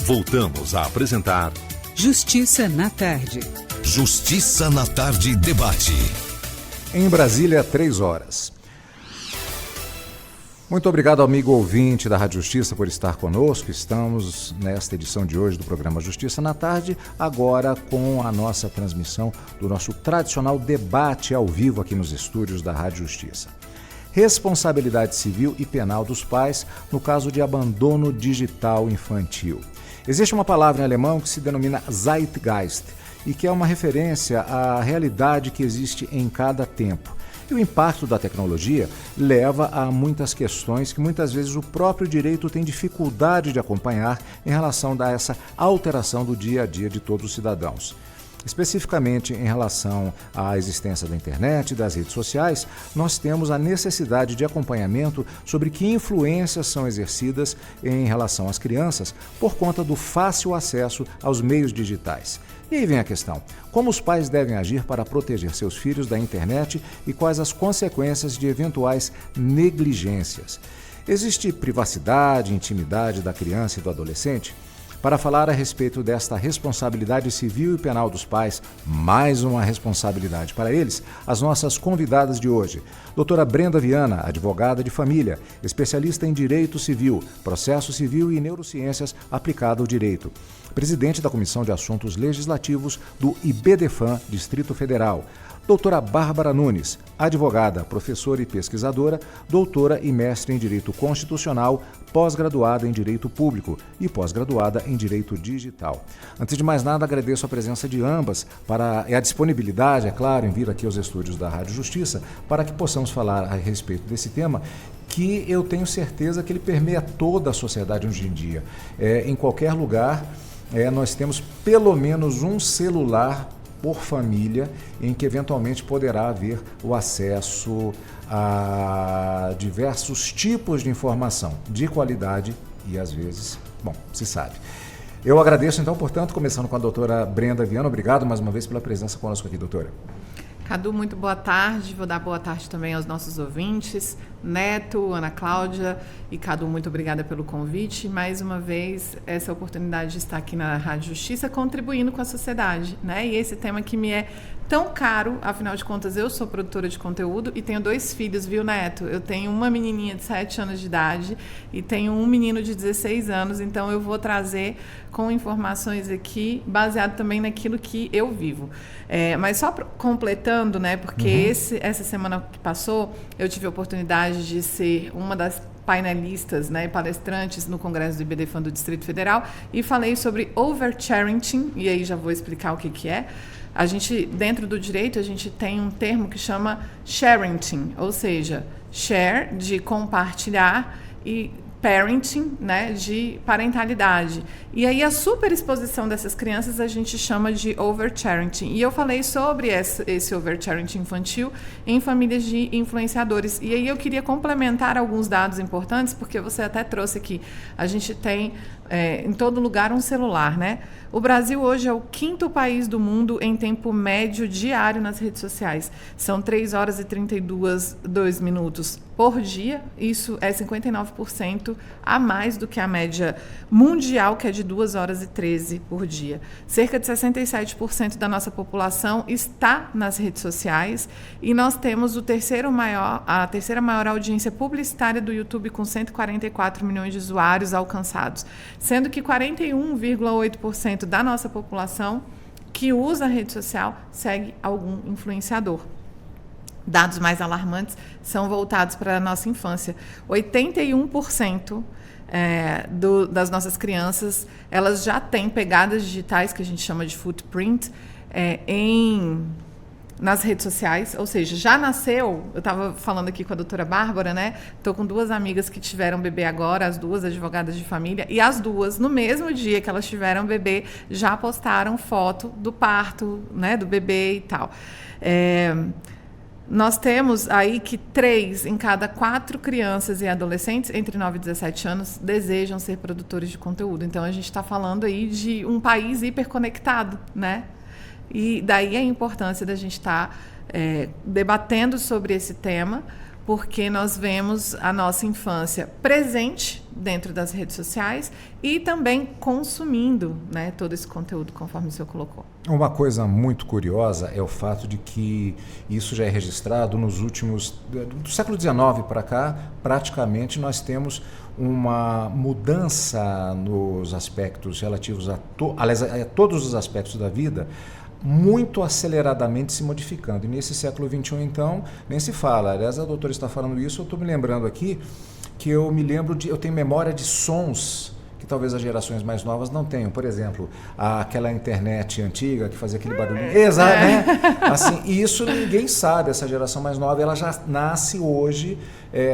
Voltamos a apresentar Justiça na Tarde. Justiça na Tarde Debate. Em Brasília, 3h. Muito obrigado, amigo ouvinte da Rádio Justiça, por estar conosco. Estamos nesta edição de hoje do programa Justiça na Tarde, agora com a nossa transmissão do nosso tradicional debate ao vivo aqui nos estúdios da Rádio Justiça. Responsabilidade civil e penal dos pais no caso de abandono digital infantil. Existe uma palavra em alemão que se denomina Zeitgeist e que é uma referência à realidade que existe em cada tempo. E o impacto da tecnologia leva a muitas questões que muitas vezes o próprio direito tem dificuldade de acompanhar em relação a essa alteração do dia a dia de todos os cidadãos. Especificamente em relação à existência da internet e das redes sociais, nós temos a necessidade de acompanhamento sobre que influências são exercidas em relação às crianças por conta do fácil acesso aos meios digitais. E aí vem a questão: como os pais devem agir para proteger seus filhos da internet e quais as consequências de eventuais negligências? Existe privacidade e intimidade da criança e do adolescente? Para falar a respeito desta responsabilidade civil e penal dos pais, mais uma responsabilidade para eles, as nossas convidadas de hoje. Doutora Brenda Viana, advogada de família, especialista em Direito Civil, Processo Civil e Neurociências aplicado ao Direito. Presidente da Comissão de Assuntos Legislativos do IBDFAN, Distrito Federal. Doutora Bárbara Nunes, advogada, professora e pesquisadora, doutora e mestre em Direito Constitucional, pós-graduada em Direito Público e pós-graduada em Direito Digital. Antes de mais nada, agradeço a presença de ambas e a disponibilidade, é claro, em vir aqui aos estúdios da Rádio Justiça para que possamos falar a respeito desse tema que eu tenho certeza que ele permeia toda a sociedade hoje em dia. Em qualquer lugar, nós temos pelo menos um celular por família, em que eventualmente poderá haver o acesso a diversos tipos de informação de qualidade e às vezes, se sabe. Eu agradeço então, portanto, começando com a doutora Brenda Viana. Obrigado mais uma vez pela presença conosco aqui, doutora. Cadu, muito boa tarde. Vou dar boa tarde também aos nossos ouvintes. Neto, Ana Cláudia e Cadu, muito obrigada pelo convite. Mais uma vez, essa oportunidade de estar aqui na Rádio Justiça contribuindo com a sociedade, né? E esse tema que me é tão caro, afinal de contas, eu sou produtora de conteúdo e tenho 2 filhos, viu, Neto? Eu tenho uma menininha de 7 anos de idade e tenho um menino de 16 anos, então eu vou trazer com informações aqui, baseado também naquilo que eu vivo. Mas só completando, né, porque essa semana que passou, eu tive a oportunidade de ser uma das painelistas, né, palestrantes no Congresso do IBDFAN do Distrito Federal e falei sobre overparenting, e aí já vou explicar o que é. A gente, dentro do direito, a gente tem um termo que chama sharenting, ou seja, share, de compartilhar, e parenting, né, de parentalidade. E aí a superexposição dessas crianças a gente chama de overparenting. E eu falei sobre esse overparenting infantil em famílias de influenciadores. E aí eu queria complementar alguns dados importantes, porque você até trouxe aqui. A gente tem em todo lugar um celular, né? O Brasil hoje é o 5º país do mundo em tempo médio diário nas redes sociais. São 3h e 32 minutos por dia. Isso é 59% a mais do que a média mundial, que é de 2h13 por dia. Cerca de 67% da nossa população está nas redes sociais e nós temos a terceira maior audiência publicitária do YouTube, com 144 milhões de usuários alcançados, sendo que 41,8% da nossa população que usa a rede social segue algum influenciador. Dados mais alarmantes são voltados para a nossa infância. 81% das nossas crianças, elas já têm pegadas digitais, que a gente chama de footprint, nas redes sociais, ou seja, já nasceu. Eu estava falando aqui com a doutora Bárbara, né? Estou com 2 amigas que tiveram bebê agora, as 2 advogadas de família, e as 2, no mesmo dia que elas tiveram bebê, já postaram foto do parto, né, do bebê e tal. Nós temos aí que 3 em cada 4 crianças e adolescentes entre 9 e 17 anos desejam ser produtores de conteúdo. Então, a gente está falando aí de um país hiperconectado, né? E daí a importância da gente estar debatendo sobre esse tema, porque nós vemos a nossa infância presente dentro das redes sociais e também consumindo, né, todo esse conteúdo, conforme o senhor colocou. Uma coisa muito curiosa é o fato de que isso já é registrado nos últimos... do século XIX para cá, praticamente nós temos uma mudança nos aspectos relativos a todos os aspectos da vida, muito aceleradamente se modificando. E nesse século XXI, então, nem se fala. Aliás, a doutora está falando isso, eu estou me lembrando aqui que eu tenho memória de sons que talvez as gerações mais novas não tenham. Por exemplo, aquela internet antiga que fazia aquele barulhinho. Exato, né? Assim, e isso ninguém sabe, essa geração mais nova, ela já nasce hoje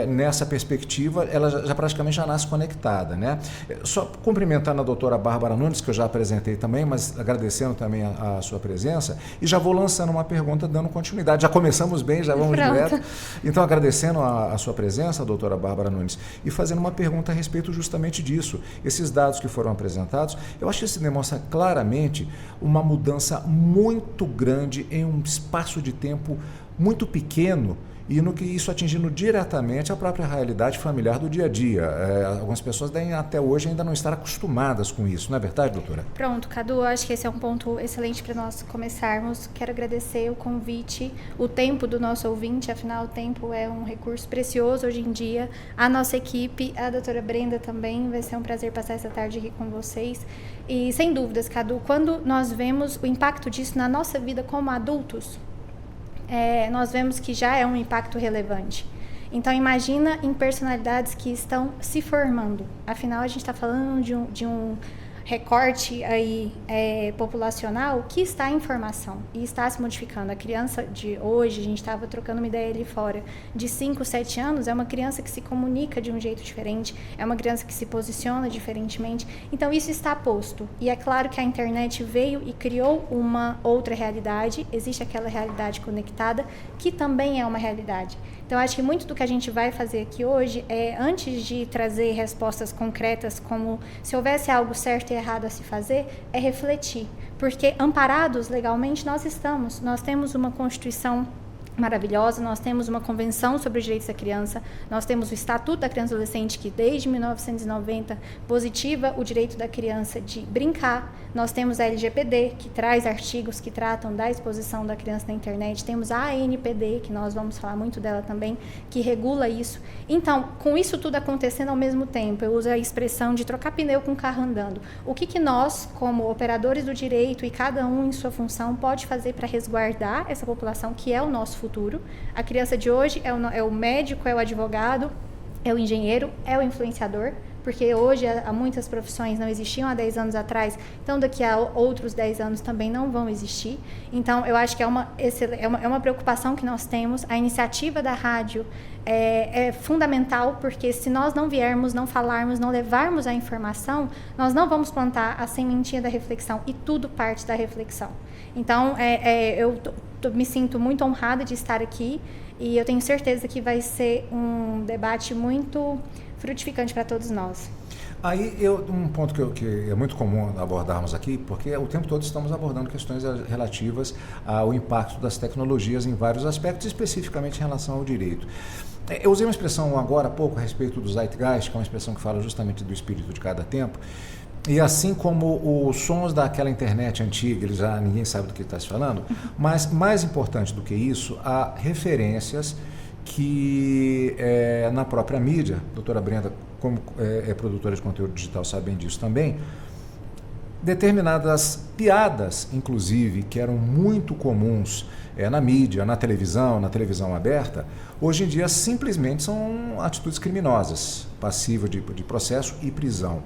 nessa perspectiva, ela já praticamente já nasce conectada, né? Só cumprimentando a doutora Bárbara Nunes, que eu já apresentei também, mas agradecendo também a sua presença, e já vou lançando uma pergunta, dando continuidade. Já começamos bem, já vamos direto. Então, agradecendo a sua presença, a doutora Bárbara Nunes, e fazendo uma pergunta a respeito justamente disso. Esses dados que foram apresentados, eu acho que isso demonstra claramente uma mudança muito grande em um espaço de tempo muito pequeno, e no que isso atingindo diretamente a própria realidade familiar do dia a dia. Algumas pessoas devem até hoje ainda não estar acostumadas com isso, não é verdade, doutora? Pronto, Cadu, acho que esse é um ponto excelente para nós começarmos. Quero agradecer o convite, o tempo do nosso ouvinte, afinal o tempo é um recurso precioso hoje em dia. A nossa equipe, a doutora Brenda também, vai ser um prazer passar essa tarde aqui com vocês. E sem dúvidas, Cadu, quando nós vemos o impacto disso na nossa vida como adultos, nós vemos que já é um impacto relevante. Então, imagina em personalidades que estão se formando. Afinal, a gente está falando de um recorte aí, populacional que está em formação e está se modificando. A criança de hoje, a gente estava trocando uma ideia ali fora, de 5, 7 anos, é uma criança que se comunica de um jeito diferente, é uma criança que se posiciona diferentemente. Então, isso está posto. E é claro que a internet veio e criou uma outra realidade, existe aquela realidade conectada, que também é uma realidade. Então, acho que muito do que a gente vai fazer aqui hoje antes de trazer respostas concretas, como se houvesse algo certo e errado a se fazer, é refletir. Porque amparados legalmente nós estamos. Nós temos uma Constituição maravilhosa, nós temos uma Convenção sobre os Direitos da Criança, nós temos o Estatuto da Criança e Adolescente, que desde 1990 positiva o direito da criança de brincar, nós temos a LGPD, que traz artigos que tratam da exposição da criança na internet, temos a ANPD, que nós vamos falar muito dela também, que regula isso. Então, com isso tudo acontecendo ao mesmo tempo, eu uso a expressão de trocar pneu com o carro andando. O que nós, como operadores do direito e cada um em sua função, pode fazer para resguardar essa população que é o nosso futuro? A criança de hoje é o médico, é o advogado, é o engenheiro, é o influenciador, porque hoje há muitas profissões não existiam há 10 anos atrás, então daqui a outros 10 anos também não vão existir. Então, eu acho que é uma preocupação que nós temos. A iniciativa da rádio é fundamental, porque se nós não viermos, não falarmos, não levarmos a informação, nós não vamos plantar a sementinha da reflexão, e tudo parte da reflexão. Então, eu me sinto muito honrada de estar aqui, e eu tenho certeza que vai ser um debate muito frutificante para todos nós. Aí, um ponto que é muito comum abordarmos aqui, porque o tempo todo estamos abordando questões relativas ao impacto das tecnologias em vários aspectos, especificamente em relação ao direito. Eu usei uma expressão agora há pouco a respeito do Zeitgeist, que é uma expressão que fala justamente do espírito de cada tempo, e assim como os sons daquela internet antiga, ninguém sabe do que está se falando, mas mais importante do que isso, há referências que na própria mídia, a doutora Brenda, como é produtora de conteúdo digital, sabe bem disso também, determinadas piadas, inclusive, que eram muito comuns na mídia, na televisão aberta, hoje em dia simplesmente são atitudes criminosas, passível de processo e prisão.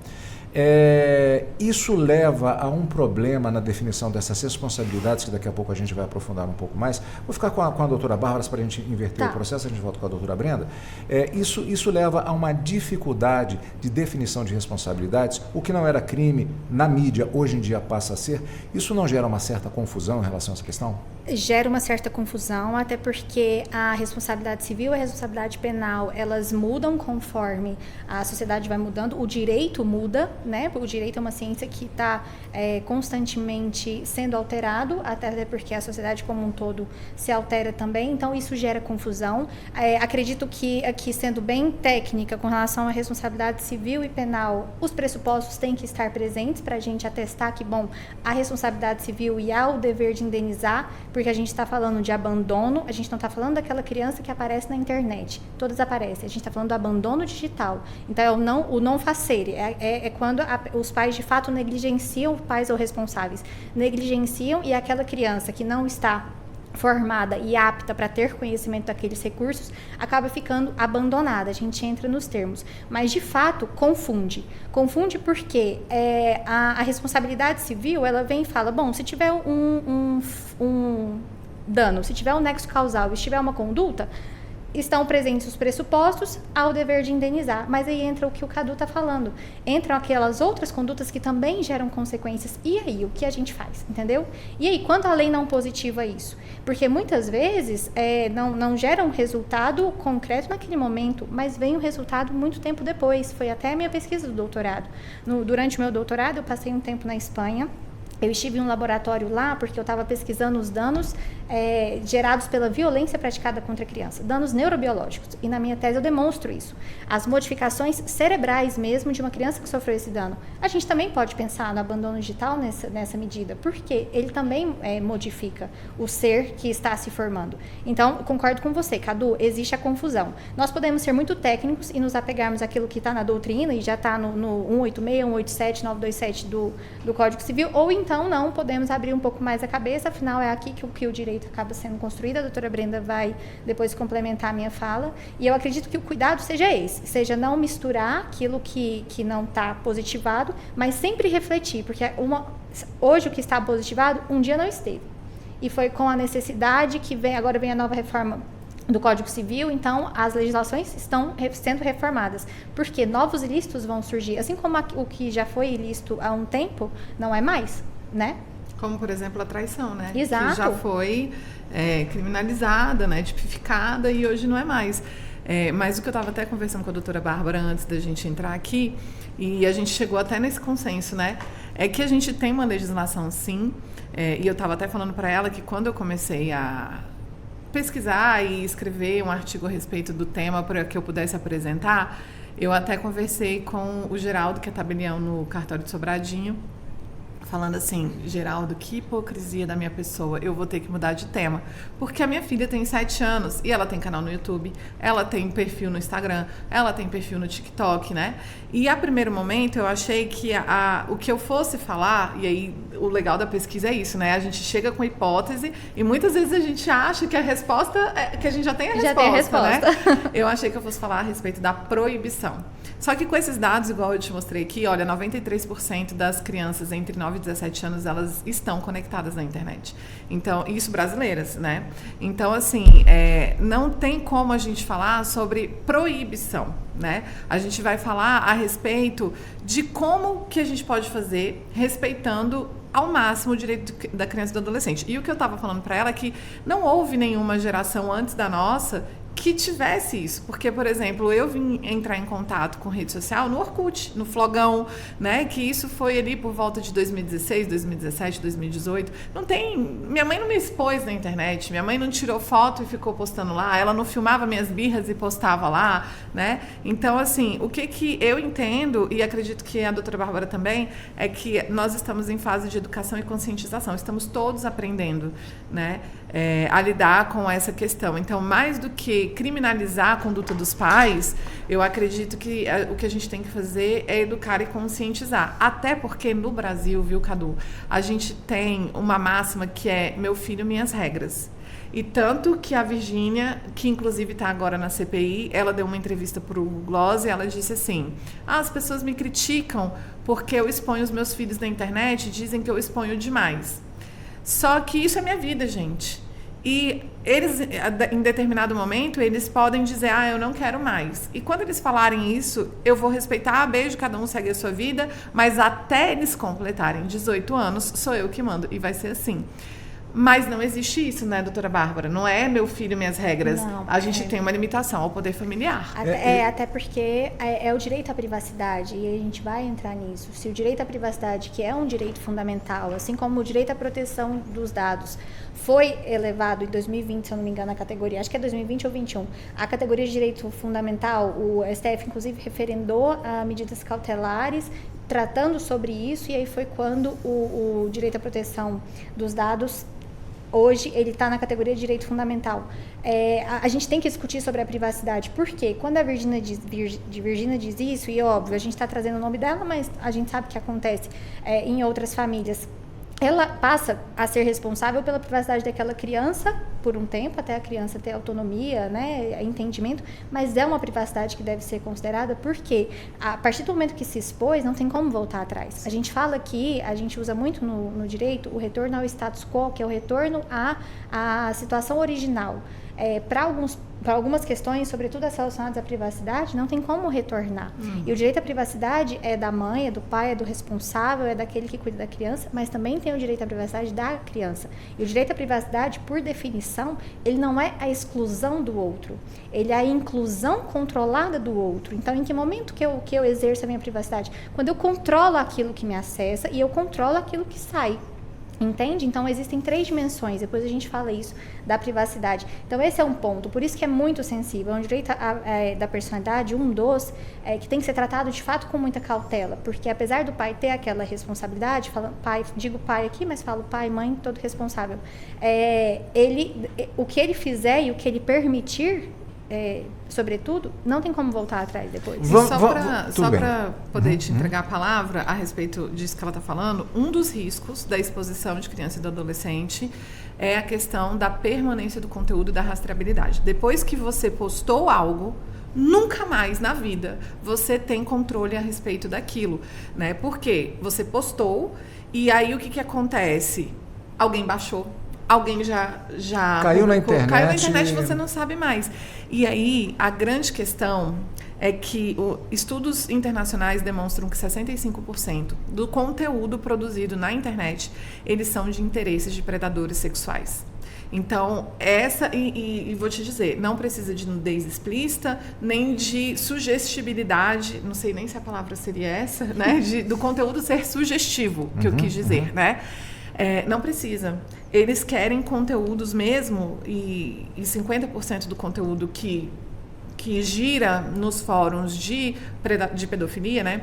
Isso leva a um problema na definição dessas responsabilidades, que daqui a pouco a gente vai aprofundar um pouco mais. Vou ficar com a doutora Bárbara para a gente inverter o processo, a gente volta com a doutora Brenda. Isso leva a uma dificuldade de definição de responsabilidades. O que não era crime na mídia, hoje em dia passa a ser. Isso não gera uma certa confusão em relação a essa questão? Gera uma certa confusão, até porque a responsabilidade civil e a responsabilidade penal, elas mudam conforme a sociedade vai mudando, o direito muda, né? O direito é uma ciência que está constantemente sendo alterado, até porque a sociedade como um todo se altera também, então isso gera confusão. Acredito que aqui, sendo bem técnica com relação à responsabilidade civil e penal, os pressupostos têm que estar presentes para a gente atestar que, bom, a responsabilidade civil e há o dever de indenizar, porque a gente está falando de abandono, a gente não está falando daquela criança que aparece na internet, todas aparecem, a gente está falando do abandono digital. Então, o não facere, é quando os pais de fato negligenciam, pais ou responsáveis, negligenciam, e aquela criança que não está formada e apta para ter conhecimento daqueles recursos, acaba ficando abandonada. A gente entra nos termos. Mas, de fato, confunde. Confunde porque a responsabilidade civil, ela vem e fala, bom, se tiver um dano, se tiver um nexo causal e se tiver uma conduta, estão presentes os pressupostos ao dever de indenizar. Mas aí entra o que o Cadu está falando. Entram aquelas outras condutas que também geram consequências. E aí, o que a gente faz? Entendeu? E aí, quanto a lei não positiva isso? Porque muitas vezes não gera um resultado concreto naquele momento, mas vem o resultado muito tempo depois. Foi até a minha pesquisa do doutorado. Durante o meu doutorado, eu passei um tempo na Espanha. Eu estive em um laboratório lá porque eu estava pesquisando os danos gerados pela violência praticada contra a criança, danos neurobiológicos. E na minha tese eu demonstro isso. As modificações cerebrais mesmo de uma criança que sofreu esse dano. A gente também pode pensar no abandono digital nessa medida, porque ele também modifica o ser que está se formando. Então, concordo com você, Cadu, existe a confusão. Nós podemos ser muito técnicos e nos apegarmos àquilo que está na doutrina e já está no 186, 187, 927 do Código Civil, ou então não, podemos abrir um pouco mais a cabeça, afinal é aqui que o direito acaba sendo construído. A doutora Brenda vai depois complementar a minha fala, e eu acredito que o cuidado seja esse, seja não misturar aquilo que não está positivado, mas sempre refletir, porque hoje o que está positivado, um dia não esteve, e foi com a necessidade que agora vem a nova reforma do Código Civil, então as legislações estão sendo reformadas, porque novos ilícitos vão surgir, assim como o que já foi ilícito há um tempo, não é mais, né? Como, por exemplo, a traição, né? Exato. Que já foi criminalizada, né? Tipificada, e hoje não é mais. Mas o que eu estava até conversando com a doutora Bárbara antes da gente entrar aqui, e a gente chegou até nesse consenso, né? É que a gente tem uma legislação, sim, e eu estava até falando para ela que quando eu comecei a pesquisar e escrever um artigo a respeito do tema para que eu pudesse apresentar, eu até conversei com o Geraldo, que é tabelião no cartório de Sobradinho, falando assim, Geraldo, que hipocrisia da minha pessoa, eu vou ter que mudar de tema, porque a minha filha tem 7 anos e ela tem canal no YouTube, ela tem perfil no Instagram, ela tem perfil no TikTok, né? E a primeiro momento eu achei que o que eu fosse falar, e aí o legal da pesquisa é isso, né? A gente chega com hipótese e muitas vezes a gente acha que a resposta, que a gente já tem a resposta, né? Eu achei que eu fosse falar a respeito da proibição. Só que com esses dados, igual eu te mostrei aqui, olha, 93% das crianças entre 9 e 17 anos, elas estão conectadas na internet. Então, isso brasileiras, né? Então, assim, não tem como a gente falar sobre proibição, né? A gente vai falar a respeito de como que a gente pode fazer respeitando ao máximo o direito da criança e do adolescente. E o que eu estava falando para ela é que não houve nenhuma geração antes da nossa que tivesse isso, porque, por exemplo, eu vim entrar em contato com rede social no Orkut, no Flogão, né, que isso foi ali por volta de 2016, 2017, 2018, minha mãe não me expôs na internet, minha mãe não tirou foto e ficou postando lá, ela não filmava minhas birras e postava lá, né, então, assim, o que eu entendo, e acredito que a doutora Bárbara também, é que nós estamos em fase de educação e conscientização, estamos todos aprendendo, né, a lidar com essa questão. Então, mais do que criminalizar a conduta dos pais, eu acredito que o que a gente tem que fazer é educar e conscientizar. Até porque no Brasil, viu, Cadu, a gente tem uma máxima que é meu filho, minhas regras. E tanto que a Virgínia, que inclusive está agora na CPI, ela deu uma entrevista para o Gloss e ela disse assim, as pessoas me criticam porque eu exponho os meus filhos na internet, dizem que eu exponho demais. Só que isso é minha vida, gente. E eles, em determinado momento, eles podem dizer, eu não quero mais. E quando eles falarem isso, eu vou respeitar, beijo, cada um segue a sua vida, mas até eles completarem 18 anos, sou eu que mando. E vai ser assim. Mas não existe isso, né, doutora Bárbara? Não é meu filho, minhas regras. Não, a gente tem uma limitação ao poder familiar. Até porque é o direito à privacidade, e a gente vai entrar nisso. Se o direito à privacidade, que é um direito fundamental, assim como o direito à proteção dos dados, foi elevado em 2020, se eu não me engano, a categoria, acho que é 2020 ou 2021, a categoria de direito fundamental, o STF, inclusive, referendou medidas cautelares tratando sobre isso, e aí foi quando o direito à proteção dos dados, hoje, ele está na categoria de direito fundamental. A gente tem que discutir sobre a privacidade, porque quando a Virgínia diz isso, e óbvio, a gente está trazendo o nome dela, mas a gente sabe que acontece em outras famílias, ela passa a ser responsável pela privacidade daquela criança por um tempo, até a criança ter autonomia, né, entendimento, mas é uma privacidade que deve ser considerada, porque a partir do momento que se expôs, não tem como voltar atrás. A gente fala que, a gente usa muito no direito, o retorno ao status quo, que é o retorno à situação original. Para algumas questões, sobretudo as relacionadas à privacidade, não tem como retornar. E o direito à privacidade é da mãe, é do pai, é do responsável, é daquele que cuida da criança, mas também tem o direito à privacidade da criança. E o direito à privacidade, por definição, ele não é a exclusão do outro, ele é a inclusão controlada do outro. Então, em que momento que eu exerço a minha privacidade? Quando eu controlo aquilo que me acessa e eu controlo aquilo que sai. Entende? Então, existem 3 dimensões, depois a gente fala isso, da privacidade. Então, esse é um ponto, por isso que é muito sensível. É um direito da personalidade, que tem que ser tratado, de fato, com muita cautela, porque apesar do pai ter aquela responsabilidade, digo pai aqui, mas falo pai, mãe, todo responsável, o que ele fizer e o que ele permitir, sobretudo, não tem como voltar atrás depois. Só para poder te entregar a palavra a respeito disso que ela está falando, um dos riscos da exposição de criança e do adolescente é a questão da permanência do conteúdo e da rastreabilidade. Depois que você postou algo, nunca mais na vida você tem controle a respeito daquilo, né? Porque você postou e aí o que acontece? Alguém baixou. Alguém já caiu na internet. Caiu na internet e você não sabe mais. E aí, a grande questão é que estudos internacionais demonstram que 65% do conteúdo produzido na internet, eles são de interesses de predadores sexuais. Então, e vou te dizer, não precisa de nudez explícita, nem de sugestibilidade, não sei nem se a palavra seria essa, né? Do conteúdo ser sugestivo, que eu quis dizer, né? Não precisa. Eles querem conteúdos mesmo, e 50% do conteúdo que gira nos fóruns de pedofilia, né?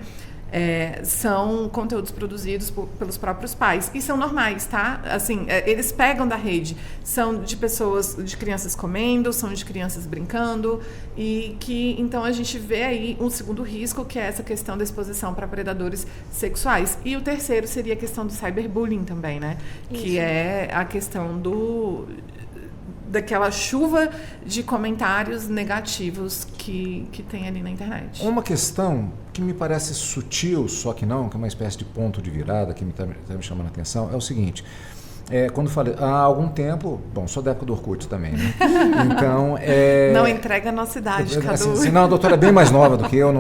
São conteúdos produzidos pelos próprios pais. E são normais, tá? Assim, eles pegam da rede. São de crianças comendo, são de crianças brincando. E que, então, a gente vê aí um segundo risco, que é essa questão da exposição para predadores sexuais. E o terceiro seria a questão do cyberbullying também, né? Isso. Que é a questão daquela chuva de comentários negativos que tem ali na internet. Uma questão que me parece sutil, só que não, que é uma espécie de ponto de virada que está me chamando a atenção, é o seguinte. Quando falei, há algum tempo, bom, sou da época do Orkut também, né? Então, não entrega a nossa idade, Cadu. Assim, não, a doutora é bem mais nova do que eu.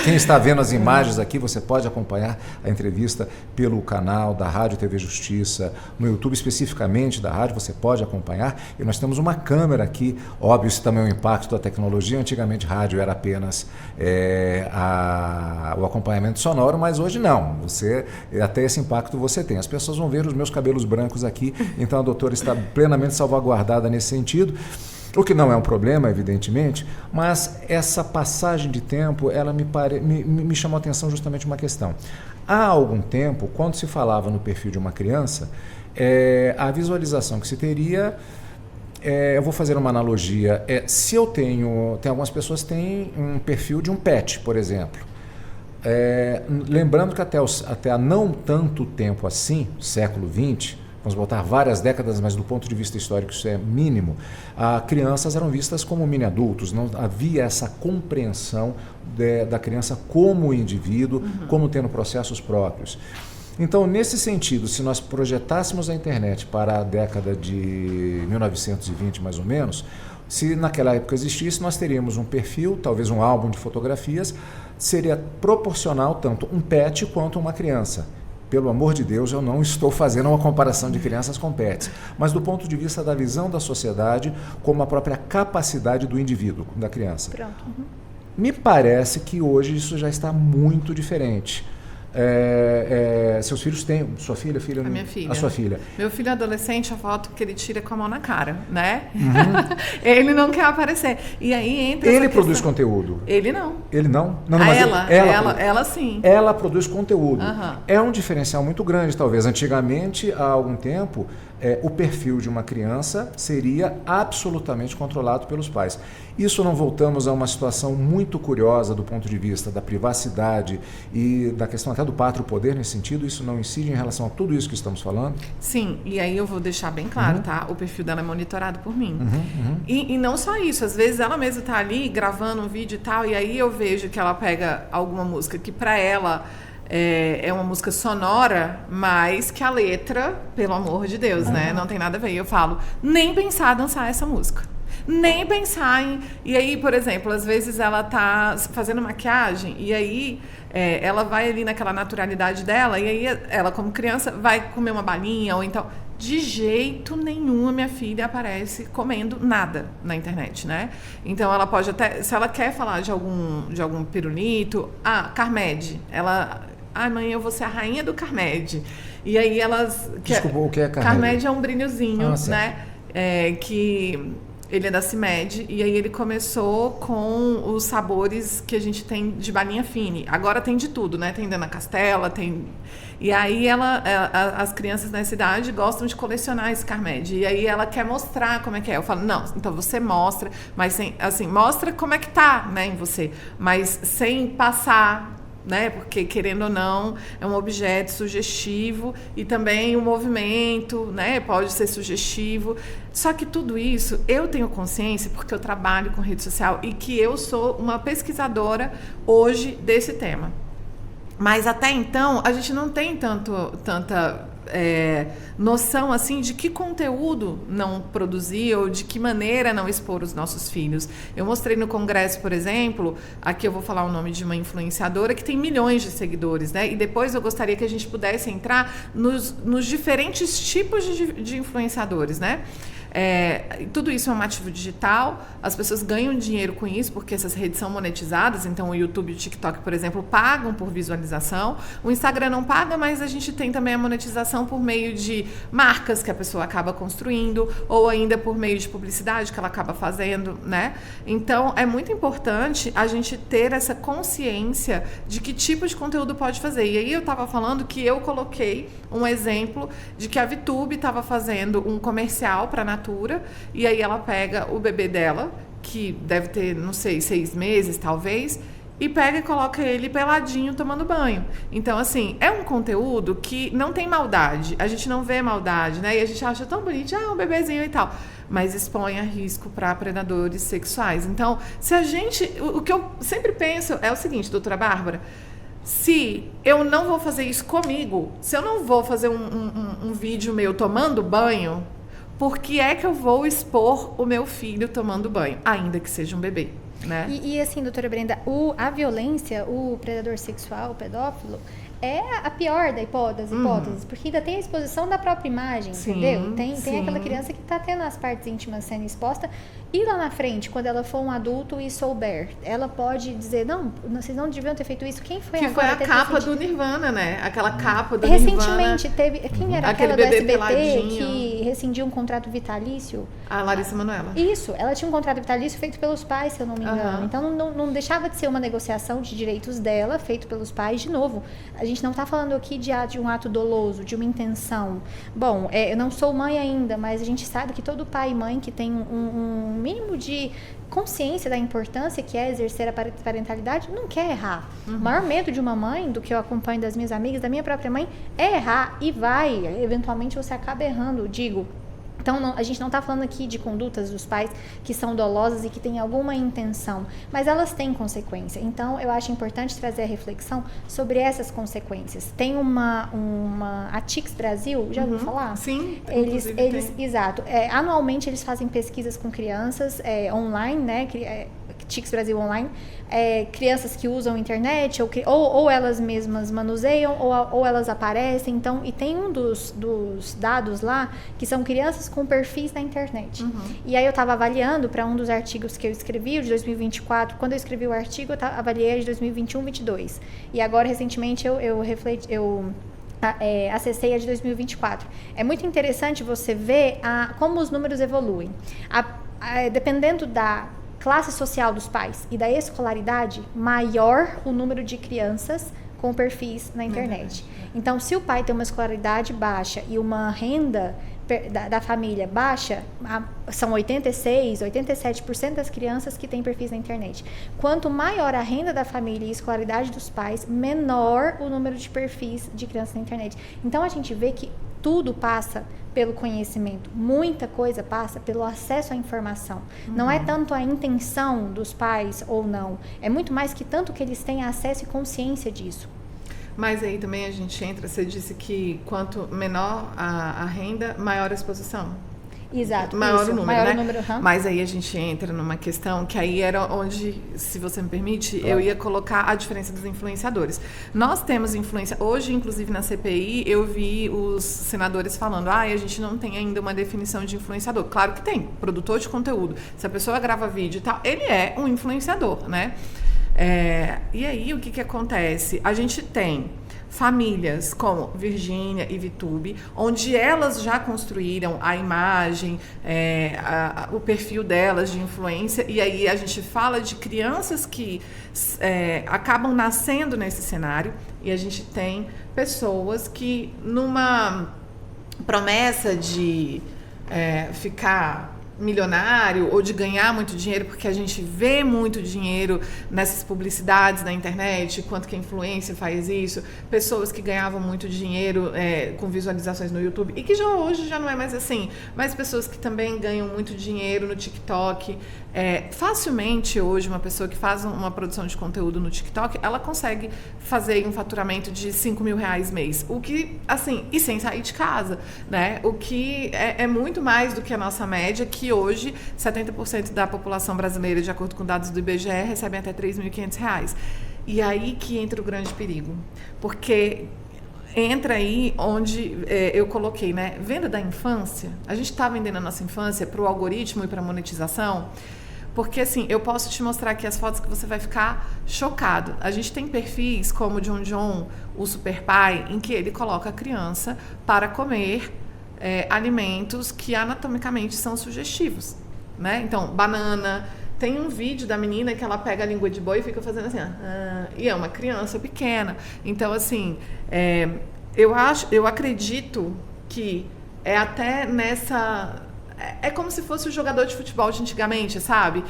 Quem está vendo as imagens aqui, você pode acompanhar a entrevista pelo canal da Rádio TV Justiça, no YouTube especificamente da rádio, você pode acompanhar. E nós temos uma câmera aqui, óbvio, isso também é um impacto da tecnologia. Antigamente, rádio era apenas o acompanhamento sonoro, mas hoje não. Até esse impacto você tem. As pessoas vão ver os meus cabelos brancos aqui, então a doutora está plenamente salvaguardada nesse sentido, o que não é um problema, evidentemente, mas essa passagem de tempo, ela me chamou a atenção justamente uma questão. Há algum tempo, quando se falava no perfil de uma criança, a visualização que se teria, eu vou fazer uma analogia, se eu tem algumas pessoas que têm um perfil de um pet, por exemplo. Lembrando que até há não tanto tempo assim, século XX, vamos botar várias décadas, mas do ponto de vista histórico isso é mínimo, crianças eram vistas como mini-adultos, não havia essa compreensão da criança como indivíduo, como tendo processos próprios. Então, nesse sentido, se nós projetássemos a internet para a década de 1920, mais ou menos, se naquela época existisse, nós teríamos um perfil, talvez um álbum de fotografias, seria proporcional tanto um pet quanto uma criança. pelo amor de Deus, eu não estou fazendo uma comparação de crianças com pets, mas do ponto de vista da visão da sociedade como a própria capacidade do indivíduo, da criança. Pronto. Uhum. Me parece que hoje isso já está muito diferente. Seus filhos têm... Sua filha? A minha filha. A sua filha. Meu filho adolescente, a foto que ele tira com a mão na cara, né? Uhum. Ele não quer aparecer. E aí entra Ele produz conteúdo? Ele não. Ele não? Não, mas ela sim. Ela produz conteúdo. Uhum. É um diferencial muito grande, talvez. Antigamente, há algum tempo, o perfil de uma criança seria absolutamente controlado pelos pais. Isso não voltamos a uma situação muito curiosa do ponto de vista da privacidade e da questão até do pátrio poder nesse sentido? Isso não incide em relação a tudo isso que estamos falando? Sim, e aí eu vou deixar bem claro, tá? O perfil dela é monitorado por mim. E não só isso, às vezes ela mesma tá ali gravando um vídeo e tal, e aí eu vejo que ela pega alguma música que pra ela é uma música sonora, mas que a letra, pelo amor de Deus, né? Não tem nada a ver. E eu falo, nem pensar dançar essa música. Nem pensar em... E aí, por exemplo, às vezes ela tá fazendo maquiagem e aí ela vai ali naquela naturalidade dela e aí ela, como criança, vai comer uma balinha ou então... De jeito nenhum a minha filha aparece comendo nada na internet, né? Então ela pode até... Se ela quer falar de algum pirulito... Carmed. Ela... mãe, eu vou ser a rainha do Carmed. E aí elas... Desculpa, o que é Carmed? Carmed é um brilhozinho, né? Que... Ele é da CIMED e aí ele começou com os sabores que a gente tem de balinha fine. Agora tem de tudo, né? Tem Dana Castela, tem... E aí as crianças nessa idade gostam de colecionar esse Carmed. E aí ela quer mostrar como é que é. Eu falo, não, então você mostra, mas sem, assim, mostra como é que tá, né, em você. Mas sem passar... Né? Porque, querendo ou não, é um objeto sugestivo e também o movimento, né? Pode ser sugestivo. Só que tudo isso eu tenho consciência porque eu trabalho com rede social e que eu sou uma pesquisadora hoje desse tema. Mas até então a gente não tem tanta noção assim de que conteúdo não produzir ou de que maneira não expor os nossos filhos. Eu mostrei no congresso, por exemplo, aqui eu vou falar o nome de uma influenciadora que tem milhões de seguidores, né? E depois eu gostaria que a gente pudesse entrar nos diferentes tipos de influenciadores, né? Tudo isso é um ativo digital, as pessoas ganham dinheiro com isso porque essas redes são monetizadas, então o YouTube e o TikTok, por exemplo, pagam por visualização, o Instagram não paga, mas a gente tem também a monetização por meio de marcas que a pessoa acaba construindo ou ainda por meio de publicidade que ela acaba fazendo, né? Então é muito importante a gente ter essa consciência de que tipo de conteúdo pode fazer. E aí eu estava falando que eu coloquei um exemplo de que a VTube estava fazendo um comercial para a Natura, e aí ela pega o bebê dela, que deve ter, não sei, 6 meses talvez, e pega e coloca ele peladinho tomando banho. Então, assim, é um conteúdo que não tem maldade, a gente não vê maldade, né? E a gente acha tão bonitinho, um bebezinho e tal, mas expõe a risco para predadores sexuais. Então, se a gente... O que eu sempre penso é o seguinte, doutora Bárbara, se eu não vou fazer isso comigo, se eu não vou fazer um vídeo meu tomando banho, por que é que eu vou expor o meu filho tomando banho, ainda que seja um bebê, né? E assim, doutora Brenda, a violência, o predador sexual, o pedófilo, é a pior das hipóteses, porque ainda tem a exposição da própria imagem, entendeu? Tem aquela criança que está tendo as partes íntimas sendo exposta, e lá na frente, quando ela for um adulto e souber, ela pode dizer, não, vocês não deviam ter feito isso. Quem foi que agora? Que foi a capa do Nirvana, né? Aquela capa do Recentemente Nirvana. Teve, quem era aquele aquela do SBT peladinho, que rescindiu um contrato vitalício? A Larissa Manoela. Isso, ela tinha um contrato vitalício feito pelos pais, se eu não me engano. Então não deixava de ser uma negociação de direitos dela, feito pelos pais. De novo, a gente não está falando aqui de um ato doloso, de uma intenção. Bom, eu não sou mãe ainda, mas a gente sabe que todo pai e mãe que tem um mínimo de consciência da importância que é exercer a parentalidade não quer errar. O maior medo de uma mãe, do que eu acompanho das minhas amigas, da minha própria mãe, é errar, e eventualmente você acaba errando, Então, a gente não está falando aqui de condutas dos pais que são dolosas e que têm alguma intenção, mas elas têm consequência. Então, eu acho importante trazer a reflexão sobre essas consequências. Tem a TICS Brasil, já ouviu falar? Sim, exato. Anualmente, eles fazem pesquisas com crianças online, né? TICS Brasil Online, crianças que usam internet, ou elas mesmas manuseiam, ou elas aparecem. Então, e tem um dos dados lá, que são crianças com perfis na internet. E aí eu estava avaliando para um dos artigos que eu escrevi, o de 2024. Quando eu escrevi o artigo, eu avaliei de 2021 e 2022. E agora, recentemente, eu acessei a de 2024. É muito interessante você ver como os números evoluem. Dependendo da classe social dos pais e da escolaridade, maior o número de crianças com perfis na internet. Então, se o pai tem uma escolaridade baixa e uma renda da família baixa, são 87% das crianças que têm perfis na internet. Quanto maior a renda da família e a escolaridade dos pais, menor o número de perfis de crianças na internet. Então, a gente vê que tudo passa pelo conhecimento, muita coisa passa pelo acesso à informação. Não é tanto a intenção dos pais ou não, é muito mais que tanto que eles têm acesso e consciência disso. Mas aí também a gente entra, você disse que quanto menor a renda, maior a exposição. Exato, maior isso, o número, maior né? o número, Mas aí a gente entra numa questão que aí era onde, se você me permite, eu ia colocar a diferença dos influenciadores. Nós temos hoje, inclusive na CPI, eu vi os senadores falando, a gente não tem ainda uma definição de influenciador. Claro que tem, produtor de conteúdo. Se a pessoa grava vídeo e tal, ele é um influenciador, né? E aí, o que acontece? A gente tem famílias como Virgínia e Vitube, onde elas já construíram a imagem, o perfil delas de influência, e aí a gente fala de crianças que acabam nascendo nesse cenário, e a gente tem pessoas que, numa promessa de ficar milionário ou de ganhar muito dinheiro, porque a gente vê muito dinheiro nessas publicidades na internet, quanto que a influência faz isso, pessoas que ganhavam muito dinheiro com visualizações no YouTube, e que hoje já não é mais assim, mas pessoas que também ganham muito dinheiro no TikTok. Facilmente hoje uma pessoa que faz uma produção de conteúdo no TikTok, ela consegue fazer um faturamento de R$5.000 mês, o que, assim, e sem sair de casa, né? O que é muito mais do que a nossa média, que hoje 70% da população brasileira, de acordo com dados do IBGE, recebem até R$3.500. E aí que entra o grande perigo, porque entra aí onde eu coloquei, né? Venda da infância. A gente está vendendo a nossa infância para o algoritmo e para a monetização, porque assim, eu posso te mostrar aqui as fotos que você vai ficar chocado. A gente tem perfis como o John, o Super Pai, em que ele coloca a criança para comer alimentos que anatomicamente são sugestivos, né? Então, banana. Tem um vídeo da menina que ela pega a língua de boi e fica fazendo assim, e é uma criança pequena. Então, assim, eu acredito que até nessa... É como se fosse o jogador de futebol de antigamente, sabe?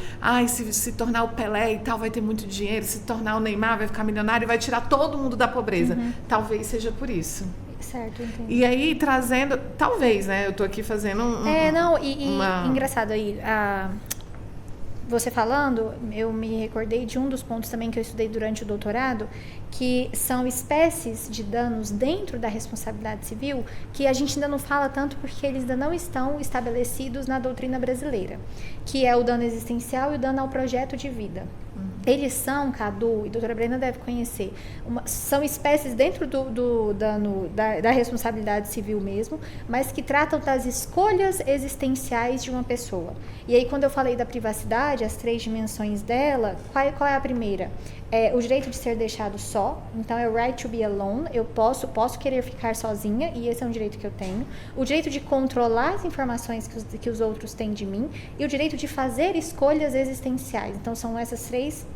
Se tornar o Pelé e tal, vai ter muito dinheiro. Se tornar o Neymar, vai ficar milionário e vai tirar todo mundo da pobreza. Talvez seja por isso. Certo, entendi. E aí, trazendo... Talvez, né? Eu tô aqui fazendo engraçado aí... Você falando, eu me recordei de um dos pontos também que eu estudei durante o doutorado, que são espécies de danos dentro da responsabilidade civil que a gente ainda não fala tanto porque eles ainda não estão estabelecidos na doutrina brasileira, que é o dano existencial e o dano ao projeto de vida. Eles são, Cadu, e a doutora Brenda deve conhecer, são espécies dentro do dano da responsabilidade civil mesmo, mas que tratam das escolhas existenciais de uma pessoa. E aí, quando eu falei da privacidade, as 3 dimensões dela, qual é a primeira? O direito de ser deixado só, então é o right to be alone, eu posso querer ficar sozinha, e esse é um direito que eu tenho. O direito de controlar as informações que os outros têm de mim, e o direito de fazer escolhas existenciais. Então, são essas 3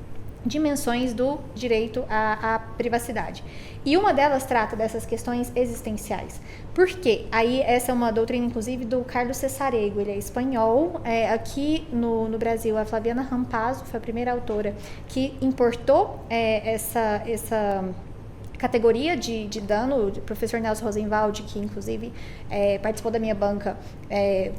dimensões do direito à privacidade. E uma delas trata dessas questões existenciais. Por quê? Aí essa é uma doutrina, inclusive, do Carlos Cesarego. Ele é espanhol. Aqui no Brasil, a Flaviana Rampazzo foi a primeira autora que importou essa categoria de dano, o professor Nelson Rosenwald, que inclusive participou da minha banca,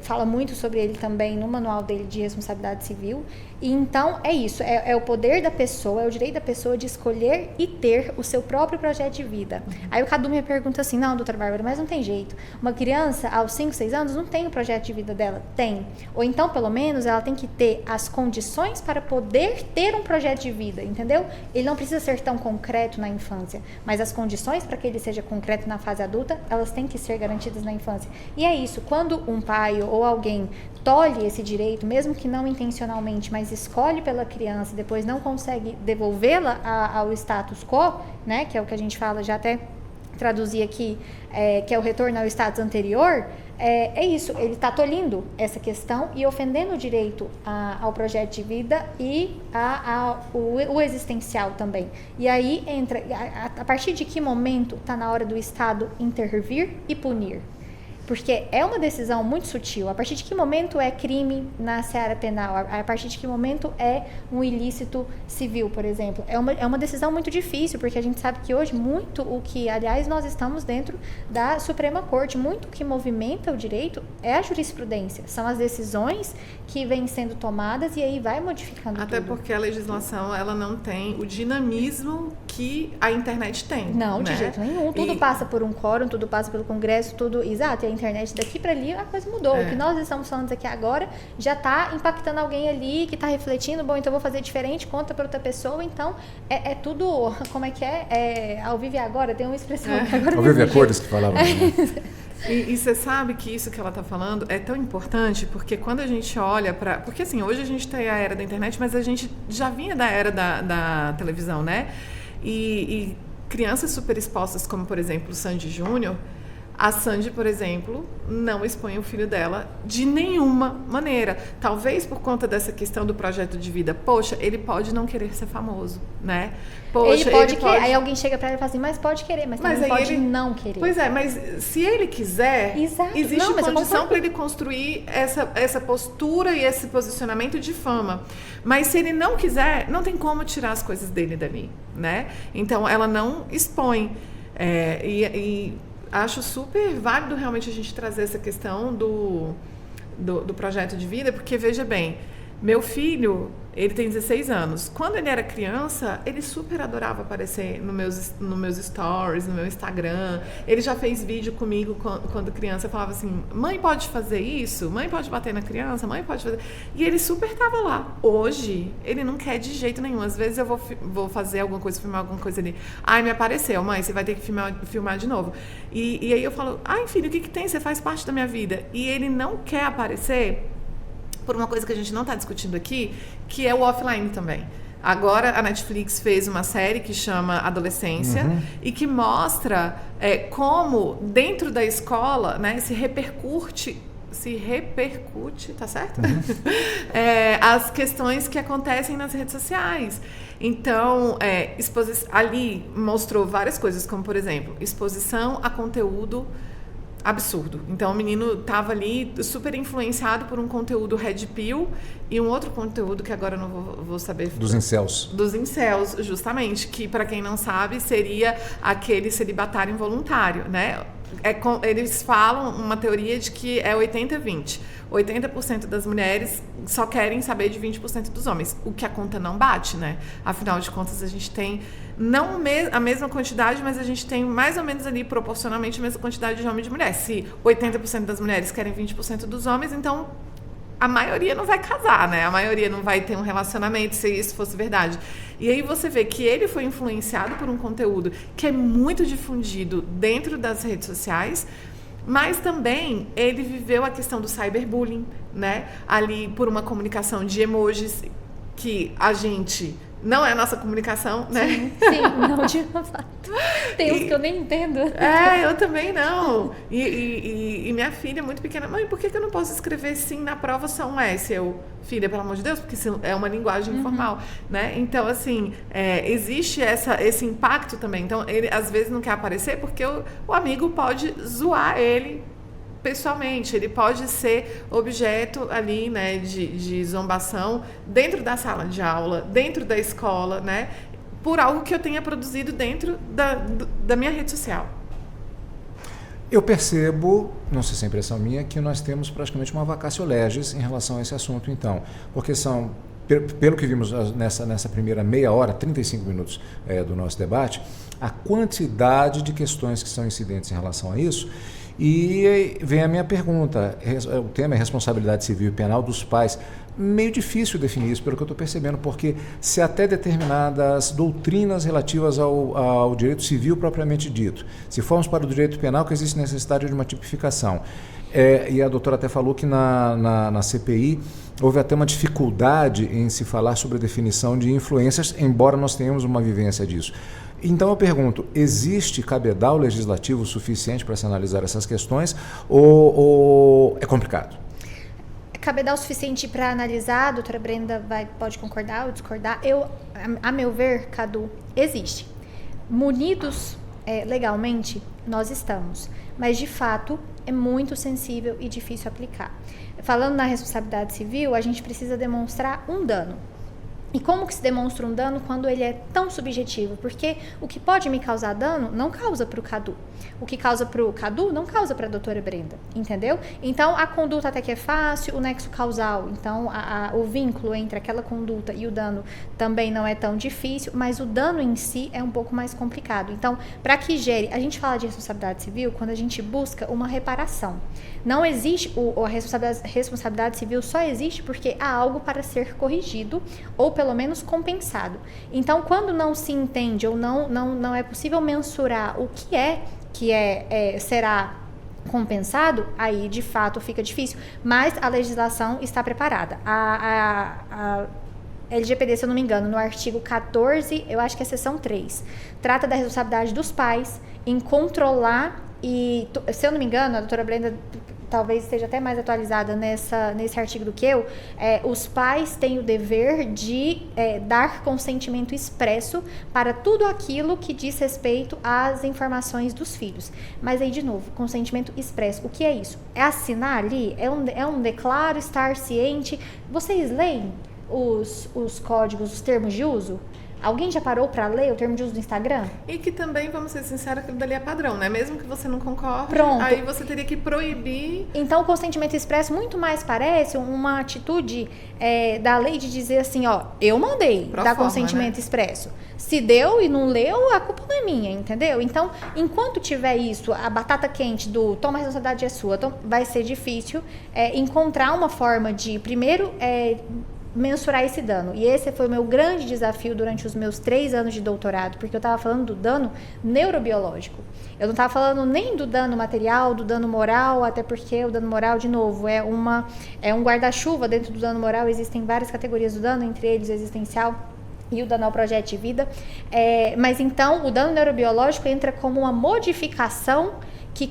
fala muito sobre ele também no manual dele de responsabilidade civil. E então é isso, é o poder da pessoa, é o direito da pessoa de escolher e ter o seu próprio projeto de vida. Aí o Cadu me pergunta assim, não, doutora Bárbara, mas não tem jeito. Uma criança aos 5, 6 anos não tem o projeto de vida dela? Tem. Ou então, pelo menos, ela tem que ter as condições para poder ter um projeto de vida, entendeu? Ele não precisa ser tão concreto na infância, mas as condições para que ele seja concreto na fase adulta, elas têm que ser garantidas na infância. E é isso, quando um pai ou alguém tolhe esse direito, mesmo que não intencionalmente, mas escolhe pela criança e depois não consegue devolvê-la ao status quo, né, que é o que a gente fala, já até traduzir aqui, que é o retorno ao status anterior, é isso, ele está tolhindo essa questão e ofendendo o direito ao projeto de vida e o existencial também. E aí entra, a partir de que momento está na hora do Estado intervir e punir? Porque é uma decisão muito sutil. A partir de que momento é crime na seara penal? A partir de que momento é um ilícito civil, por exemplo? É uma decisão muito difícil, porque a gente sabe que hoje muito o que, aliás, nós estamos dentro da Suprema Corte, muito o que movimenta o direito é a jurisprudência. São as decisões que vêm sendo tomadas e aí vai modificando Até tudo. porque a legislação, ela não tem o dinamismo que a internet tem. Não, né? de jeito nenhum. Tudo passa por um quórum, tudo passa pelo Congresso, tudo... Exato, e a internet daqui para ali a coisa mudou. O que nós estamos falando aqui agora já está impactando alguém ali que está refletindo, bom, então eu vou fazer diferente, conta para outra pessoa, então é tudo, como é que ao vivo e agora, tem uma expressão que agora ao vivo e a cores que falavam. E você sabe que isso que ela está falando é tão importante, porque quando a gente olha para... Porque assim, hoje a gente tem a era da internet, mas a gente já vinha da era da televisão, né? E crianças super expostas, como por exemplo o Sandy Júnior, a Sandy, por exemplo, não expõe o filho dela de nenhuma maneira. Talvez por conta dessa questão do projeto de vida. Poxa, ele pode não querer ser famoso, né? Poxa, ele pode querer. Aí alguém chega pra ele e fala assim, mas pode querer, mas também pode não querer. Pois é, mas se ele quiser, exato. Existe condição para ele construir essa postura e esse posicionamento de fama. Mas se ele não quiser, não tem como tirar as coisas dele dali, né? Então, ela não expõe. Acho super válido realmente a gente trazer essa questão do projeto de vida, porque, veja bem, meu filho, ele tem 16 anos. Quando ele era criança, ele super adorava aparecer nos meus stories, no meu Instagram. Ele já fez vídeo comigo quando criança. Eu falava assim, mãe pode fazer isso? Mãe pode bater na criança? Mãe pode fazer... E ele super estava lá. Hoje, ele não quer de jeito nenhum. Às vezes eu vou fazer alguma coisa, filmar alguma coisa ali. Ai, me apareceu, mãe, você vai ter que filmar de novo. E aí eu falo, ai, filho, o que tem? Você faz parte da minha vida. E ele não quer aparecer por uma coisa que a gente não está discutindo aqui, que é o offline também. Agora a Netflix fez uma série que chama Adolescência e que mostra como dentro da escola, né, se repercute, tá certo? As questões que acontecem nas redes sociais. Então, ali mostrou várias coisas, como por exemplo, exposição a conteúdo absurdo. Então o menino estava ali super influenciado por um conteúdo Red Pill e um outro conteúdo que agora eu não vou saber. Dos incels. Dos incels, justamente, que para quem não sabe seria aquele celibatário involuntário, né? Eles falam uma teoria de que é 80-20. 80% das mulheres só querem saber de 20% dos homens, o que a conta não bate, né? Afinal de contas, a gente tem não a mesma quantidade, mas a gente tem mais ou menos ali proporcionalmente a mesma quantidade de homens e de mulheres. Se 80% das mulheres querem 20% dos homens, então a maioria não vai casar, né? A maioria não vai ter um relacionamento, se isso fosse verdade. E aí você vê que ele foi influenciado por um conteúdo que é muito difundido dentro das redes sociais, mas também ele viveu a questão do cyberbullying, né? Ali por uma comunicação de emojis que a gente... Não é a nossa comunicação, né? Sim, não de fato. Tem uns que eu nem entendo. Eu também não. E minha filha é muito pequena. Mãe, por que eu não posso escrever sim na prova só um S? Filha, pelo amor de Deus, porque isso é uma linguagem informal, né? Então, assim, existe esse impacto também. Então, ele às vezes não quer aparecer porque o amigo pode zoar ele pessoalmente, ele pode ser objeto ali, né, de zombação dentro da sala de aula, dentro da escola, né, por algo que eu tenha produzido dentro da minha rede social. Eu percebo, não sei se é impressão minha, que nós temos praticamente uma vacatio legis em relação a esse assunto, então, porque são, pelo que vimos nessa primeira meia hora, 35 minutos do nosso debate, a quantidade de questões que são incidentes em relação a isso. E vem a minha pergunta, o tema é responsabilidade civil e penal dos pais. Meio difícil definir isso, pelo que eu estou percebendo, porque se até determinadas doutrinas relativas ao direito civil propriamente dito, se formos para o direito penal, que existe necessidade de uma tipificação. E a doutora até falou que na CPI houve até uma dificuldade em se falar sobre a definição de influências, embora nós tenhamos uma vivência disso. Então eu pergunto, existe cabedal legislativo suficiente para se analisar essas questões ou é complicado? Cabedal suficiente para analisar, a doutora Brenda pode concordar ou discordar. A meu ver, Cadu, existe. Munidos legalmente, nós estamos. Mas, de fato, é muito sensível e difícil aplicar. Falando na responsabilidade civil, a gente precisa demonstrar um dano. E como que se demonstra um dano quando ele é tão subjetivo? Porque o que pode me causar dano não causa para o Cadu. O que causa para o Cadu não causa para a doutora Brenda, entendeu? Então, a conduta até que é fácil, o nexo causal, então o vínculo entre aquela conduta e o dano também não é tão difícil, mas o dano em si é um pouco mais complicado. Então, para que gere, a gente fala de responsabilidade civil quando a gente busca uma reparação. Não existe, a responsabilidade civil só existe porque há algo para ser corrigido ou pelo menos compensado. Então, quando não se entende ou não é possível mensurar o que será compensado, aí de fato fica difícil. Mas a legislação está preparada. A LGPD, se eu não me engano, no artigo 14, eu acho que é a seção 3, trata da responsabilidade dos pais em controlar e, se eu não me engano, a doutora Brenda talvez esteja até mais atualizada nesse artigo do que eu, os pais têm o dever de dar consentimento expresso para tudo aquilo que diz respeito às informações dos filhos. Mas aí, de novo, consentimento expresso. O que é isso? É assinar ali? É um declaro, estar ciente? Vocês leem os códigos, os termos de uso? Alguém já parou para ler o termo de uso do Instagram? E que também, vamos ser sinceros, aquilo dali é padrão, né? Mesmo que você não concorde, Pronto. Aí você teria que proibir. Então, o consentimento expresso muito mais parece uma atitude da lei de dizer assim, ó, eu mandei dar consentimento expresso. Se deu e não leu, a culpa não é minha, entendeu? Então, enquanto tiver isso, a batata quente do toma a responsabilidade é sua, vai ser difícil encontrar uma forma de, primeiro, mensurar esse dano. E esse foi o meu grande desafio durante os meus 3 anos de doutorado, porque eu estava falando do dano neurobiológico. Eu não estava falando nem do dano material, do dano moral, até porque o dano moral, de novo, é um guarda-chuva. Dentro do dano moral existem várias categorias do dano, entre eles o existencial e o dano ao projeto de vida. Mas então, o dano neurobiológico entra como uma modificação que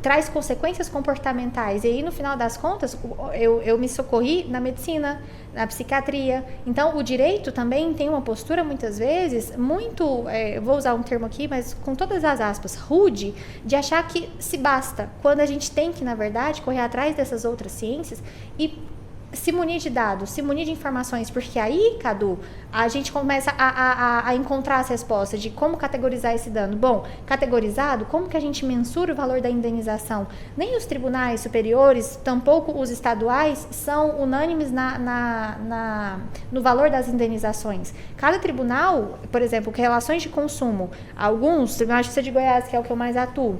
traz consequências comportamentais. E aí, no final das contas, eu me socorri na medicina, na psiquiatria. Então, o direito também tem uma postura, muitas vezes, muito, vou usar um termo aqui, mas com todas as aspas, rude, de achar que se basta, quando a gente tem que, na verdade, correr atrás dessas outras ciências e se munir de dados, se munir de informações, porque aí, Cadu, a gente começa a encontrar as respostas de como categorizar esse dano. Bom, categorizado, como que a gente mensura o valor da indenização? Nem os tribunais superiores, tampouco os estaduais, são unânimes no valor das indenizações. Cada tribunal, por exemplo, que relações de consumo, alguns, Tribunal de Justiça de Goiás, que é o que eu mais atuo,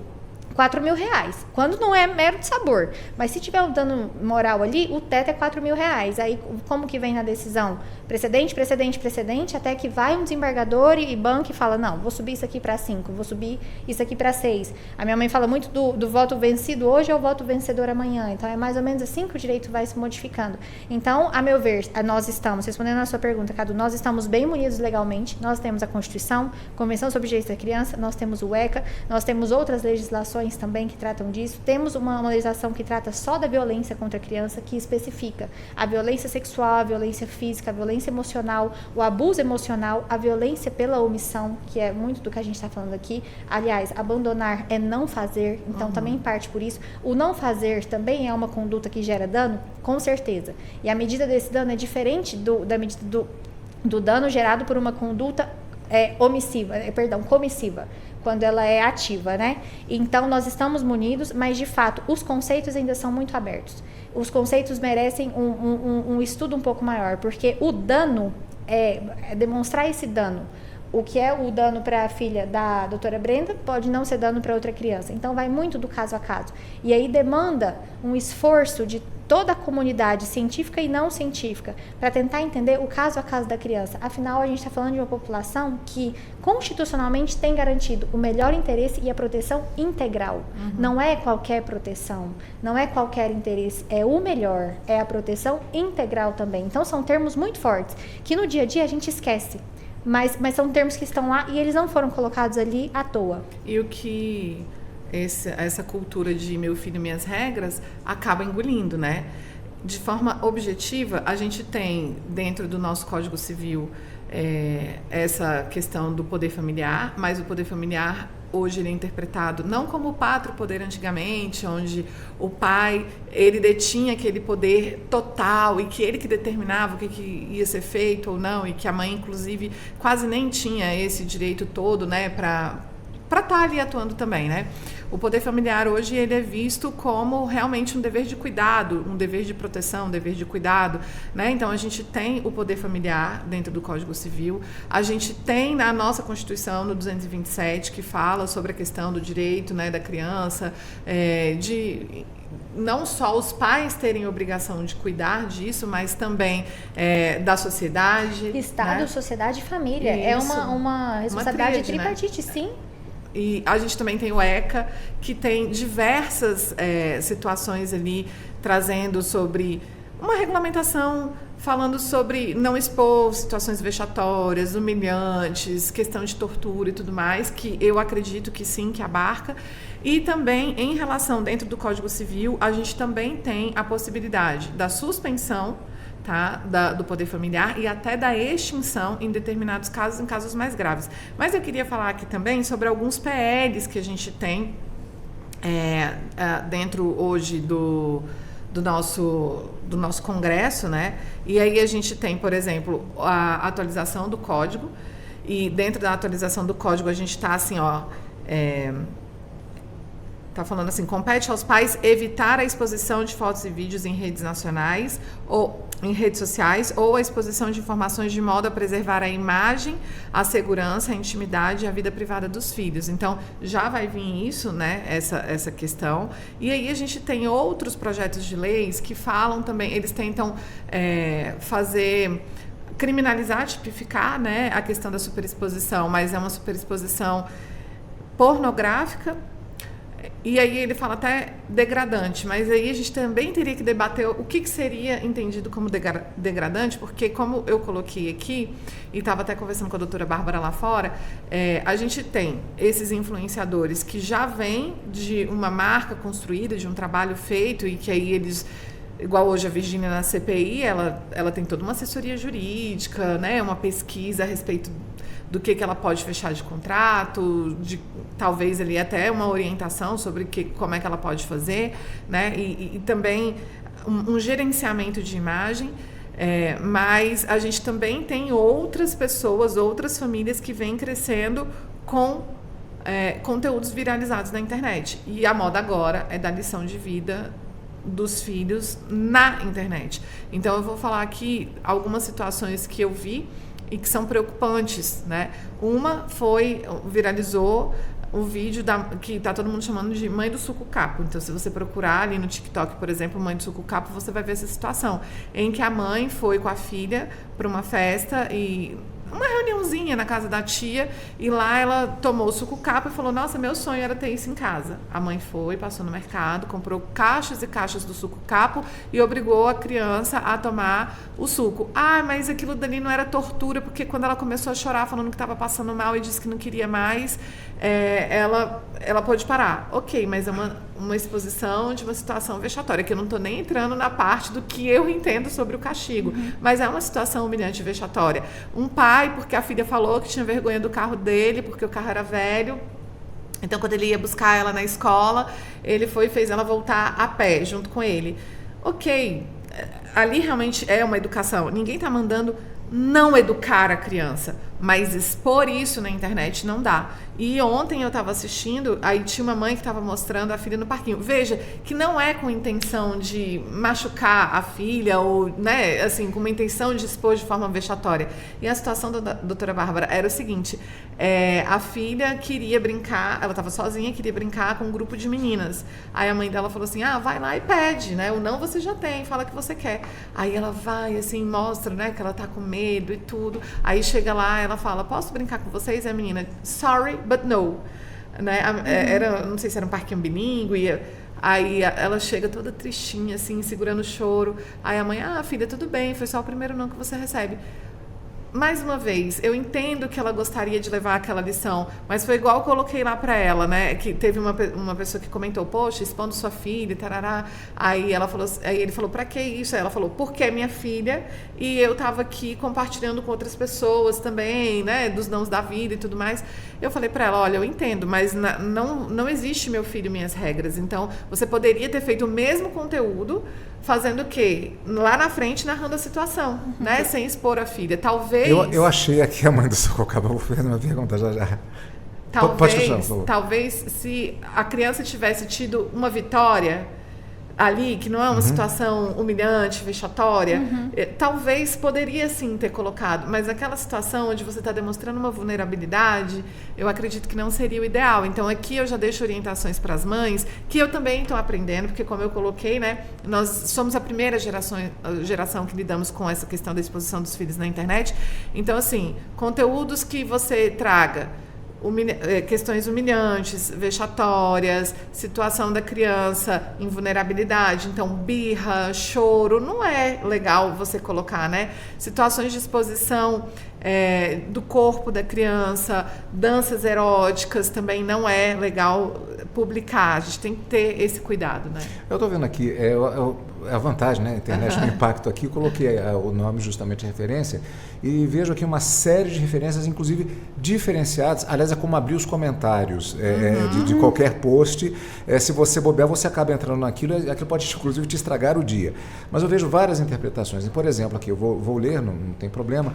R$4.000, quando não é mero de sabor. Mas se tiver um dano moral ali, o teto é R$4.000. Aí, como que vem na decisão? Precedente, precedente, precedente, até que vai um desembargador e banca e fala, não, vou subir isso aqui para 5, vou subir isso aqui para 6. A minha mãe fala muito do voto vencido hoje ou voto vencedor amanhã. Então, é mais ou menos assim que o direito vai se modificando. Então, a meu ver, nós estamos, respondendo a sua pergunta, Cadu, nós estamos bem munidos legalmente. Nós temos a Constituição, Convenção sobre o Direito da Criança, nós temos o ECA, nós temos outras legislações também que tratam disso. Temos uma legislação que trata só da violência contra a criança, que especifica a violência sexual, a violência física, a violência emocional, o abuso emocional, a violência pela omissão, que é muito do que a gente está falando aqui. Aliás, abandonar é não fazer, então também parte por isso. O não fazer também é uma conduta que gera dano, com certeza. E a medida desse dano é diferente da medida do dano gerado por uma conduta comissiva, quando ela é ativa, né? Então, nós estamos munidos, mas, de fato, os conceitos ainda são muito abertos. Os conceitos merecem um estudo um pouco maior, porque o dano, demonstrar esse dano. O que é o dano para a filha da doutora Brenda pode não ser dano para outra criança. Então, vai muito do caso a caso. E aí demanda um esforço de toda a comunidade científica e não científica para tentar entender o caso a caso da criança. Afinal, a gente está falando de uma população que constitucionalmente tem garantido o melhor interesse e a proteção integral. Não é qualquer proteção, não é qualquer interesse, é o melhor, é a proteção integral também. Então, são termos muito fortes que no dia a dia a gente esquece. Mas são termos que estão lá e eles não foram colocados ali à toa. E o que essa cultura de meu filho, minhas regras acaba engolindo, né? De forma objetiva, a gente tem dentro do nosso Código Civil essa questão do poder familiar, mas o poder familiar hoje ele é interpretado não como o pátrio poder antigamente, onde o pai ele detinha aquele poder total e que ele que determinava o que ia ser feito ou não, e que a mãe inclusive quase nem tinha esse direito todo, né, para estar ali atuando também, né? O poder familiar hoje ele é visto como realmente um dever de cuidado, um dever de proteção, um dever de cuidado, né? Então a gente tem o poder familiar dentro do Código Civil, a gente tem na nossa Constituição, no 227, que fala sobre a questão do direito, né, da criança, de não só os pais terem obrigação de cuidar disso, mas também da sociedade. Estado, né? sociedade e família. Isso. É uma responsabilidade tripartite, né? Sim. E a gente também tem o ECA, que tem diversas situações ali, trazendo sobre uma regulamentação, falando sobre não expor situações vexatórias, humilhantes, questão de tortura e tudo mais, que eu acredito que sim, que abarca. E também, em relação dentro do Código Civil, a gente também tem a possibilidade da suspensão, tá, do poder familiar e até da extinção em determinados casos, em casos mais graves. Mas eu queria falar aqui também sobre alguns PLs que a gente tem dentro hoje do nosso Congresso, né? E aí a gente tem, por exemplo, a atualização do Código, e dentro da atualização do Código a gente está assim, está falando assim: compete aos pais evitar a exposição de fotos e vídeos em redes nacionais ou em redes sociais ou a exposição de informações de modo a preservar a imagem, a segurança, a intimidade e a vida privada dos filhos. Então, já vai vir isso, né, essa questão. E aí a gente tem outros projetos de leis que falam também, eles tentam criminalizar, tipificar, né, a questão da superexposição, mas é uma superexposição pornográfica. E aí ele fala até degradante, mas aí a gente também teria que debater o que seria entendido como degradante, porque como eu coloquei aqui, e estava até conversando com a doutora Bárbara lá fora, a gente tem esses influenciadores que já vêm de uma marca construída, de um trabalho feito, e que aí eles... Igual hoje a Virgínia na CPI, ela tem toda uma assessoria jurídica, né, uma pesquisa a respeito do que ela pode fechar de contrato, de talvez ali até uma orientação sobre como é que ela pode fazer, né, e também um gerenciamento de imagem, mas a gente também tem outras pessoas, outras famílias que vêm crescendo com conteúdos viralizados na internet. E a moda agora é da lição de vida dos filhos na internet. Então eu vou falar aqui algumas situações que eu vi e que são preocupantes, né? Uma viralizou o vídeo que tá todo mundo chamando de mãe do suco capo. Então, se você procurar ali no TikTok, por exemplo, mãe do suco capo, você vai ver essa situação em que a mãe foi com a filha para uma festa e uma reuniãozinha na casa da tia, e lá ela tomou o suco capo e falou: nossa, meu sonho era ter isso em casa. A mãe foi, passou no mercado, comprou caixas e caixas do suco capo e obrigou a criança a tomar o suco. Ah, mas aquilo dali não era tortura, porque quando ela começou a chorar falando que estava passando mal e disse que não queria mais, ela pôde parar. Ok, mas é uma exposição de uma situação vexatória, que eu não estou nem entrando na parte do que eu entendo sobre o castigo, mas é uma situação humilhante e vexatória. Um pai, porque a filha falou que tinha vergonha do carro dele, porque o carro era velho, então quando ele ia buscar ela na escola, ele foi e fez ela voltar a pé, junto com ele. Ok, ali realmente é uma educação, ninguém está mandando não educar a criança. Mas expor isso na internet não dá. E ontem eu estava assistindo, aí tinha uma mãe que estava mostrando a filha no parquinho. Veja que não é com intenção de machucar a filha ou, né, assim, com uma intenção de expor de forma vexatória. E a situação da doutora Bárbara era o seguinte, a filha queria brincar, ela estava sozinha, queria brincar com um grupo de meninas. Aí a mãe dela falou assim, vai lá e pede, né? O não você já tem, fala que você quer. Aí ela vai, assim, mostra, né, que ela tá com medo e tudo. Aí chega lá, ela fala, posso brincar com vocês? E a menina, sorry, but no. Né? Não sei se era um parquinho bilíngue. Aí ela chega toda tristinha, assim, segurando o choro. Aí a mãe, filha, tudo bem, foi só o primeiro não que você recebe. Mais uma vez, eu entendo que ela gostaria de levar aquela lição, mas foi igual eu coloquei lá pra ela, né? Que teve uma pessoa que comentou, poxa, expondo sua filha, tarará. Aí ele falou, pra que isso? Aí ela falou, porque é minha filha e eu tava aqui compartilhando com outras pessoas também, né? Dos nãos da vida e tudo mais. Eu falei pra ela, olha, eu entendo, mas não existe meu filho, minhas regras. Então, você poderia ter feito o mesmo conteúdo, fazendo o quê? Lá na frente, narrando a situação, né? Sem expor a filha. Talvez... Eu achei aqui a mãe do Socorro, vou fazer uma pergunta já. Talvez se a criança tivesse tido uma vitória ali, que não é uma situação humilhante, vexatória, talvez poderia sim ter colocado, mas aquela situação onde você está demonstrando uma vulnerabilidade, eu acredito que não seria o ideal. Então aqui eu já deixo orientações para as mães, que eu também estou aprendendo, porque como eu coloquei, né, nós somos a primeira geração que lidamos com essa questão da exposição dos filhos na internet. Então assim, conteúdos que você traga questões humilhantes, vexatórias, situação da criança em vulnerabilidade, então birra, choro, não é legal você colocar, né? Situações de exposição do corpo da criança, danças eróticas também não é legal publicar, a gente tem que ter esse cuidado, né? Eu estou vendo aqui, a vantagem, né? A internet no impacto aqui, eu coloquei o nome justamente de referência e vejo aqui uma série de referências, inclusive diferenciadas. Aliás, é como abrir os comentários de qualquer post. Se você bobear, você acaba entrando naquilo, aquilo pode inclusive te estragar o dia. Mas eu vejo várias interpretações. E, por exemplo, aqui eu vou ler, não tem problema.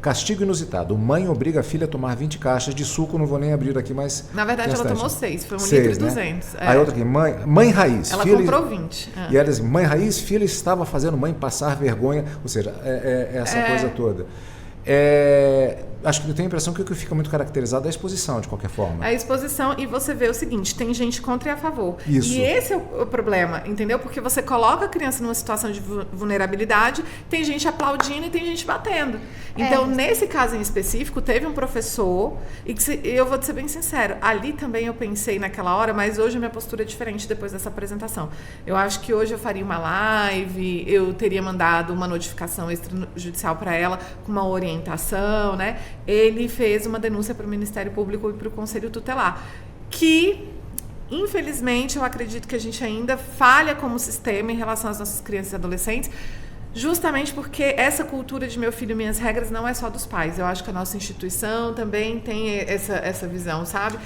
Castigo inusitado. Mãe obriga a filha a tomar 20 caixas de suco, não vou nem abrir aqui, mas... Na verdade, ela tomou 6, foi 1,2 litro. Né? Aí outra aqui, mãe raiz. Ela comprou 20. E ela diz, mãe raiz, filha estava fazendo mãe passar vergonha, ou seja, essa coisa toda. Acho que eu tenho a impressão que o que fica muito caracterizado é a exposição, de qualquer forma. A exposição, e você vê o seguinte, tem gente contra e a favor. Isso. E esse é o problema, entendeu? Porque você coloca a criança numa situação de vulnerabilidade, tem gente aplaudindo e tem gente batendo. Então, nesse caso em específico, teve um professor, e eu vou te ser bem sincero, ali também eu pensei naquela hora, mas hoje a minha postura é diferente depois dessa apresentação. Eu acho que hoje eu faria uma live, eu teria mandado uma notificação extrajudicial para ela, com uma orientação, né? Ele fez uma denúncia para o Ministério Público e para o Conselho Tutelar, que, infelizmente, eu acredito que a gente ainda falha como sistema em relação às nossas crianças e adolescentes, justamente porque essa cultura de meu filho, minhas regras não é só dos pais. Eu acho que a nossa instituição também tem essa visão, sabe?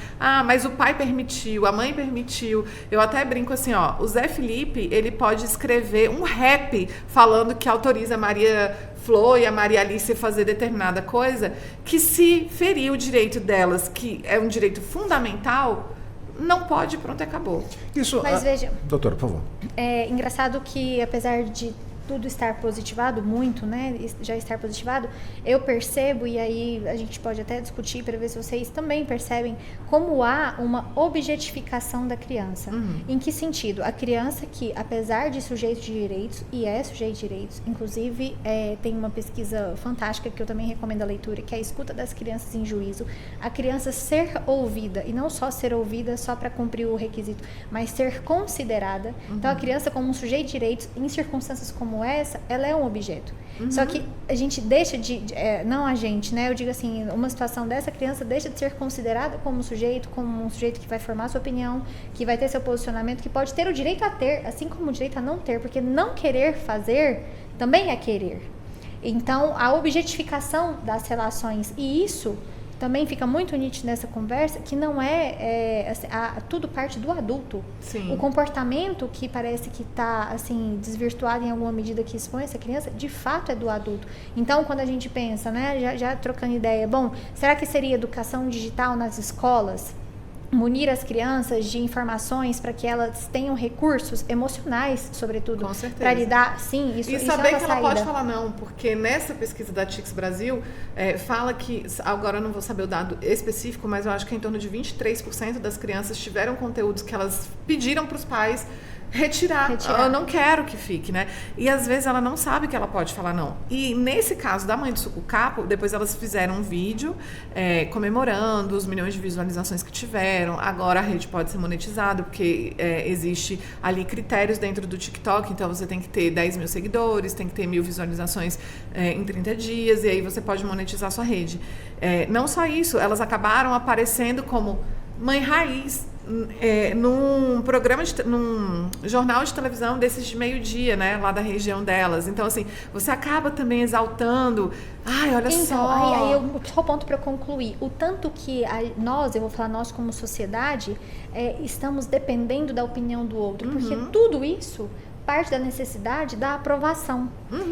Mas o pai permitiu, a mãe permitiu. Eu até brinco assim, o Zé Felipe, ele pode escrever um rap falando que autoriza a Maria Flor e a Maria Alice fazer determinada coisa, que se ferir o direito delas, que é um direito fundamental, não pode, pronto, acabou. Isso. Mas veja, doutora, por favor. É engraçado que, apesar de tudo estar positivado, muito, né, já estar positivado, eu percebo, e aí a gente pode até discutir para ver se vocês também percebem, como há uma objetificação da criança. Em que sentido? A criança que, apesar de sujeito de direitos, e é sujeito de direitos, inclusive tem uma pesquisa fantástica que eu também recomendo a leitura, que é a escuta das crianças em juízo, a criança ser ouvida, e não só ser ouvida só para cumprir o requisito, mas ser considerada. Então a criança como um sujeito de direitos, em circunstâncias como essa, ela é um objeto. Só que a gente deixa não a gente, né? Eu digo assim, uma situação dessa, criança deixa de ser considerada como um sujeito que vai formar sua opinião, que vai ter seu posicionamento, que pode ter o direito a ter, assim como o direito a não ter, porque não querer fazer também é querer. Então, a objetificação das relações, e isso também fica muito nítido nessa conversa que não assim, tudo parte do adulto. Sim. O comportamento que parece que está assim, desvirtuado em alguma medida que expõe essa criança, de fato é do adulto. Então, quando a gente pensa, né, já trocando ideia, bom, será que seria educação digital nas escolas? Munir as crianças de informações para que elas tenham recursos emocionais, sobretudo, para lidar, sim, isso saber é uma que ela pode falar não, porque nessa pesquisa da TICS Brasil, fala que, agora eu não vou saber o dado específico, mas eu acho que em torno de 23% das crianças tiveram conteúdos que elas pediram para os pais retirar. Eu não quero que fique, né? E às vezes ela não sabe que ela pode falar não. E nesse caso da mãe do Sucucapo, depois elas fizeram um vídeo comemorando os milhões de visualizações que tiveram. Agora a rede pode ser monetizada, porque existe ali critérios dentro do TikTok, então você tem que ter 10 mil seguidores, tem que ter 1000 visualizações em 30 dias, e aí você pode monetizar a sua rede. Não só isso, elas acabaram aparecendo como mãe raiz, num jornal de televisão desses de meio-dia, né, lá da região delas. Então, assim, você acaba também exaltando. Ai, olha só. Aí só o ponto para concluir. O tanto que eu vou falar nós como sociedade, estamos dependendo da opinião do outro. Porque tudo isso parte da necessidade da aprovação.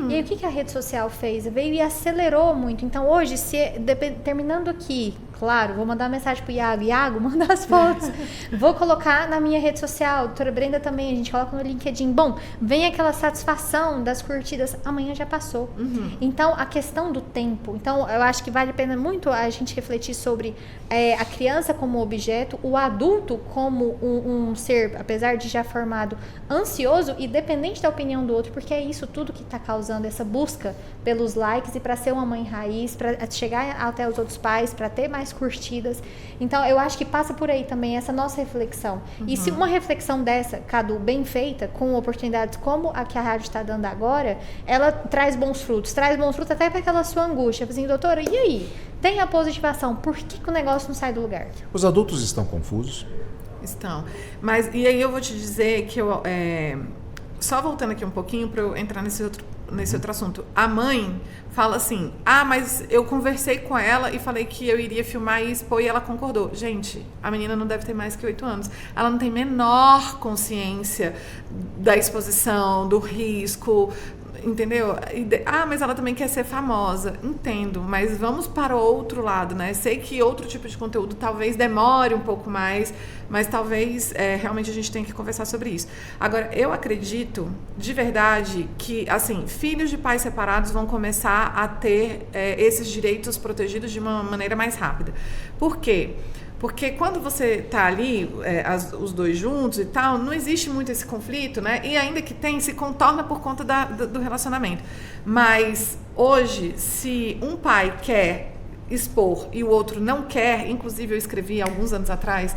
E aí, o que a rede social fez? Veio e acelerou muito. Então, hoje, terminando aqui, claro, vou mandar uma mensagem pro Iago, manda as fotos. Vou colocar na minha rede social, doutora Brenda também, a gente coloca no LinkedIn. Bom, vem aquela satisfação das curtidas, amanhã já passou. Então, a questão do tempo. Então, eu acho que vale a pena muito a gente refletir sobre a criança como objeto, o adulto como um ser, apesar de já formado, ansioso e dependente da opinião do outro, porque é isso tudo que está causando essa busca pelos likes e para ser uma mãe raiz, para chegar até os outros pais, para ter mais curtidas. Então, eu acho que passa por aí também essa nossa reflexão. E se uma reflexão dessa, Cadu, bem feita, com oportunidades como a que a rádio está dando agora, ela traz bons frutos até para aquela sua angústia. Assim, doutora, e aí? Tem a positivação, por que o negócio não sai do lugar? Os adultos estão confusos? Estão. Mas, e aí eu vou te dizer que só voltando aqui um pouquinho para eu entrar nesse outro assunto. A mãe fala assim, mas eu conversei com ela e falei que eu iria filmar e expor e ela concordou. Gente, a menina não deve ter mais que 8 anos. Ela não tem menor consciência da exposição, do risco, entendeu? Mas ela também quer ser famosa. Entendo, mas vamos para o outro lado, né? Sei que outro tipo de conteúdo talvez demore um pouco mais, mas talvez realmente a gente tenha que conversar sobre isso. Agora, eu acredito de verdade que, assim, filhos de pais separados vão começar a ter esses direitos protegidos de uma maneira mais rápida. Por quê? Porque quando você tá ali, os dois juntos e tal, não existe muito esse conflito, né? E ainda que tem, se contorna por conta do relacionamento. Mas hoje, se um pai quer expor e o outro não quer, inclusive eu escrevi alguns anos atrás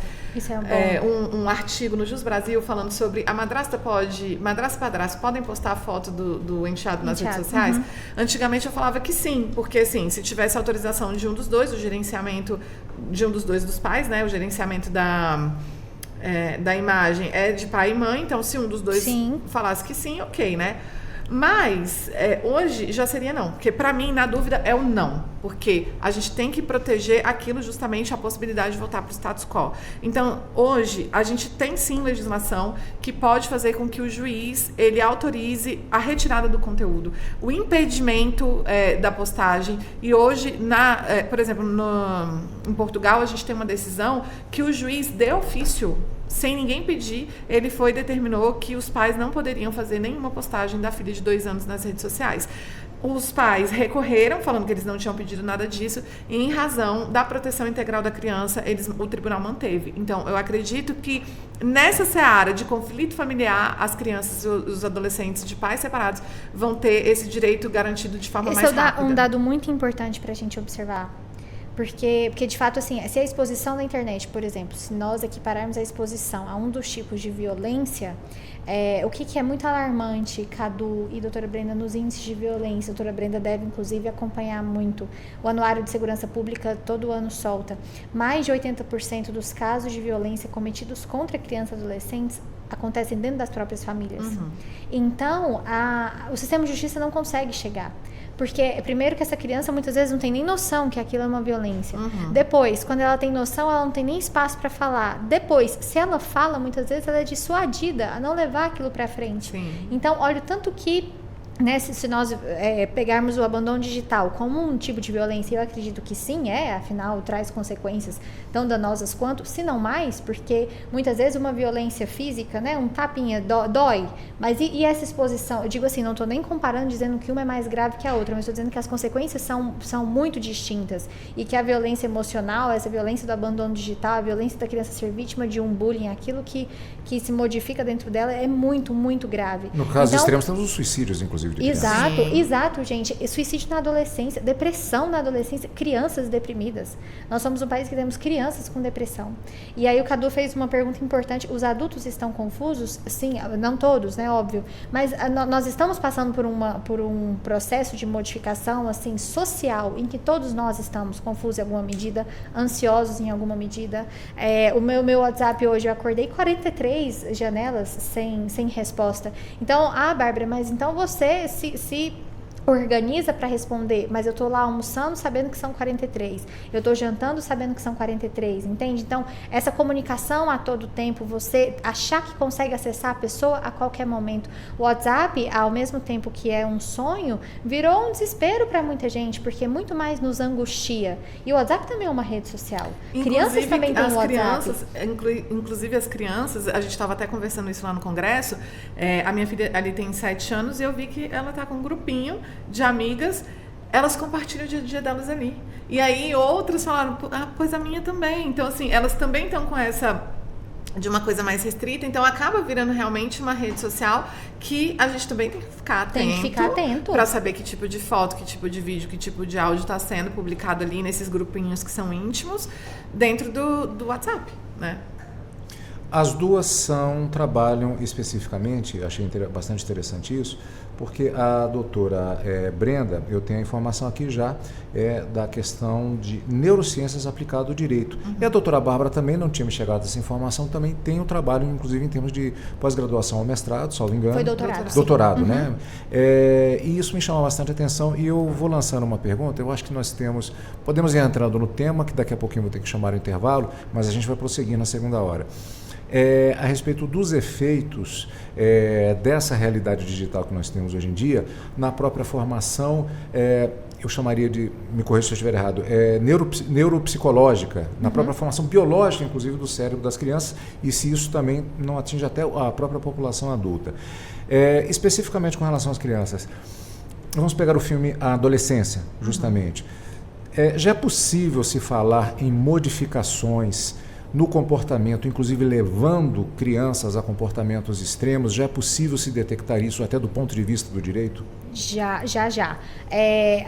um artigo no Jus Brasil falando sobre madrasta e padrasto podem postar a foto do enteado nas redes sociais. Antigamente eu falava que sim, porque assim, se tivesse autorização de um dos dois, o gerenciamento de um dos dois dos pais, né, o gerenciamento da imagem é de pai e mãe, então se um dos dois falasse que sim, ok, né? Mas hoje já seria não, porque para mim, na dúvida, é o não, porque a gente tem que proteger aquilo, justamente a possibilidade de voltar para o status quo. Então, hoje, a gente tem sim legislação que pode fazer com que o juiz, ele autorize a retirada do conteúdo, o impedimento da postagem, e hoje, por exemplo, em Portugal, a gente tem uma decisão que o juiz de ofício, sem ninguém pedir, ele determinou que os pais não poderiam fazer nenhuma postagem da filha de 2 anos nas redes sociais. Os pais recorreram, falando que eles não tinham pedido nada disso, e em razão da proteção integral da criança, o tribunal manteve. Então, eu acredito que nessa seara de conflito familiar, as crianças e os adolescentes de pais separados vão ter esse direito garantido de forma mais rápida. Esse é um dado muito importante para a gente observar. Porque, de fato, assim, se a exposição na internet, por exemplo, se nós equipararmos a exposição a um dos tipos de violência, o que é muito alarmante, Cadu e doutora Brenda, nos índices de violência, a doutora Brenda deve, inclusive, acompanhar muito. O Anuário de Segurança Pública todo ano solta. Mais de 80% dos casos de violência cometidos contra crianças e adolescentes acontecem dentro das próprias famílias. Então, o sistema de justiça não consegue chegar. Porque, primeiro, que essa criança muitas vezes não tem nem noção que aquilo é uma violência. Depois, quando ela tem noção, ela não tem nem espaço para falar. Depois, se ela fala, muitas vezes ela é dissuadida a não levar aquilo para frente. Sim. Então, olha o tanto que, né, se nós pegarmos o abandono digital como um tipo de violência, eu acredito que sim, afinal traz consequências tão danosas quanto, se não mais, porque muitas vezes uma violência física, né, um tapinha dói, mas e essa exposição? Eu digo assim, não estou nem comparando, dizendo que uma é mais grave que a outra, mas estou dizendo que as consequências são muito distintas e que a violência emocional, essa violência do abandono digital, a violência da criança ser vítima de um bullying, aquilo que se modifica dentro dela é muito, muito grave. No caso extremo, temos os suicídios, inclusive. Exato, gente. Suicídio na adolescência, depressão na adolescência, crianças deprimidas. Nós somos um país que temos crianças com depressão. E aí o Cadu fez uma pergunta importante. Os adultos estão confusos? Sim, não todos, né? Óbvio. Mas nós estamos passando por um processo de modificação, assim, social, em que todos nós estamos confusos em alguma medida, ansiosos em alguma medida. O meu WhatsApp hoje, eu acordei 43 janelas sem resposta. Então, Bárbara, mas então você se organiza para responder, mas eu tô lá almoçando sabendo que são 43, eu tô jantando sabendo que são 43, entende? Então, essa comunicação a todo tempo, você achar que consegue acessar a pessoa a qualquer momento. O WhatsApp, ao mesmo tempo que é um sonho, virou um desespero para muita gente, porque muito mais nos angustia. E o WhatsApp também é uma rede social. Crianças também têm o WhatsApp. Inclusive as crianças, a gente estava até conversando isso lá no congresso, a minha filha ali tem 7 anos e eu vi que ela tá com um grupinho de amigas, elas compartilham o dia a dia delas ali. E aí outras falaram, pois a minha também. Então, assim, elas também estão com essa de uma coisa mais restrita, então acaba virando realmente uma rede social que a gente também tem que ficar atento para saber que tipo de foto, que tipo de vídeo, que tipo de áudio está sendo publicado ali nesses grupinhos que são íntimos dentro do WhatsApp, né? As duas trabalham especificamente, achei bastante interessante isso, porque a doutora Brenda, eu tenho a informação aqui já, da questão de neurociências aplicado ao direito. E a doutora Bárbara também não tinha me chegado essa informação, também tem um trabalho, inclusive, em termos de pós-graduação ao mestrado, salvo engano. Foi doutorado. Doutorado, né? E isso me chama bastante atenção e eu vou lançando uma pergunta, eu acho que podemos ir entrando no tema, que daqui a pouquinho vou ter que chamar o intervalo, mas a gente vai prosseguir na segunda hora. A respeito dos efeitos dessa realidade digital que nós temos hoje em dia, na própria formação, eu chamaria de, me corrija se eu estiver errado, neuropsicológica, na própria formação biológica, inclusive, do cérebro das crianças, e se isso também não atinge até a própria população adulta. Especificamente com relação às crianças, vamos pegar o filme A Adolescência, justamente. Já é possível se falar em modificações no comportamento, inclusive levando crianças a comportamentos extremos? Já é possível se detectar isso até do ponto de vista do direito? Já.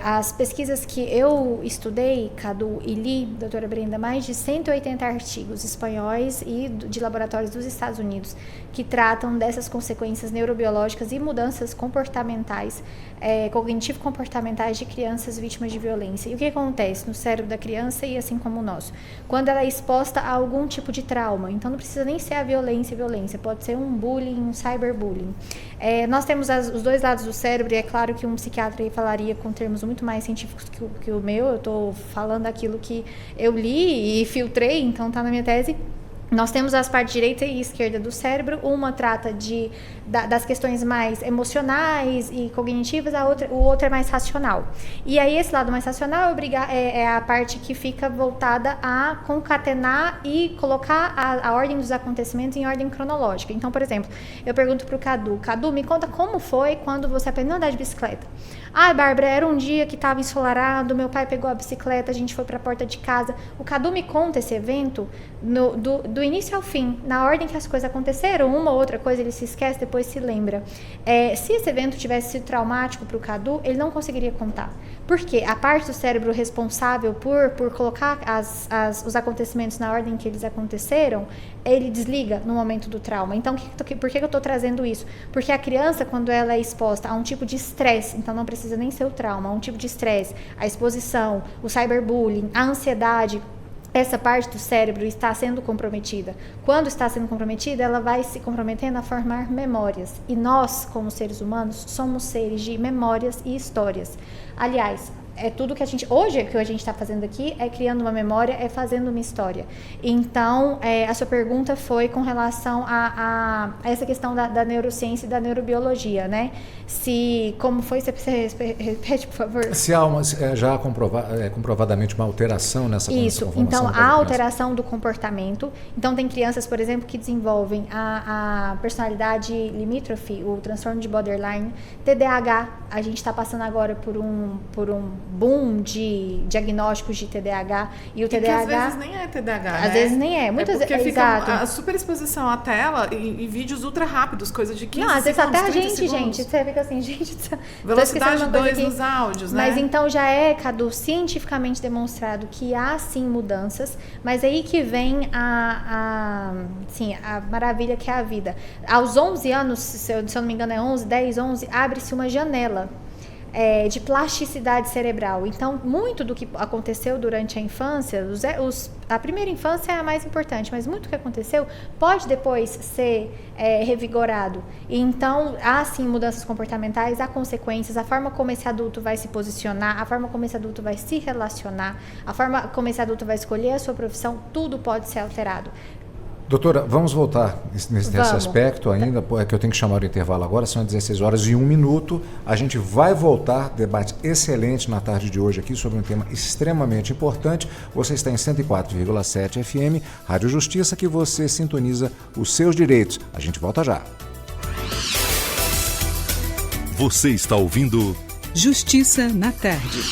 As pesquisas que eu estudei, Cadu, e li, doutora Brenda, mais de 180 artigos espanhóis e de laboratórios dos Estados Unidos que tratam dessas consequências neurobiológicas e mudanças comportamentais, cognitivo-comportamentais de crianças vítimas de violência. E o que acontece no cérebro da criança e assim como o nosso? Quando ela é exposta a algum tipo de trauma, então não precisa nem ser a violência, pode ser um bullying, um cyberbullying. Nós temos os dois lados do cérebro, e é claro que um psiquiatra aí falaria com termos muito mais científicos que o meu, eu estou falando aquilo que eu li e filtrei, então está na minha tese. Nós temos as partes direita e esquerda do cérebro, uma trata das questões mais emocionais e cognitivas, o outro é mais racional. E aí esse lado mais racional é a parte que fica voltada a concatenar e colocar a ordem dos acontecimentos em ordem cronológica. Então, por exemplo, eu pergunto para o Cadu, me conta como foi quando você aprendeu a andar de bicicleta. Bárbara, era um dia que estava ensolarado, meu pai pegou a bicicleta, a gente foi para a porta de casa. O Cadu me conta esse evento do início ao fim, na ordem que as coisas aconteceram, uma ou outra coisa ele se esquece, depois se lembra. Se esse evento tivesse sido traumático para o Cadu, ele não conseguiria contar. Por quê? A parte do cérebro responsável por colocar os acontecimentos na ordem que eles aconteceram, ele desliga no momento do trauma. Então, por que eu estou trazendo isso? Porque a criança, quando ela é exposta a um tipo de estresse, então não precisa nem ser o trauma, a um tipo de estresse, a exposição, o cyberbullying, a ansiedade, essa parte do cérebro está sendo comprometida. Quando está sendo comprometida, ela vai se comprometendo a formar memórias. E nós, como seres humanos, somos seres de memórias e histórias. Aliás, é tudo que hoje, o que a gente está fazendo aqui é criando uma memória, é fazendo uma história. Então, a sua pergunta foi com relação a essa questão da neurociência e da neurobiologia, né? Como foi, você repete, por favor? Se há já comprovadamente uma alteração nessa Isso, então há alteração do comportamento. Então, tem crianças, por exemplo, que desenvolvem a personalidade limítrofe, o transtorno de borderline, TDAH. A gente está passando agora por um boom de diagnósticos de TDAH. E o TDAH... às vezes nem é TDAH, Às vezes nem é. Muitas porque fica exato. A superexposição à tela e vídeos ultra rápidos, coisa de 15 Não, às vezes segundos, até a gente, segundos. você fica assim, gente... Velocidade 2 nos áudios, né? Mas então já Cadu, cientificamente demonstrado que há sim mudanças, mas aí que vem a maravilha que é a vida. Aos 11 anos, se eu não me engano é 10, 11, abre-se uma janela de plasticidade cerebral. Então, muito do que aconteceu durante a infância, a primeira infância é a mais importante, mas muito do que aconteceu pode depois ser revigorado. Então, há sim mudanças comportamentais, há consequências, a forma como esse adulto vai se posicionar, a forma como esse adulto vai se relacionar, a forma como esse adulto vai escolher a sua profissão, tudo pode ser alterado. Doutora, vamos voltar nesse aspecto ainda, é que eu tenho que chamar o intervalo agora, são 16h01. A gente vai voltar, debate excelente na tarde de hoje aqui sobre um tema extremamente importante. Você está em 104,7 FM, Rádio Justiça, que você sintoniza os seus direitos. A gente volta já. Você está ouvindo Justiça na Tarde.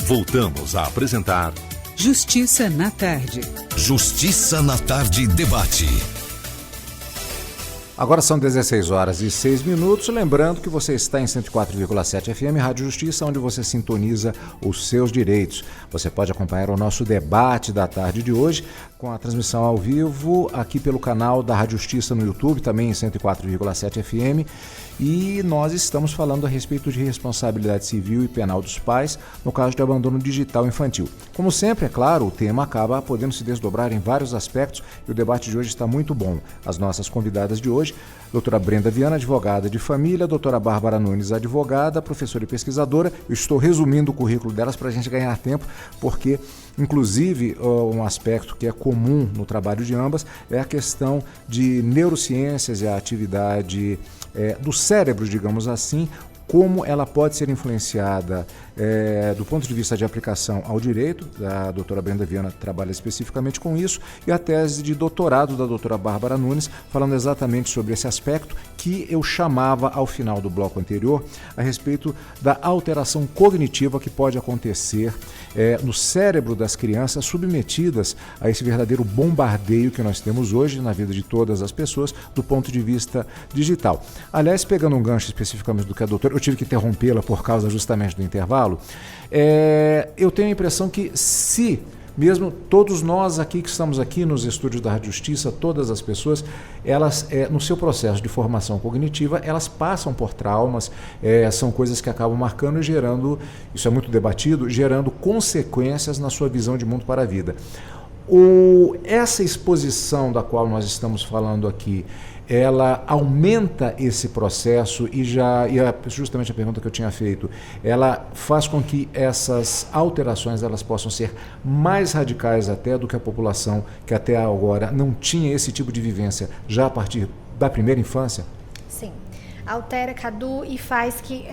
Voltamos a apresentar Justiça na Tarde. Justiça na Tarde Debate. Agora são 16h06. Lembrando que você está em 104,7 FM, Rádio Justiça, onde você sintoniza os seus direitos. Você pode acompanhar o nosso debate da tarde de hoje com a transmissão ao vivo aqui pelo canal da Rádio Justiça no YouTube, também em 104,7 FM. E nós estamos falando a respeito de responsabilidade civil e penal dos pais no caso de abandono digital infantil. Como sempre, é claro, o tema acaba podendo se desdobrar em vários aspectos e o debate de hoje está muito bom. As nossas convidadas de hoje, doutora Brenda Viana, advogada de família, doutora Bárbara Nunes, advogada, professora e pesquisadora. Eu estou resumindo o currículo delas para a gente ganhar tempo, porque, inclusive, um aspecto que é comum no trabalho de ambas é a questão de neurociências e a atividade do cérebro, digamos assim, como ela pode ser influenciada do ponto de vista de aplicação ao direito. A doutora Brenda Viana trabalha especificamente com isso, e a tese de doutorado da doutora Bárbara Nunes, falando exatamente sobre esse aspecto que eu chamava ao final do bloco anterior, a respeito da alteração cognitiva que pode acontecer no cérebro das crianças submetidas a esse verdadeiro bombardeio que nós temos hoje na vida de todas as pessoas do ponto de vista digital. Aliás, pegando um gancho especificamente do que a doutora, eu tive que interrompê-la por causa justamente do intervalo, eu tenho a impressão que se mesmo todos nós aqui que estamos aqui nos estúdios da Rádio Justiça, todas as pessoas, elas, no seu processo de formação cognitiva, elas passam por traumas, são coisas que acabam marcando e gerando, isso é muito debatido, gerando consequências na sua visão de mundo para a vida. Essa exposição da qual nós estamos falando aqui, ela aumenta esse processo e justamente a pergunta que eu tinha feito, ela faz com que essas alterações elas possam ser mais radicais até do que a população que até agora não tinha esse tipo de vivência já a partir da primeira infância? Sim, altera, Cadu, e faz que,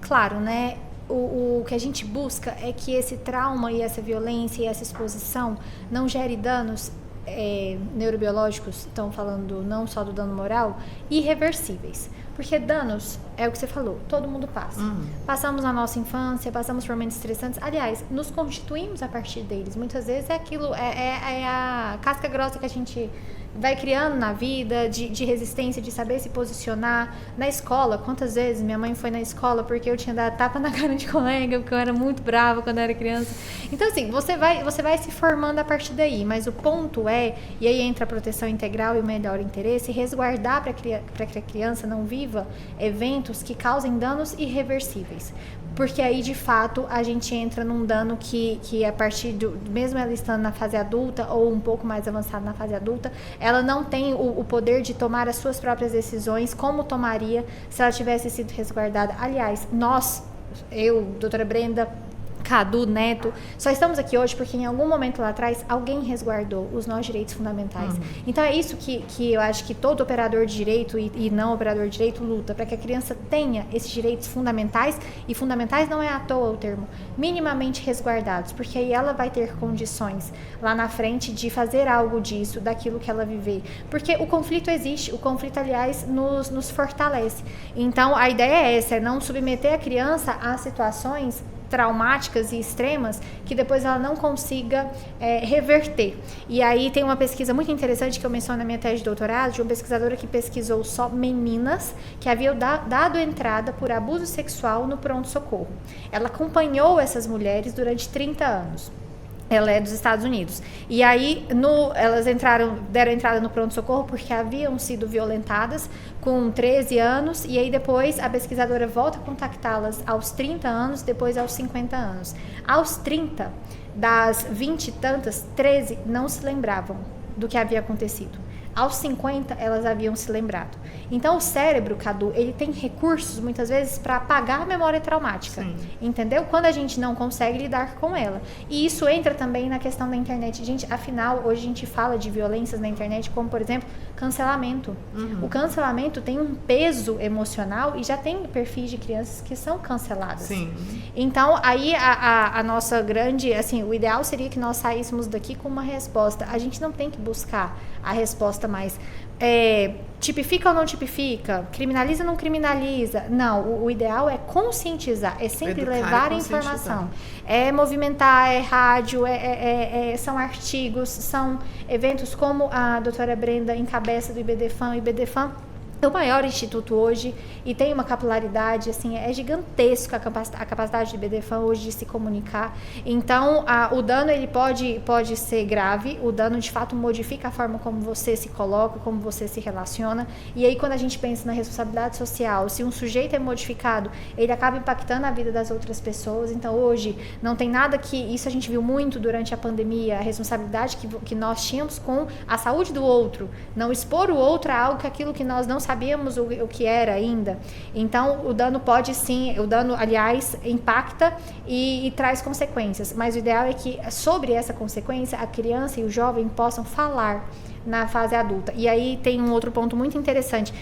claro, né? O que a gente busca é que esse trauma e essa violência e essa exposição não gere danos neurobiológicos, estão falando não só do dano moral, irreversíveis. Porque danos, é o que você falou, todo mundo passa. Passamos na nossa infância, passamos por momentos estressantes. Aliás, nos constituímos a partir deles. Muitas vezes é aquilo, é a casca grossa que a gente vai criando na vida, de resistência, de saber se posicionar. Na escola, quantas vezes minha mãe foi na escola porque eu tinha dado tapa na cara de colega, porque eu era muito brava quando eu era criança. Então, assim, você vai se formando a partir daí, mas o ponto e aí entra a proteção integral e o melhor interesse, resguardar para que a criança não viva viva eventos que causem danos irreversíveis. Porque aí, de fato, a gente entra num dano que a partir mesmo ela estando na fase adulta ou um pouco mais avançada na fase adulta, ela não tem o poder de tomar as suas próprias decisões como tomaria se ela tivesse sido resguardada. Aliás, eu, doutora Brenda, Cadu, Neto, só estamos aqui hoje porque em algum momento lá atrás alguém resguardou os nossos direitos fundamentais. Então é isso que eu acho que todo operador de direito e não operador de direito luta, para que a criança tenha esses direitos fundamentais, e fundamentais não é à toa o termo, minimamente resguardados, porque aí ela vai ter condições lá na frente de fazer algo disso, daquilo que ela viver. Porque o conflito existe, o conflito, aliás, nos fortalece. Então a ideia é essa, é não submeter a criança a situações traumáticas e extremas que depois ela não consiga reverter. E aí tem uma pesquisa muito interessante que eu menciono na minha tese de doutorado, de uma pesquisadora que pesquisou só meninas que haviam dado entrada por abuso sexual no pronto-socorro. Ela acompanhou essas mulheres durante 30 anos. Ela é dos Estados Unidos. E aí, elas deram entrada no pronto-socorro porque haviam sido violentadas com 13 anos. E aí, depois, a pesquisadora volta a contactá-las aos 30 anos, depois aos 50 anos. Aos 30, das 20 e tantas, 13 não se lembravam do que havia acontecido. Aos 50, elas haviam se lembrado. Então, o cérebro, Cadu, ele tem recursos, muitas vezes, para apagar a memória traumática. Sim. Entendeu? Quando a gente não consegue lidar com ela. E isso entra também na questão da internet. Gente, afinal, hoje a gente fala de violências na internet, como, por exemplo, cancelamento. O cancelamento tem um peso emocional e já tem perfis de crianças que são canceladas. Sim. Então, aí, a nossa grande... Assim, o ideal seria que nós saíssemos daqui com uma resposta. A gente não tem que buscar a resposta mais tipifica ou não tipifica, criminaliza ou não criminaliza. Não, o ideal é conscientizar, é sempre levar a informação. É movimentar, é rádio, são artigos, são eventos como a doutora Brenda encabeça do IBDFAM. O IBDFAM é o maior instituto hoje e tem uma capilaridade, assim, é gigantesca a capacidade do IBDFAM hoje de se comunicar. Então, o dano ele pode ser grave, o dano de fato modifica a forma como você se coloca, como você se relaciona. E aí, quando a gente pensa na responsabilidade social, se um sujeito é modificado, ele acaba impactando a vida das outras pessoas. Então, hoje, não tem nada que... Isso a gente viu muito durante a pandemia, a responsabilidade que nós tínhamos com a saúde do outro. Não expor o outro a algo que aquilo que nós não sabíamos o que era ainda. Então, o dano pode sim, aliás, impacta e traz consequências. Mas o ideal é que, sobre essa consequência, a criança e o jovem possam falar na fase adulta. E aí tem um outro ponto muito interessante.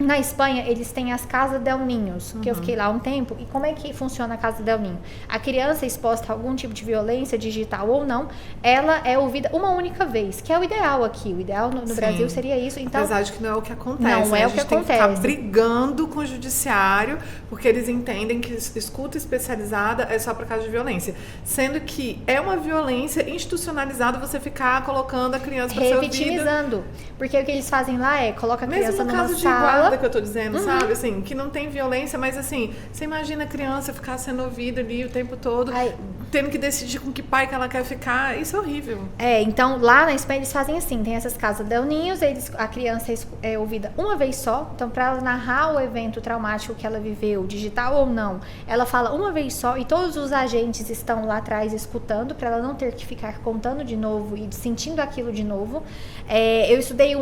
Na Espanha, eles têm as Casas del Niños, que eu fiquei lá um tempo. E como é que funciona a Casa del Niño? A criança exposta a algum tipo de violência digital ou não, ela é ouvida uma única vez, que é o ideal aqui. O ideal no Brasil seria isso. Então, apesar de que não é o que acontece. Não é o que acontece. A gente tem que ficar brigando com o judiciário, porque eles entendem que escuta especializada é só para caso de violência. Sendo que é uma violência institucionalizada você ficar colocando a criança para ser ouvida. Revitimizando. Porque o que eles fazem lá é, coloca a criança numa sala... que eu tô dizendo, sabe? Assim, que não tem violência, mas assim, você imagina a criança ficar sendo ouvida ali o tempo todo, tendo que decidir com que pai que ela quer ficar, isso é horrível. Então lá na Espanha eles fazem assim, tem essas casas del Niños, a criança é ouvida uma vez só, então para ela narrar o evento traumático que ela viveu, digital ou não, ela fala uma vez só e todos os agentes estão lá atrás escutando, para ela não ter que ficar contando de novo e sentindo aquilo de novo. Eu estudei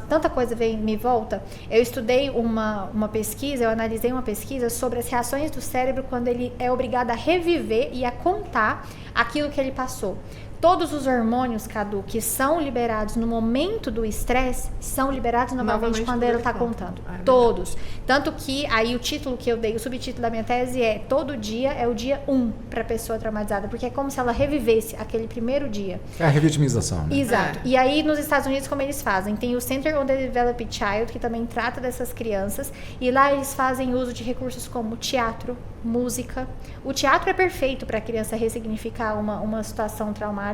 tanta coisa me volta. Eu estudei uma pesquisa, eu analisei uma pesquisa sobre as reações do cérebro quando ele é obrigado a reviver e a contar aquilo que ele passou. Todos os hormônios, Cadu, que são liberados no momento do estresse, são liberados novamente quando ele está contando. Todos. Tanto que aí o título que eu dei, o subtítulo da minha tese é Todo dia é o dia 1 para a pessoa traumatizada, porque é como se ela revivesse aquele primeiro dia. É a revitimização, né? Exato. E aí nos Estados Unidos, como eles fazem? Tem o Center on the Developed Child, que também trata dessas crianças, e lá eles fazem uso de recursos como teatro, música. O teatro é perfeito para a criança ressignificar uma situação traumática,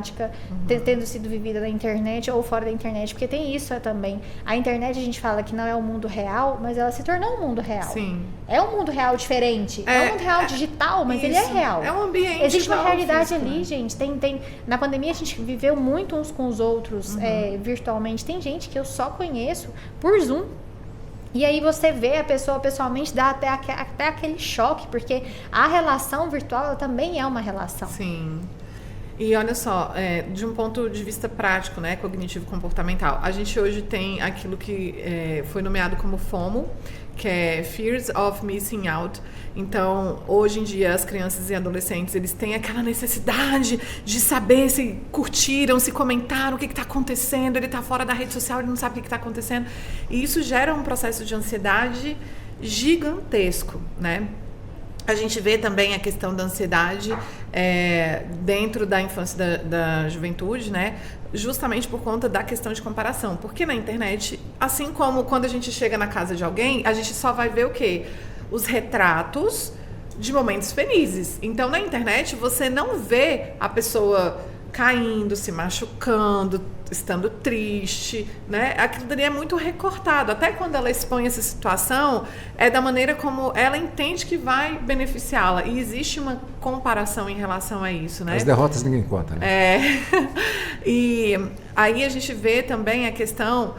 tendo sido vivida na internet ou fora da internet, porque tem isso também. A internet a gente fala que não é o mundo real, mas ela se tornou um mundo real. Sim. É um mundo real diferente. É um mundo real digital, mas ele é real. É um ambiente. Existe uma realidade ali, gente. Na pandemia a gente viveu muito uns com os outros virtualmente. Tem gente que eu só conheço por Zoom. E aí você vê a pessoa pessoalmente, dá até aquele choque, porque a relação virtual ela também é uma relação. Sim. E olha só, de um ponto de vista prático, né, cognitivo-comportamental, a gente hoje tem aquilo que foi nomeado como FOMO, que é Fears of Missing Out. Então, hoje em dia, as crianças e adolescentes, eles têm aquela necessidade de saber se curtiram, se comentaram, o que está acontecendo, ele está fora da rede social, ele não sabe o que está acontecendo. E isso gera um processo de ansiedade gigantesco, né? A gente vê também a questão da ansiedade dentro da infância da juventude, né? Justamente por conta da questão de comparação. Porque na internet, assim como quando a gente chega na casa de alguém, a gente só vai ver o quê? Os retratos de momentos felizes. Então, na internet, você não vê a pessoa caindo, se machucando, estando triste, né? Aquilo dali é muito recortado. Até quando ela expõe essa situação, é da maneira como ela entende que vai beneficiá-la. E existe uma comparação em relação a isso, né? As derrotas ninguém conta, né? E aí a gente vê também a questão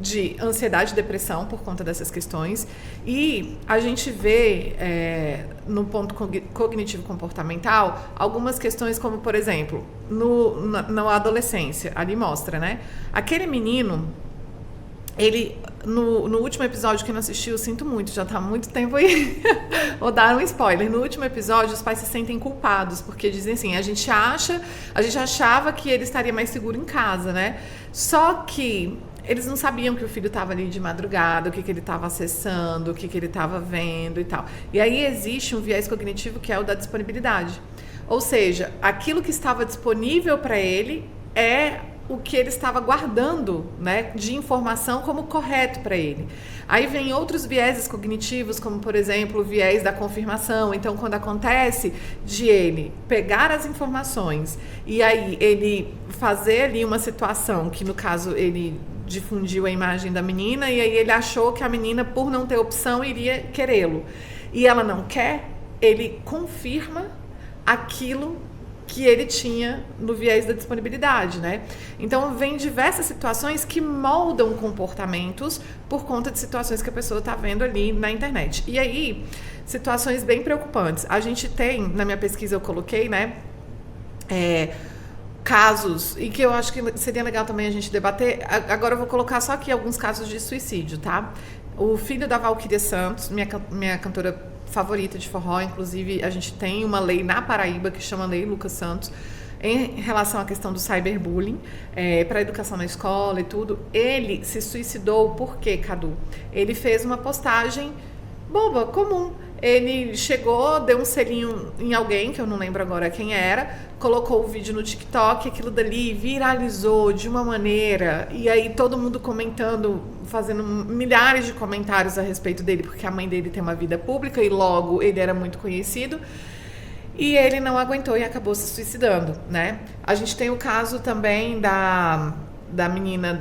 de ansiedade e depressão por conta dessas questões, e a gente vê no ponto cognitivo-comportamental algumas questões como, por exemplo, na adolescência, ali mostra, né? Aquele menino, ele, no último episódio, quem não assistiu, sinto muito, já tá há muito tempo aí, vou dar um spoiler. No último episódio, os pais se sentem culpados, porque dizem assim, a gente achava que ele estaria mais seguro em casa, né? Só que eles não sabiam que o filho estava ali de madrugada, o que ele estava acessando, o que ele estava vendo e tal. E aí existe um viés cognitivo que é o da disponibilidade. Ou seja, aquilo que estava disponível para ele é o que ele estava guardando, né, de informação como correto para ele. Aí vem outros vieses cognitivos, como, por exemplo, o viés da confirmação. Então, quando acontece de ele pegar as informações e aí ele fazer ali uma situação que, no caso, ele difundiu a imagem da menina e aí ele achou que a menina, por não ter opção, iria querê-lo. E ela não quer, ele confirma aquilo que ele tinha no viés da disponibilidade, né? Então, vem diversas situações que moldam comportamentos por conta de situações que a pessoa está vendo ali na internet. E aí, situações bem preocupantes. A gente tem, na minha pesquisa eu coloquei, né, casos, e que eu acho que seria legal também a gente debater. Agora eu vou colocar só aqui alguns casos de suicídio, tá? O filho da Valquíria Santos, minha cantora favorita de forró, inclusive a gente tem uma lei na Paraíba que chama Lei Lucas Santos, em relação à questão do cyberbullying, para a educação na escola e tudo. Ele se suicidou por quê, Cadu? Ele fez uma postagem boba, comum. Ele chegou, deu um selinho em alguém, que eu não lembro agora quem era, colocou o vídeo no TikTok, aquilo dali viralizou de uma maneira, e aí todo mundo comentando, fazendo milhares de comentários a respeito dele, porque a mãe dele tem uma vida pública e logo ele era muito conhecido, e ele não aguentou e acabou se suicidando, né? A gente tem o caso também da menina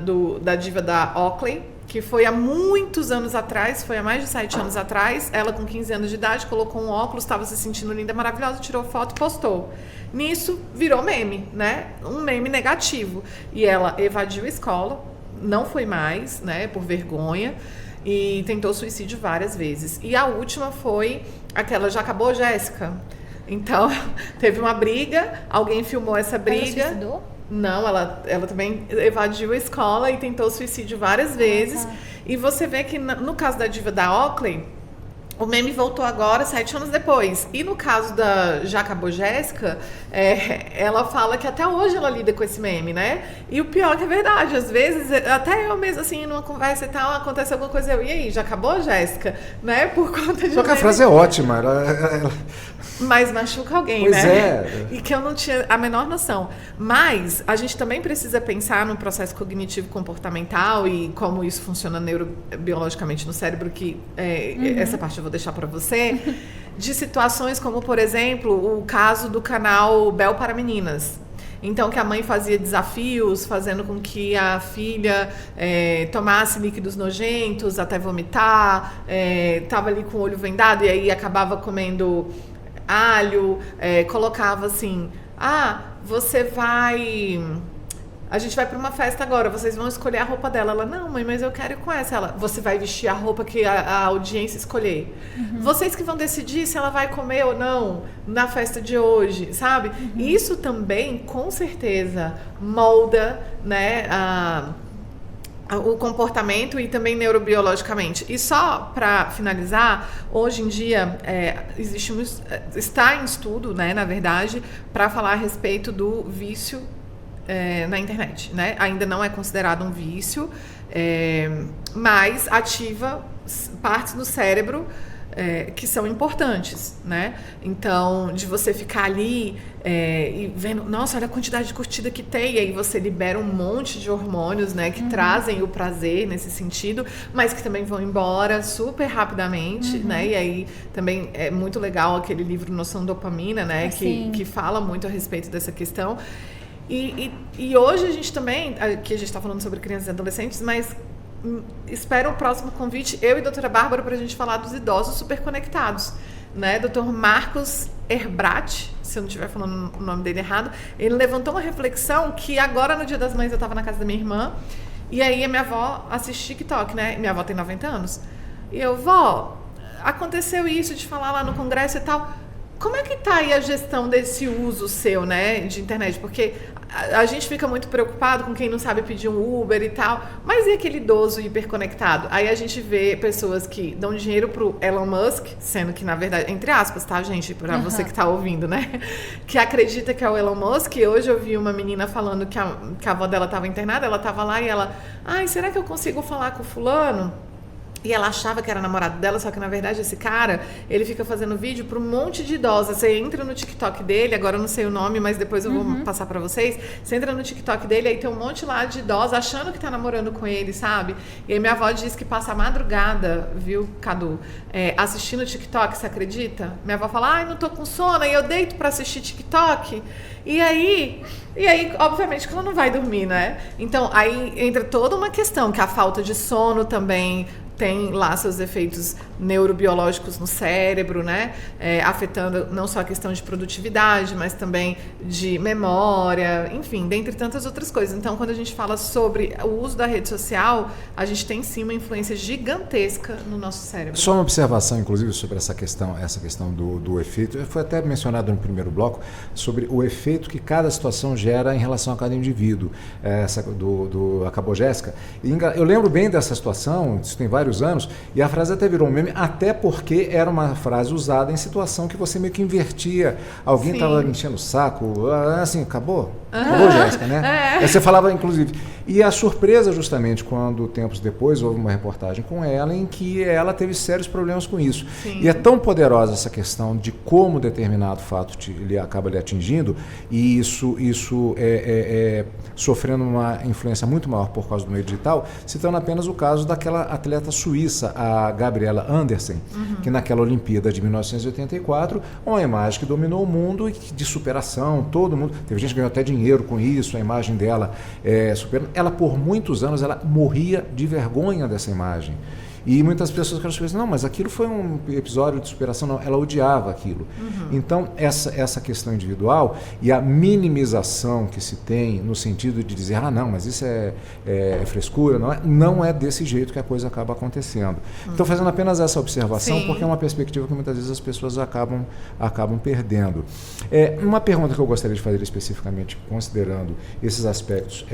da diva da Oakley, que foi há muitos anos atrás, foi há mais de 7 anos atrás, ela com 15 anos de idade, colocou um óculos, estava se sentindo linda, maravilhosa, tirou foto e postou. Nisso, virou meme, né? Um meme negativo. E ela evadiu a escola, não foi mais, né, por vergonha, e tentou suicídio várias vezes. E a última foi aquela, já acabou, Jéssica? Então, teve uma briga, alguém filmou essa briga. Ela suicidou? Não, ela também evadiu a escola e tentou suicídio várias vezes. E você vê que no caso da diva da Oakley, o meme voltou agora, 7 anos depois. E no caso da Já Acabou Jéssica, ela fala que até hoje ela lida com esse meme, né? E o pior que é verdade, às vezes, até eu mesmo, assim, numa conversa e tal, acontece alguma coisa, e aí, já acabou, Jéssica? Né? Por conta de Só que a frase é ótima. Mas machuca alguém, pois né? E que eu não tinha a menor noção. Mas a gente também precisa pensar no processo cognitivo comportamental e como isso funciona neurobiologicamente no cérebro, que essa parte eu vou deixar para você, de situações como, por exemplo, o caso do canal Bel para Meninas. Então, que a mãe fazia desafios, fazendo com que a filha tomasse líquidos nojentos até vomitar, estava ali com o olho vendado e aí acabava comendo alho, colocava assim, você vai... a gente vai para uma festa agora, vocês vão escolher a roupa dela. Ela, não, mãe, mas eu quero ir com essa. Ela, você vai vestir a roupa que a audiência escolher. Vocês que vão decidir se ela vai comer ou não na festa de hoje, sabe? Isso também, com certeza, molda, né, o comportamento e também neurobiologicamente. E só para finalizar, hoje em dia está em estudo, né, na verdade, para falar a respeito do vício na internet, né? Ainda não é considerado um vício, mas ativa partes do cérebro que são importantes, né? Então, de você ficar ali e vendo, nossa, olha a quantidade de curtida que tem, e aí você libera um monte de hormônios, né, que trazem o prazer nesse sentido, mas que também vão embora super rapidamente, né? E aí também é muito legal aquele livro Noção Dopamina, né, que fala muito a respeito dessa questão. E hoje a gente também, aqui a gente está falando sobre crianças e adolescentes, mas espero o próximo convite, eu e a doutora Bárbara, para a gente falar dos idosos superconectados, né? Dr. Marcos Herbrat, se eu não estiver falando o nome dele errado, ele levantou uma reflexão que agora no Dia das Mães eu estava na casa da minha irmã, e aí a minha avó assiste TikTok, né? Minha avó tem 90 anos. E eu, vó, aconteceu isso de falar lá no congresso e tal, como é que tá aí a gestão desse uso seu, né, de internet? Porque a gente fica muito preocupado com quem não sabe pedir um Uber e tal, mas e aquele idoso hiperconectado? Aí a gente vê pessoas que dão dinheiro pro Elon Musk, sendo que, na verdade, entre aspas, tá, gente? Pra você que tá ouvindo, né? Que acredita que é o Elon Musk. E hoje eu vi uma menina falando que a avó dela tava internada, ela tava lá e ela, ai, será que eu consigo falar com o fulano? E ela achava que era namorado dela, só que na verdade esse cara, ele fica fazendo vídeo para um monte de idosas. Você entra no TikTok dele, agora eu não sei o nome, mas depois eu vou passar para vocês. Você entra no TikTok dele, aí tem um monte lá de idosas achando que tá namorando com ele, sabe? E aí minha avó diz que passa a madrugada, viu, Cadu, assistindo TikTok, você acredita? Minha avó fala, ai, não tô com sono, e eu deito para assistir TikTok. E aí, obviamente, que ela não vai dormir, né? Então, aí entra toda uma questão, que a falta de sono também tem lá seus efeitos neurobiológicos no cérebro, né? Afetando não só a questão de produtividade, mas também de memória, enfim, dentre tantas outras coisas. Então, quando a gente fala sobre o uso da rede social, a gente tem sim uma influência gigantesca no nosso cérebro. Só uma observação, inclusive, sobre essa questão do efeito. Foi até mencionado no primeiro bloco sobre o efeito que cada situação gera em relação a cada indivíduo. Essa acabou Jéssica. Eu lembro bem dessa situação, isso tem vários anos, e a frase até virou um meme, até porque era uma frase usada em situação que você meio que invertia. Alguém estava enchendo o saco, assim, acabou Jéssica, né? Aí você falava, inclusive. E a surpresa, justamente, quando tempos depois houve uma reportagem com ela, em que ela teve sérios problemas com isso. Sim. E é tão poderosa essa questão de como determinado fato ele acaba lhe atingindo, e isso sofrendo uma influência muito maior por causa do meio digital, citando apenas o caso daquela atleta suíça, a Gabriela Andersen, que naquela Olimpíada de 1984, uma imagem que dominou o mundo e de superação, todo mundo, teve gente que ganhou até dinheiro com isso, a imagem dela superando. Ela, por muitos anos, ela morria de vergonha dessa imagem. E muitas pessoas pensam, não, mas aquilo foi um episódio de superação. Não, ela odiava aquilo. Então, essa questão individual e a minimização que se tem no sentido de dizer, não, mas isso é frescura, não é desse jeito que a coisa acaba acontecendo. Então, fazendo apenas essa observação, porque é uma perspectiva que muitas vezes as pessoas acabam perdendo. Uma pergunta que eu gostaria de fazer especificamente, considerando esses aspectos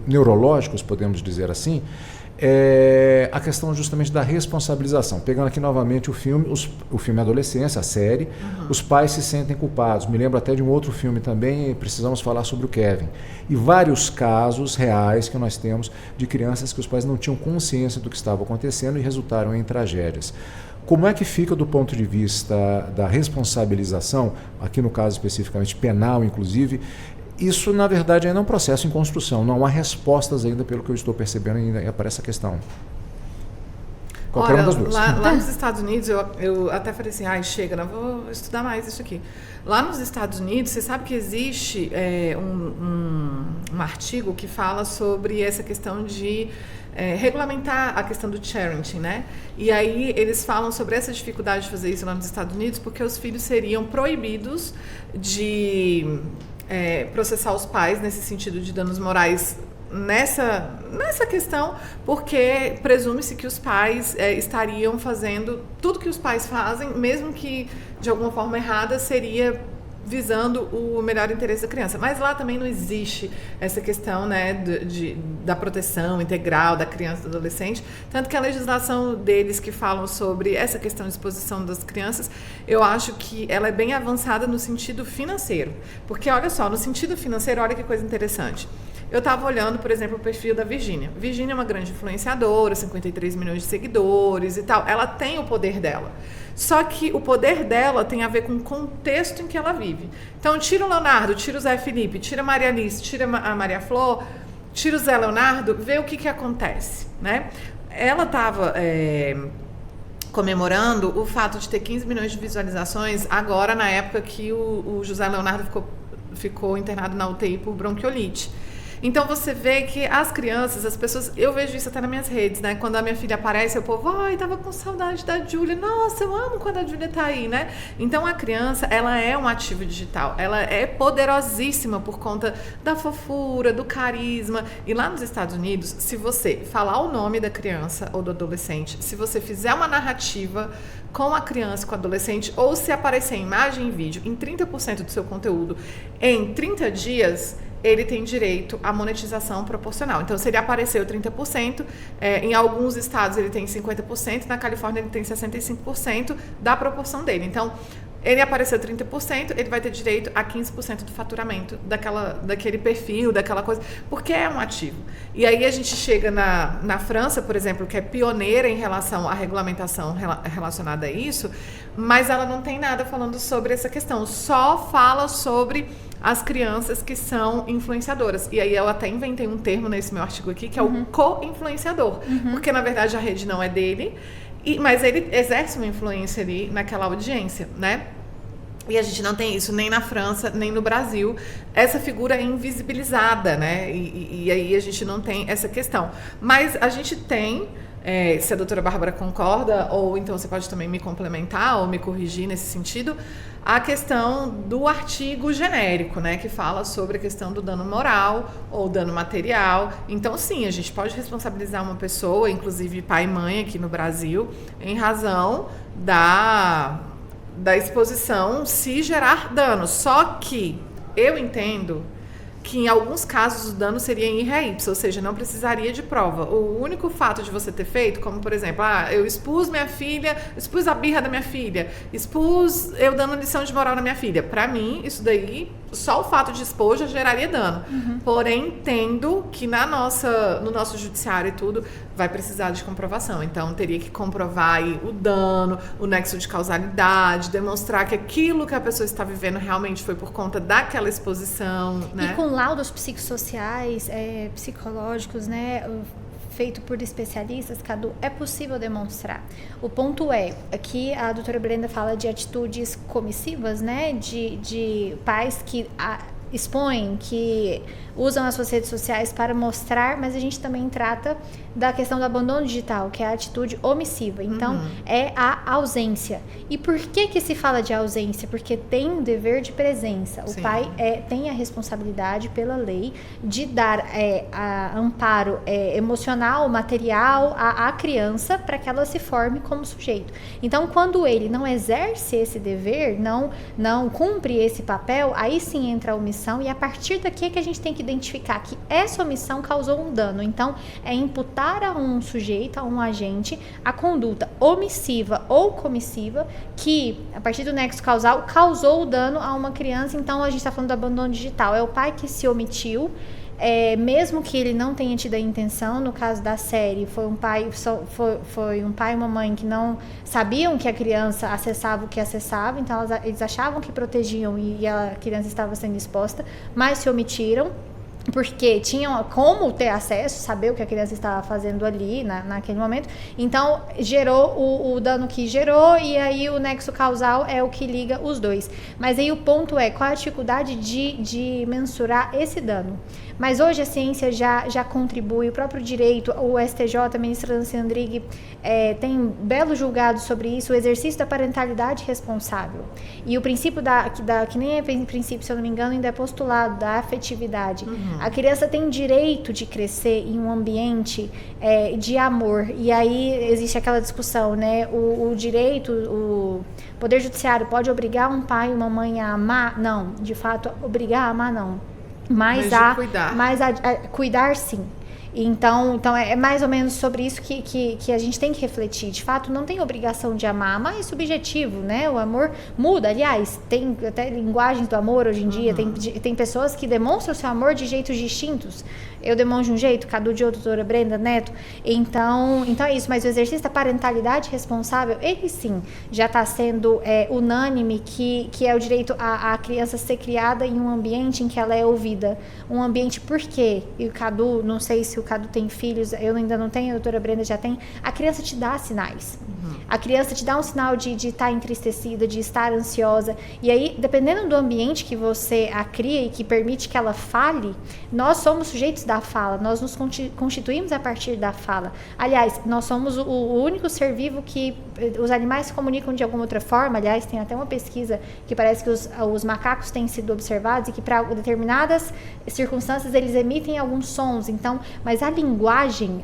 neurológicos, podemos dizer assim, a questão justamente da responsabilização. Pegando aqui novamente o filme Adolescência, a série, os pais se sentem culpados. Me lembro até de um outro filme também, precisamos falar sobre o Kevin. E vários casos reais que nós temos de crianças que os pais não tinham consciência do que estava acontecendo e resultaram em tragédias. Como é que fica do ponto de vista da responsabilização, aqui no caso especificamente penal, inclusive? Isso, na verdade, ainda é um processo em construção. Não há respostas ainda, pelo que eu estou percebendo, ainda para essa questão. Qualquer uma das duas. Lá nos Estados Unidos, eu até falei assim, chega, não vou estudar mais isso aqui. Lá nos Estados Unidos, você sabe que existe um artigo que fala sobre essa questão de regulamentar a questão do parenting, né? E aí eles falam sobre essa dificuldade de fazer isso lá nos Estados Unidos, porque os filhos seriam proibidos de processar os pais nesse sentido de danos morais nessa questão, porque presume-se que os pais estariam fazendo tudo que os pais fazem, mesmo que de alguma forma errada, seria visando o melhor interesse da criança. Mas lá também não existe essa questão, né, da proteção integral da criança e do adolescente, tanto que a legislação deles que falam sobre essa questão de exposição das crianças, eu acho que ela é bem avançada no sentido financeiro, porque olha só, no sentido financeiro, olha que coisa interessante. Eu estava olhando, por exemplo, o perfil da Virgínia. Virgínia é uma grande influenciadora, 53 milhões de seguidores e tal. Ela tem o poder dela. Só que o poder dela tem a ver com o contexto em que ela vive. Então, tira o Leonardo, tira o Zé Felipe, tira a Maria Alice, tira a Maria Flor, tira o Zé Leonardo, vê o que acontece, né? Ela estava comemorando o fato de ter 15 milhões de visualizações agora, na época que o José Leonardo ficou internado na UTI por bronquiolite. Então você vê que as crianças, as pessoas, eu vejo isso até nas minhas redes, né? Quando a minha filha aparece, o povo, tava com saudade da Júlia, nossa, eu amo quando a Júlia tá aí, né? Então a criança, ela é um ativo digital, ela é poderosíssima por conta da fofura, do carisma. E lá nos Estados Unidos, se você falar o nome da criança ou do adolescente, se você fizer uma narrativa com a criança, com o adolescente, ou se aparecer imagem e vídeo em 30% do seu conteúdo em 30 dias, ele tem direito à monetização proporcional. Então, se ele apareceu 30%, em alguns estados ele tem 50%, na Califórnia ele tem 65% da proporção dele. Então, ele apareceu 30%, ele vai ter direito a 15% do faturamento daquele perfil, daquela coisa, porque é um ativo. E aí a gente chega na França, por exemplo, que é pioneira em relação à regulamentação relacionada a isso, mas ela não tem nada falando sobre essa questão, só fala sobre as crianças que são influenciadoras. E aí eu até inventei um termo nesse meu artigo aqui, que é o co-influenciador, porque na verdade a rede não é dele, mas ele exerce uma influência ali naquela audiência, né? E a gente não tem isso nem na França, nem no Brasil. Essa figura é invisibilizada, né? E aí a gente não tem essa questão. Mas a gente tem, se a doutora Bárbara concorda, ou então você pode também me complementar ou me corrigir nesse sentido, a questão do artigo genérico, né? Que fala sobre a questão do dano moral ou dano material. Então, sim, a gente pode responsabilizar uma pessoa, inclusive pai e mãe aqui no Brasil, em razão da exposição se gerar dano. Só que eu entendo que em alguns casos o dano seria em ré ipso, ou seja, não precisaria de prova. O único fato de você ter feito, como por exemplo, eu expus minha filha, expus a birra da minha filha, expus eu dando lição de moral na minha filha. Para mim, isso daí, só o fato de expor já geraria dano. Porém, entendo que no nosso judiciário e tudo, vai precisar de comprovação. Então, teria que comprovar aí o dano, o nexo de causalidade, demonstrar que aquilo que a pessoa está vivendo realmente foi por conta daquela exposição, né? E com laudos psicossociais, psicológicos, né, feito por especialistas, Cadu, é possível demonstrar. O ponto aqui a doutora Brenda fala de atitudes comissivas, né, de pais que expõem, que usam as suas redes sociais para mostrar, mas a gente também trata da questão do abandono digital, que é a atitude omissiva. Então, é a ausência. E por que se fala de ausência? Porque tem um dever de presença. O pai tem a responsabilidade pela lei de dar amparo emocional, material à criança para que ela se forme como sujeito. Então, quando ele não exerce esse dever, não cumpre esse papel, aí sim entra a omissão, e a partir daqui é que a gente tem que identificar que essa omissão causou um dano. Então, é imputar a um sujeito, a um agente, a conduta omissiva ou comissiva que, a partir do nexo causal, causou o dano a uma criança. Então, a gente está falando do abandono digital. É o pai que se omitiu, mesmo que ele não tenha tido a intenção. No caso da série, foi um pai e uma mãe que não sabiam que a criança acessava o que acessava, então eles achavam que protegiam e a criança estava sendo exposta, mas se omitiram, porque tinham como ter acesso, saber o que a criança estava fazendo ali naquele momento. Então, gerou o dano que gerou, e aí o nexo causal é o que liga os dois. Mas aí o ponto qual a dificuldade de mensurar esse dano? mas hoje a ciência já contribui, o próprio direito, o STJ, a ministra Nancy Andrighi, tem belos julgados sobre isso, o exercício da parentalidade responsável. E o princípio que nem é princípio, se eu não me engano, ainda é postulado, da afetividade. A criança tem direito de crescer em um ambiente de amor. E aí existe aquela discussão, né? O direito, o Poder Judiciário pode obrigar um pai e uma mãe a amar? Não, de fato, obrigar a amar não. Mas a cuidar sim. Então é mais ou menos sobre isso que a gente tem que refletir. De fato, não tem obrigação de amar. Amar é subjetivo, né? O amor muda. Aliás, tem até linguagens do amor hoje em dia. Tem pessoas que demonstram o seu amor de jeitos distintos. Eu demonstro de um jeito, Cadu de outro, doutora Brenda, Neto. Então é isso. Mas o exercício da parentalidade responsável, ele sim, já está sendo unânime que é o direito a criança ser criada em um ambiente em que ela é ouvida. Um ambiente por quê? E o Cadu, não sei se o Cadu tem filhos, eu ainda não tenho, a doutora Brenda já tem. A criança te dá sinais. A criança te dá um sinal de estar entristecida, de estar ansiosa. E aí, dependendo do ambiente que você a cria e que permite que ela fale, nós somos sujeitos da fala, nós nos constituímos a partir da fala. Aliás, nós somos o único ser vivo que os animais se comunicam de alguma outra forma. Aliás, tem até uma pesquisa que parece que os macacos têm sido observados e que para determinadas circunstâncias eles emitem alguns sons. Então, mas a linguagem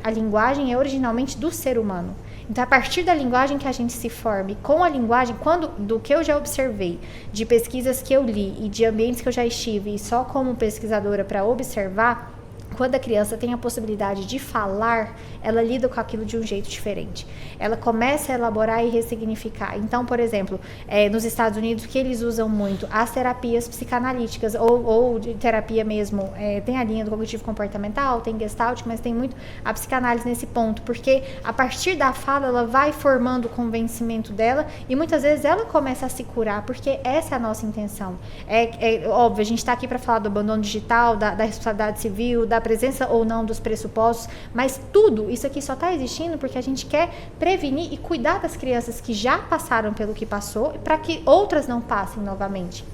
é originalmente do ser humano. Então, a partir da linguagem que a gente se forme, com a linguagem, do que eu já observei, de pesquisas que eu li e de ambientes que eu já estive, e só como pesquisadora para observar, quando a criança tem a possibilidade de falar, ela lida com aquilo de um jeito diferente. Ela começa a elaborar e ressignificar. Então, por exemplo, nos Estados Unidos, o que eles usam muito? As terapias psicanalíticas ou de terapia mesmo. Tem a linha do cognitivo comportamental, tem Gestalt, mas tem muito a psicanálise nesse ponto, porque a partir da fala, ela vai formando o convencimento dela e muitas vezes ela começa a se curar, porque essa é a nossa intenção. Óbvio, a gente está aqui para falar do abandono digital, da responsabilidade civil, da presença ou não dos pressupostos, mas tudo isso aqui só está existindo porque a gente quer prevenir e cuidar das crianças que já passaram pelo que passou para que outras não passem novamente.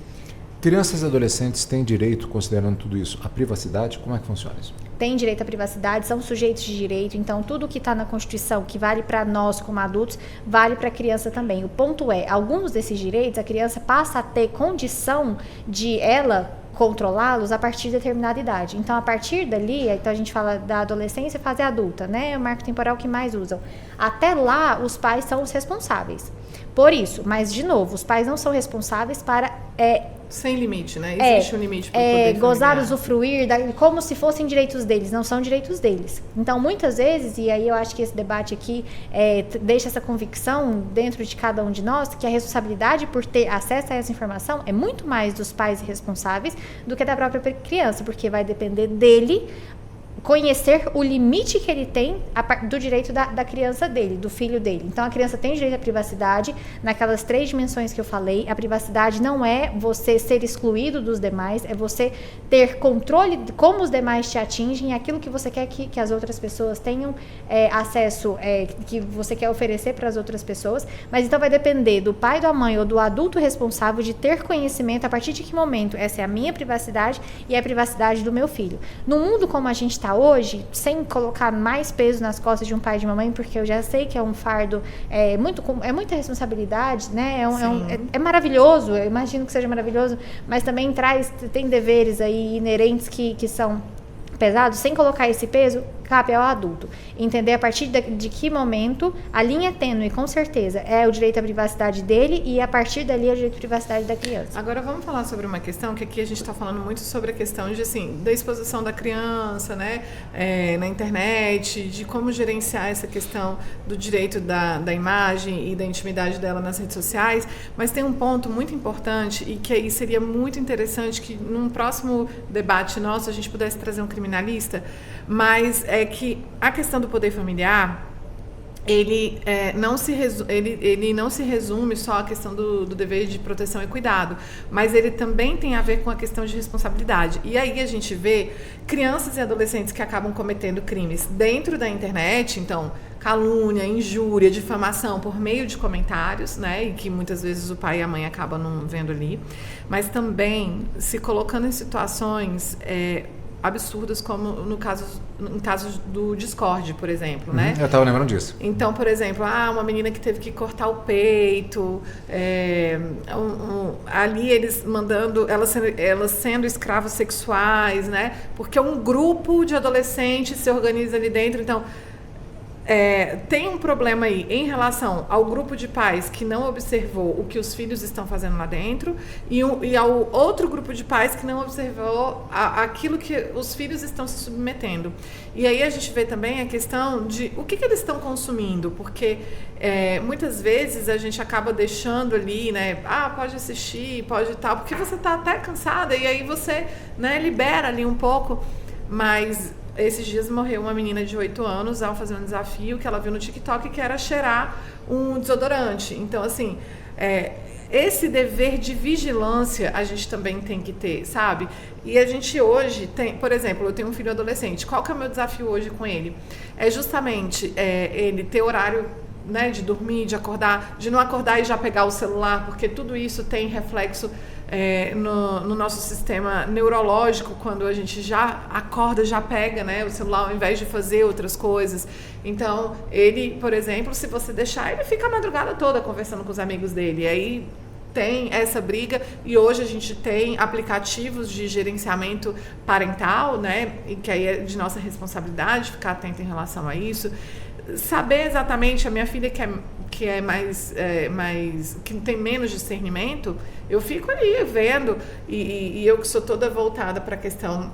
Crianças e adolescentes têm direito, considerando tudo isso, à privacidade? Como é que funciona isso? Tem direito à privacidade, são sujeitos de direito, então tudo que está na Constituição, que vale para nós como adultos, vale para a criança também. O ponto é, alguns desses direitos, a criança passa a ter condição de ela controlá-los a partir de determinada idade. Então, a partir dali, então a gente fala da adolescência e fase adulta, né? É o marco temporal que mais usam. Até lá, os pais são os responsáveis. Por isso, mas de novo, os pais não são responsáveis para... sem limite, né? Existe um limite para poder gozar, usufruir, como se fossem direitos deles, não são direitos deles. Então, muitas vezes, e aí eu acho que esse debate aqui deixa essa convicção dentro de cada um de nós, que a responsabilidade por ter acesso a essa informação é muito mais dos pais responsáveis do que da própria criança, porque vai depender dele conhecer o limite que ele tem do direito da criança dele, do filho dele. Então, a criança tem direito à privacidade naquelas 3 dimensões que eu falei. A privacidade não é você ser excluído dos demais, é você ter controle de como os demais te atingem, aquilo que você quer que as outras pessoas tenham acesso, que você quer oferecer para as outras pessoas. Mas então vai depender do pai, da mãe ou do adulto responsável de ter conhecimento a partir de que momento essa é a minha privacidade e a privacidade do meu filho. No mundo como a gente está hoje, sem colocar mais peso nas costas de um pai e de uma mãe, porque eu já sei que é um fardo, é muita responsabilidade, né? É maravilhoso, eu imagino que seja maravilhoso, mas também tem deveres aí inerentes que são pesados. Sem colocar esse peso, cabe ao adulto entender a partir de que momento a linha tênue, com certeza, é o direito à privacidade dele e a partir dali é o direito à privacidade da criança. Agora vamos falar sobre uma questão que aqui a gente está falando muito sobre a questão de, assim, da exposição da criança, né, na internet, de como gerenciar essa questão do direito da imagem e da intimidade dela nas redes sociais, mas tem um ponto muito importante e que aí seria muito interessante que num próximo debate nosso a gente pudesse trazer um criminalista, mas é que a questão do poder familiar, ele não se resume só à questão do dever de proteção e cuidado, mas ele também tem a ver com a questão de responsabilidade. E aí a gente vê crianças e adolescentes que acabam cometendo crimes dentro da internet, então calúnia, injúria, difamação por meio de comentários, né, e que muitas vezes o pai e a mãe acabam não vendo ali, mas também se colocando em situações absurdas, como em casos do Discord, por exemplo, né? Eu estava lembrando disso. Então, por exemplo, uma menina que teve que cortar o peito, ali eles mandando, elas sendo escravos sexuais, né? Porque um grupo de adolescentes se organiza ali dentro, então... tem um problema aí em relação ao grupo de pais que não observou o que os filhos estão fazendo lá dentro e ao outro grupo de pais que não observou aquilo que os filhos estão se submetendo. E aí a gente vê também a questão de o que eles estão consumindo, porque muitas vezes a gente acaba deixando ali, né? Pode assistir, pode tal, porque você está até cansada e aí você, né, libera ali um pouco, mas... Esses dias morreu uma menina de 8 anos ao fazer um desafio que ela viu no TikTok, que era cheirar um desodorante. Então, assim, esse dever de vigilância a gente também tem que ter, sabe? E a gente hoje tem, por exemplo, eu tenho um filho adolescente. Qual que é o meu desafio hoje com ele? É justamente ele ter horário, né, de dormir, de acordar, de não acordar e já pegar o celular, porque tudo isso tem reflexo no nosso sistema neurológico, quando a gente já acorda, já pega, né, o celular ao invés de fazer outras coisas. Então, ele, por exemplo, se você deixar, ele fica a madrugada toda conversando com os amigos dele. E aí tem essa briga, e hoje a gente tem aplicativos de gerenciamento parental, né, e que aí é de nossa responsabilidade ficar atento em relação a isso. Saber exatamente, a minha filha que é mais que tem menos discernimento, eu fico ali vendo, e eu que sou toda voltada para a questão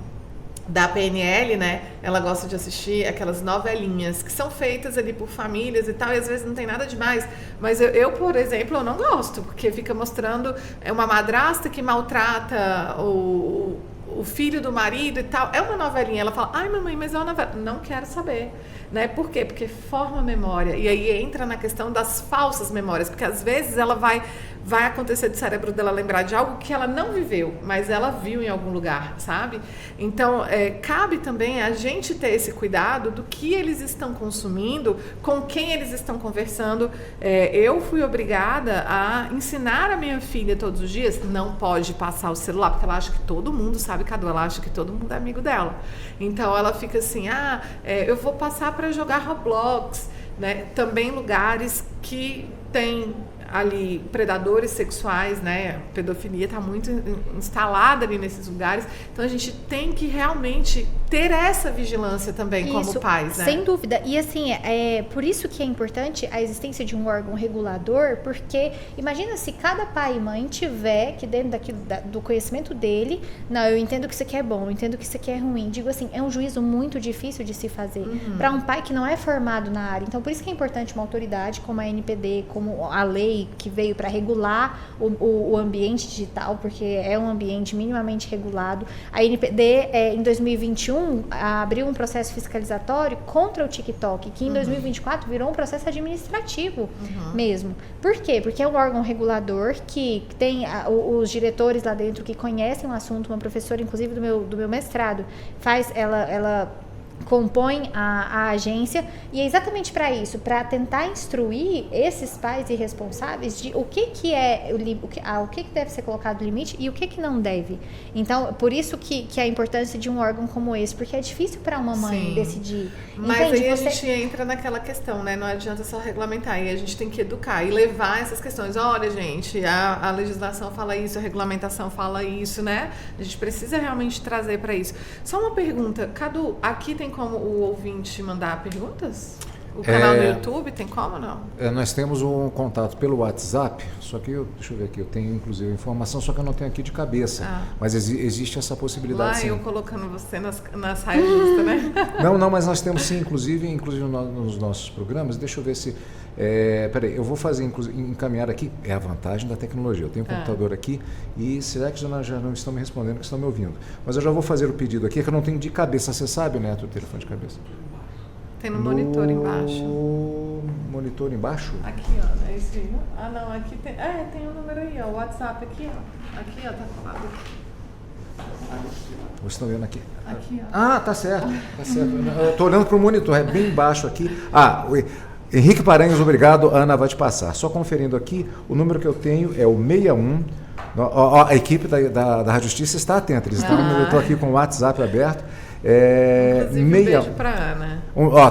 da PNL, né? Ela gosta de assistir aquelas novelinhas que são feitas ali por famílias e tal, e às vezes não tem nada demais, mas eu, por exemplo, eu não gosto, porque fica mostrando uma madrasta que maltrata o filho do marido e tal. É uma novelinha. Ela fala, ai mamãe, mas é uma novela. Não quero saber, né? Por quê? Porque forma a memória. E aí entra na questão das falsas memórias, porque às vezes ela vai acontecer do cérebro dela lembrar de algo que ela não viveu, mas ela viu em algum lugar, sabe? Então, cabe também a gente ter esse cuidado do que eles estão consumindo, com quem eles estão conversando. Eu fui obrigada a ensinar a minha filha todos os dias, não pode passar o celular, porque ela acha que todo mundo sabe, Cadu, ela acha que todo mundo é amigo dela. Então, ela fica assim, eu vou passar para jogar Roblox, né? Também lugares que tem ali predadores sexuais, né? A pedofilia está muito instalada ali nesses lugares. Então a gente tem que realmente ter essa vigilância também como pais, né? Sem dúvida. E assim, por isso que é importante a existência de um órgão regulador, porque imagina se cada pai e mãe tiver que dentro do conhecimento dele, não, eu entendo que isso aqui é bom, eu entendo que isso aqui é ruim. Digo assim, é um juízo muito difícil de se fazer para um pai que não é formado na área. Então por isso que é importante uma autoridade como a NPD, como a lei que veio para regular o ambiente digital, porque é um ambiente minimamente regulado. A NPD, em 2021, abriu um processo fiscalizatório contra o TikTok, que em 2024 virou um processo administrativo mesmo. Por quê? Porque é um órgão regulador que tem os diretores lá dentro que conhecem o assunto. Uma professora, inclusive, do meu mestrado, ela compõe a agência, e é exatamente para isso, para tentar instruir esses pais irresponsáveis de o que deve ser colocado limite e o que não deve. Então, por isso que a importância de um órgão como esse, porque é difícil para uma mãe decidir. Mas aí a gente entra naquela questão, né? Não adianta só regulamentar, e a gente tem que educar e levar essas questões. Olha, gente, a legislação fala isso, a regulamentação fala isso, né? A gente precisa realmente trazer para isso. Só uma pergunta, Cadu, aqui tem como o ouvinte mandar perguntas? O canal do YouTube tem como, não? Nós temos um contato pelo WhatsApp, só que deixa eu ver aqui, eu tenho inclusive informação, só que eu não tenho aqui de cabeça. Mas existe essa possibilidade, lá sim. Eu colocando você nas raias justas, né? Não, mas nós temos sim, inclusive nos nossos programas. Deixa eu ver se... peraí, eu vou encaminhar aqui, é a vantagem da tecnologia. Eu tenho um computador aqui e será que já não estão me respondendo, que estão me ouvindo? Mas eu já vou fazer o pedido aqui, que eu não tenho de cabeça. Você sabe, né, o telefone de cabeça? Tem no monitor embaixo. Monitor embaixo? Aqui, ó, é esse. Não, aqui tem. Tem um número aí, ó. O WhatsApp aqui, ó. Aqui, ó, tá colado. Vocês estão vendo aqui? Aqui, ó. Tá certo. Eu estou olhando para o monitor, é bem embaixo aqui. Henrique Paranhos, obrigado. Ana vai te passar. Só conferindo aqui, o número que eu tenho é o 61 A equipe da Rádio Justiça está atenta, eles estão, eu estou aqui com o WhatsApp aberto. Inclusive, um beijo para Ana.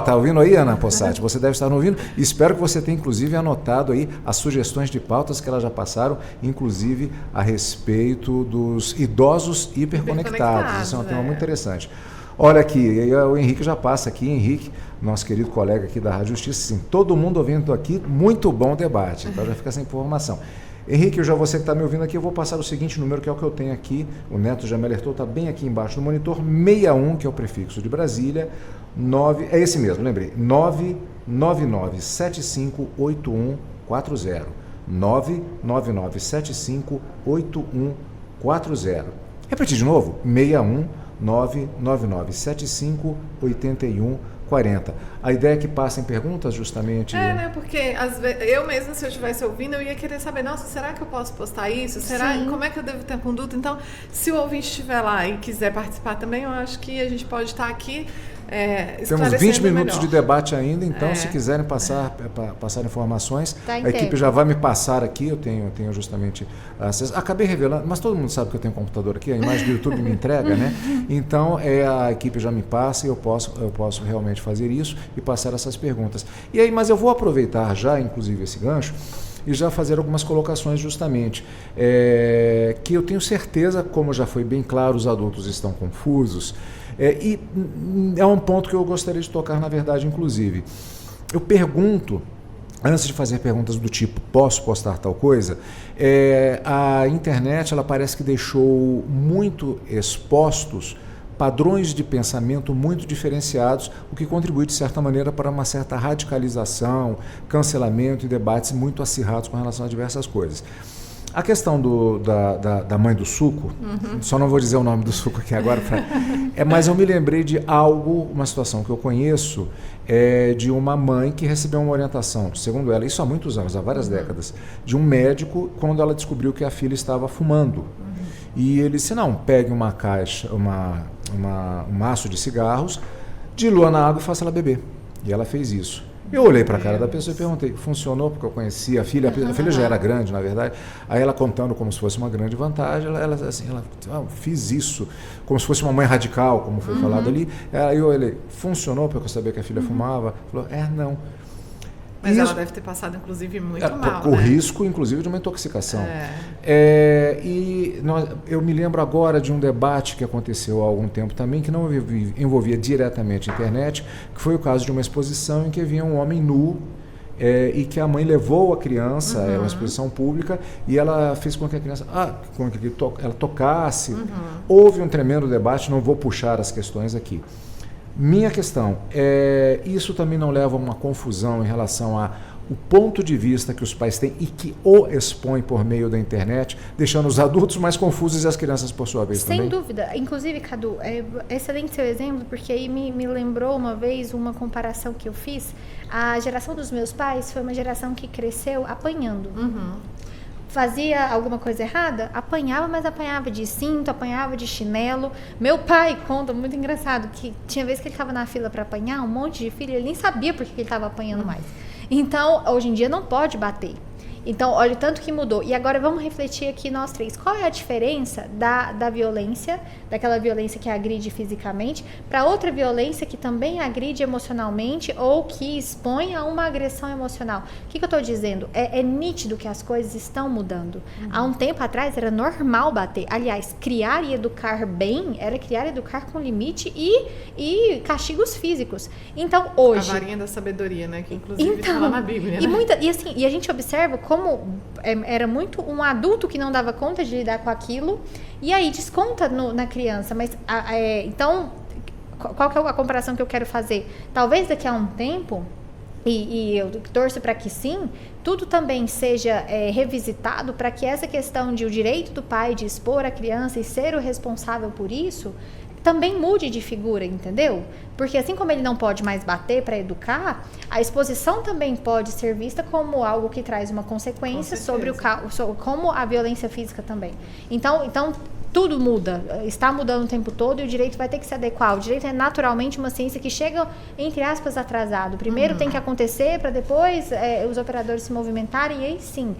Tá ouvindo aí, Ana Possati? Você deve estar ouvindo. Espero que você tenha, inclusive, anotado aí as sugestões de pautas que elas já passaram, inclusive a respeito dos idosos hiperconectados. Isso é um tema muito interessante. Olha aqui, o Henrique já passa aqui, Henrique, nosso querido colega aqui da Rádio Justiça, sim, todo mundo ouvindo aqui, muito bom debate, então já fica essa informação. Henrique, você que está me ouvindo aqui, eu vou passar o seguinte número, que é o que eu tenho aqui, o Neto já me alertou, está bem aqui embaixo no monitor, 61, que é o prefixo de Brasília, 9, é esse mesmo, lembrei, 999758140, 999758140. Repetir de novo, 61 999758140. A ideia é que passem perguntas justamente... né? Porque às vezes, eu mesma, se eu estivesse ouvindo, eu ia querer saber, nossa, será que eu posso postar isso? Como é que eu devo ter conduta? Então, se o ouvinte estiver lá e quiser participar também, eu acho que a gente pode estar aqui temos 20 minutos de debate ainda, então se quiserem passar informações, a equipe já vai me passar aqui, eu tenho justamente acesso. Acabei revelando, mas todo mundo sabe que eu tenho computador aqui, a imagem do YouTube me entrega, né? Então a equipe já me passa e eu posso realmente fazer isso e passar essas perguntas. E aí, mas eu vou aproveitar já, inclusive, esse gancho e já fazer algumas colocações justamente, que eu tenho certeza, como já foi bem claro, os adultos estão confusos, e é um ponto que eu gostaria de tocar, na verdade, inclusive. Eu pergunto, antes de fazer perguntas do tipo, posso postar tal coisa? A internet, ela parece que deixou muito expostos padrões de pensamento muito diferenciados, o que contribui, de certa maneira, para uma certa radicalização, cancelamento e debates muito acirrados com relação a diversas coisas. A questão da mãe do suco, só não vou dizer o nome do suco aqui agora, mas eu me lembrei de uma situação que eu conheço, de uma mãe que recebeu uma orientação, segundo ela, isso há muitos anos, há várias décadas, de um médico, quando ela descobriu que a filha estava fumando. E ele disse, não, pegue uma caixa, um maço de cigarros, dilua na água e faça ela beber. E ela fez isso. Eu olhei para a cara da pessoa e perguntei, funcionou? Porque eu conhecia a filha já era grande, na verdade. Aí ela contando como se fosse uma grande vantagem, ela fiz isso, como se fosse uma mãe radical, como foi falado ali. Aí eu olhei, funcionou? Porque eu sabia que a filha fumava. Falou, não. Mas ela deve ter passado, inclusive, muito mal. O risco, inclusive, de uma intoxicação. Eu me lembro agora de um debate que aconteceu há algum tempo também, que não envolvia diretamente a internet, que foi o caso de uma exposição em que havia um homem nu e que a mãe levou a criança, era uma exposição pública, e ela fez com que a criança ela tocasse. Houve um tremendo debate, não vou puxar as questões aqui. Minha questão isso também não leva a uma confusão em relação ao ponto de vista que os pais têm e que o expõem por meio da internet, deixando os adultos mais confusos e as crianças, por sua vez, também? Sem dúvida. Inclusive, Cadu, excelente seu exemplo, porque aí me lembrou uma vez uma comparação que eu fiz. A geração dos meus pais foi uma geração que cresceu apanhando. Fazia alguma coisa errada, apanhava, mas apanhava de cinto, apanhava de chinelo. Meu pai conta, muito engraçado, que tinha vez que ele estava na fila para apanhar, um monte de filho, ele nem sabia por que ele estava apanhando mais. Então, hoje em dia não pode bater. Então, olha o tanto que mudou. E agora vamos refletir aqui nós três. Qual é a diferença da violência, daquela violência que agride fisicamente, para outra violência que também agride emocionalmente ou que expõe a uma agressão emocional? O que eu estou dizendo? É nítido que as coisas estão mudando. Há um tempo atrás era normal bater. Aliás, criar e educar bem era criar e educar com limite e castigos físicos. Então, hoje... A varinha da sabedoria, né? Que inclusive está lá na Bíblia, né? E a gente observa como era muito um adulto que não dava conta de lidar com aquilo e aí desconta na criança. Mas então, qual que é a comparação que eu quero fazer? Talvez daqui a um tempo, e eu torço para que sim, tudo também seja revisitado para que essa questão de o direito do pai de expor a criança e ser o responsável por isso também mude de figura, entendeu? Porque assim como ele não pode mais bater para educar, a exposição também pode ser vista como algo que traz uma consequência sobre como a violência física também. Então tudo muda, está mudando o tempo todo e o direito vai ter que se adequar. O direito é naturalmente uma ciência que chega, entre aspas, atrasado. Primeiro tem que acontecer para depois os operadores se movimentarem e aí sim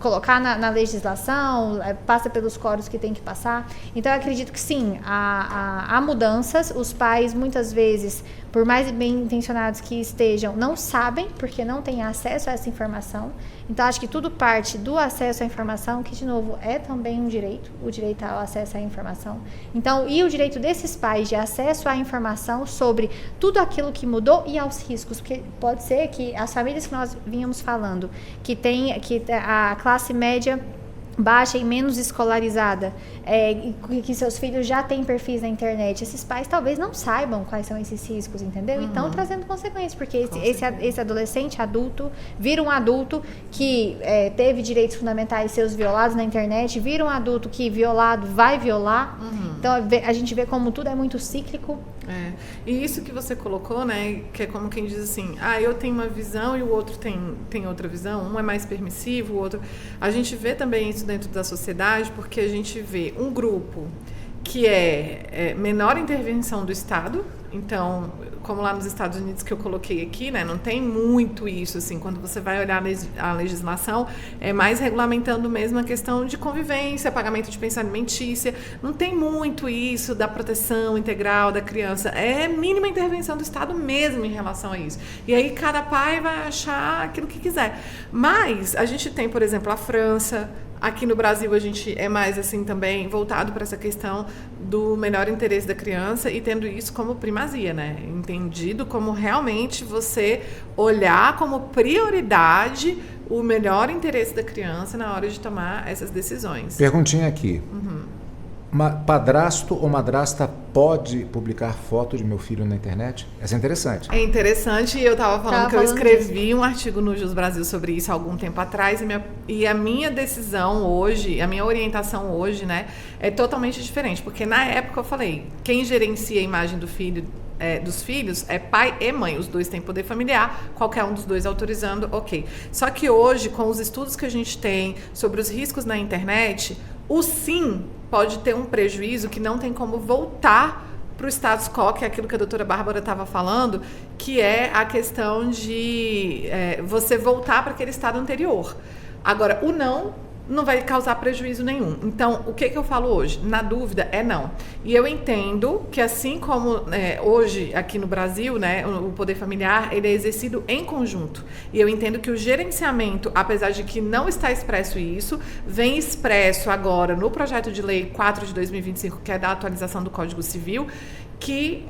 colocar na legislação, passa pelos coros que tem que passar. Então, eu acredito que sim, há mudanças. Os pais, muitas vezes, por mais bem intencionados que estejam, não sabem, porque não têm acesso a essa informação. Então, acho que tudo parte do acesso à informação, que, de novo, é também um direito, o direito ao acesso à informação. Então, e o direito desses pais de acesso à informação sobre tudo aquilo que mudou e aos riscos, porque pode ser que as famílias que nós vínhamos falando, que a classe média baixa e menos escolarizada, que seus filhos já têm perfis na internet, esses pais talvez não saibam quais são esses riscos, entendeu? E estão trazendo consequências, porque esse adolescente adulto vira um adulto que teve direitos fundamentais seus violados na internet, vira um adulto que violado vai violar. Então a gente vê como tudo é muito cíclico. E isso que você colocou, né, que é como quem diz assim, eu tenho uma visão e o outro tem outra visão, um é mais permissivo, o outro... A gente vê também isso dentro da sociedade, porque a gente vê um grupo que é menor intervenção do Estado. Então, como lá nos Estados Unidos que eu coloquei aqui, né, não tem muito isso, assim, quando você vai olhar a legislação, é mais regulamentando mesmo a questão de convivência, pagamento de pensão alimentícia, não tem muito isso da proteção integral da criança, é mínima intervenção do Estado mesmo em relação a isso. E aí cada pai vai achar aquilo que quiser. Mas a gente tem, por exemplo, a França. Aqui no Brasil a gente é mais assim também voltado para essa questão do melhor interesse da criança e tendo isso como primazia, né? Entendido como realmente você olhar como prioridade o melhor interesse da criança na hora de tomar essas decisões. Perguntinha aqui. Padrasto ou madrasta pode publicar foto de meu filho na internet? Essa é interessante. É interessante, e eu estava falando que eu escrevi um artigo no Jus Brasil sobre isso há algum tempo atrás, e a minha decisão hoje, a minha orientação hoje, né, é totalmente diferente, porque na época eu falei, quem gerencia a imagem do filho, dos filhos é pai e mãe, os dois têm poder familiar, qualquer um dos dois autorizando, ok. Só que hoje, com os estudos que a gente tem sobre os riscos na internet, o sim pode ter um prejuízo que não tem como voltar para o status quo, que é aquilo que a doutora Bárbara estava falando, que é a questão de você voltar para aquele estado anterior. Agora, o não vai causar prejuízo nenhum. Então, o que eu falo hoje? Na dúvida, é não. E eu entendo que assim como hoje, aqui no Brasil, né, o poder familiar, ele é exercido em conjunto. E eu entendo que o gerenciamento, apesar de que não está expresso isso, vem expresso agora no projeto de lei 4 de 2025, que é da atualização do Código Civil, que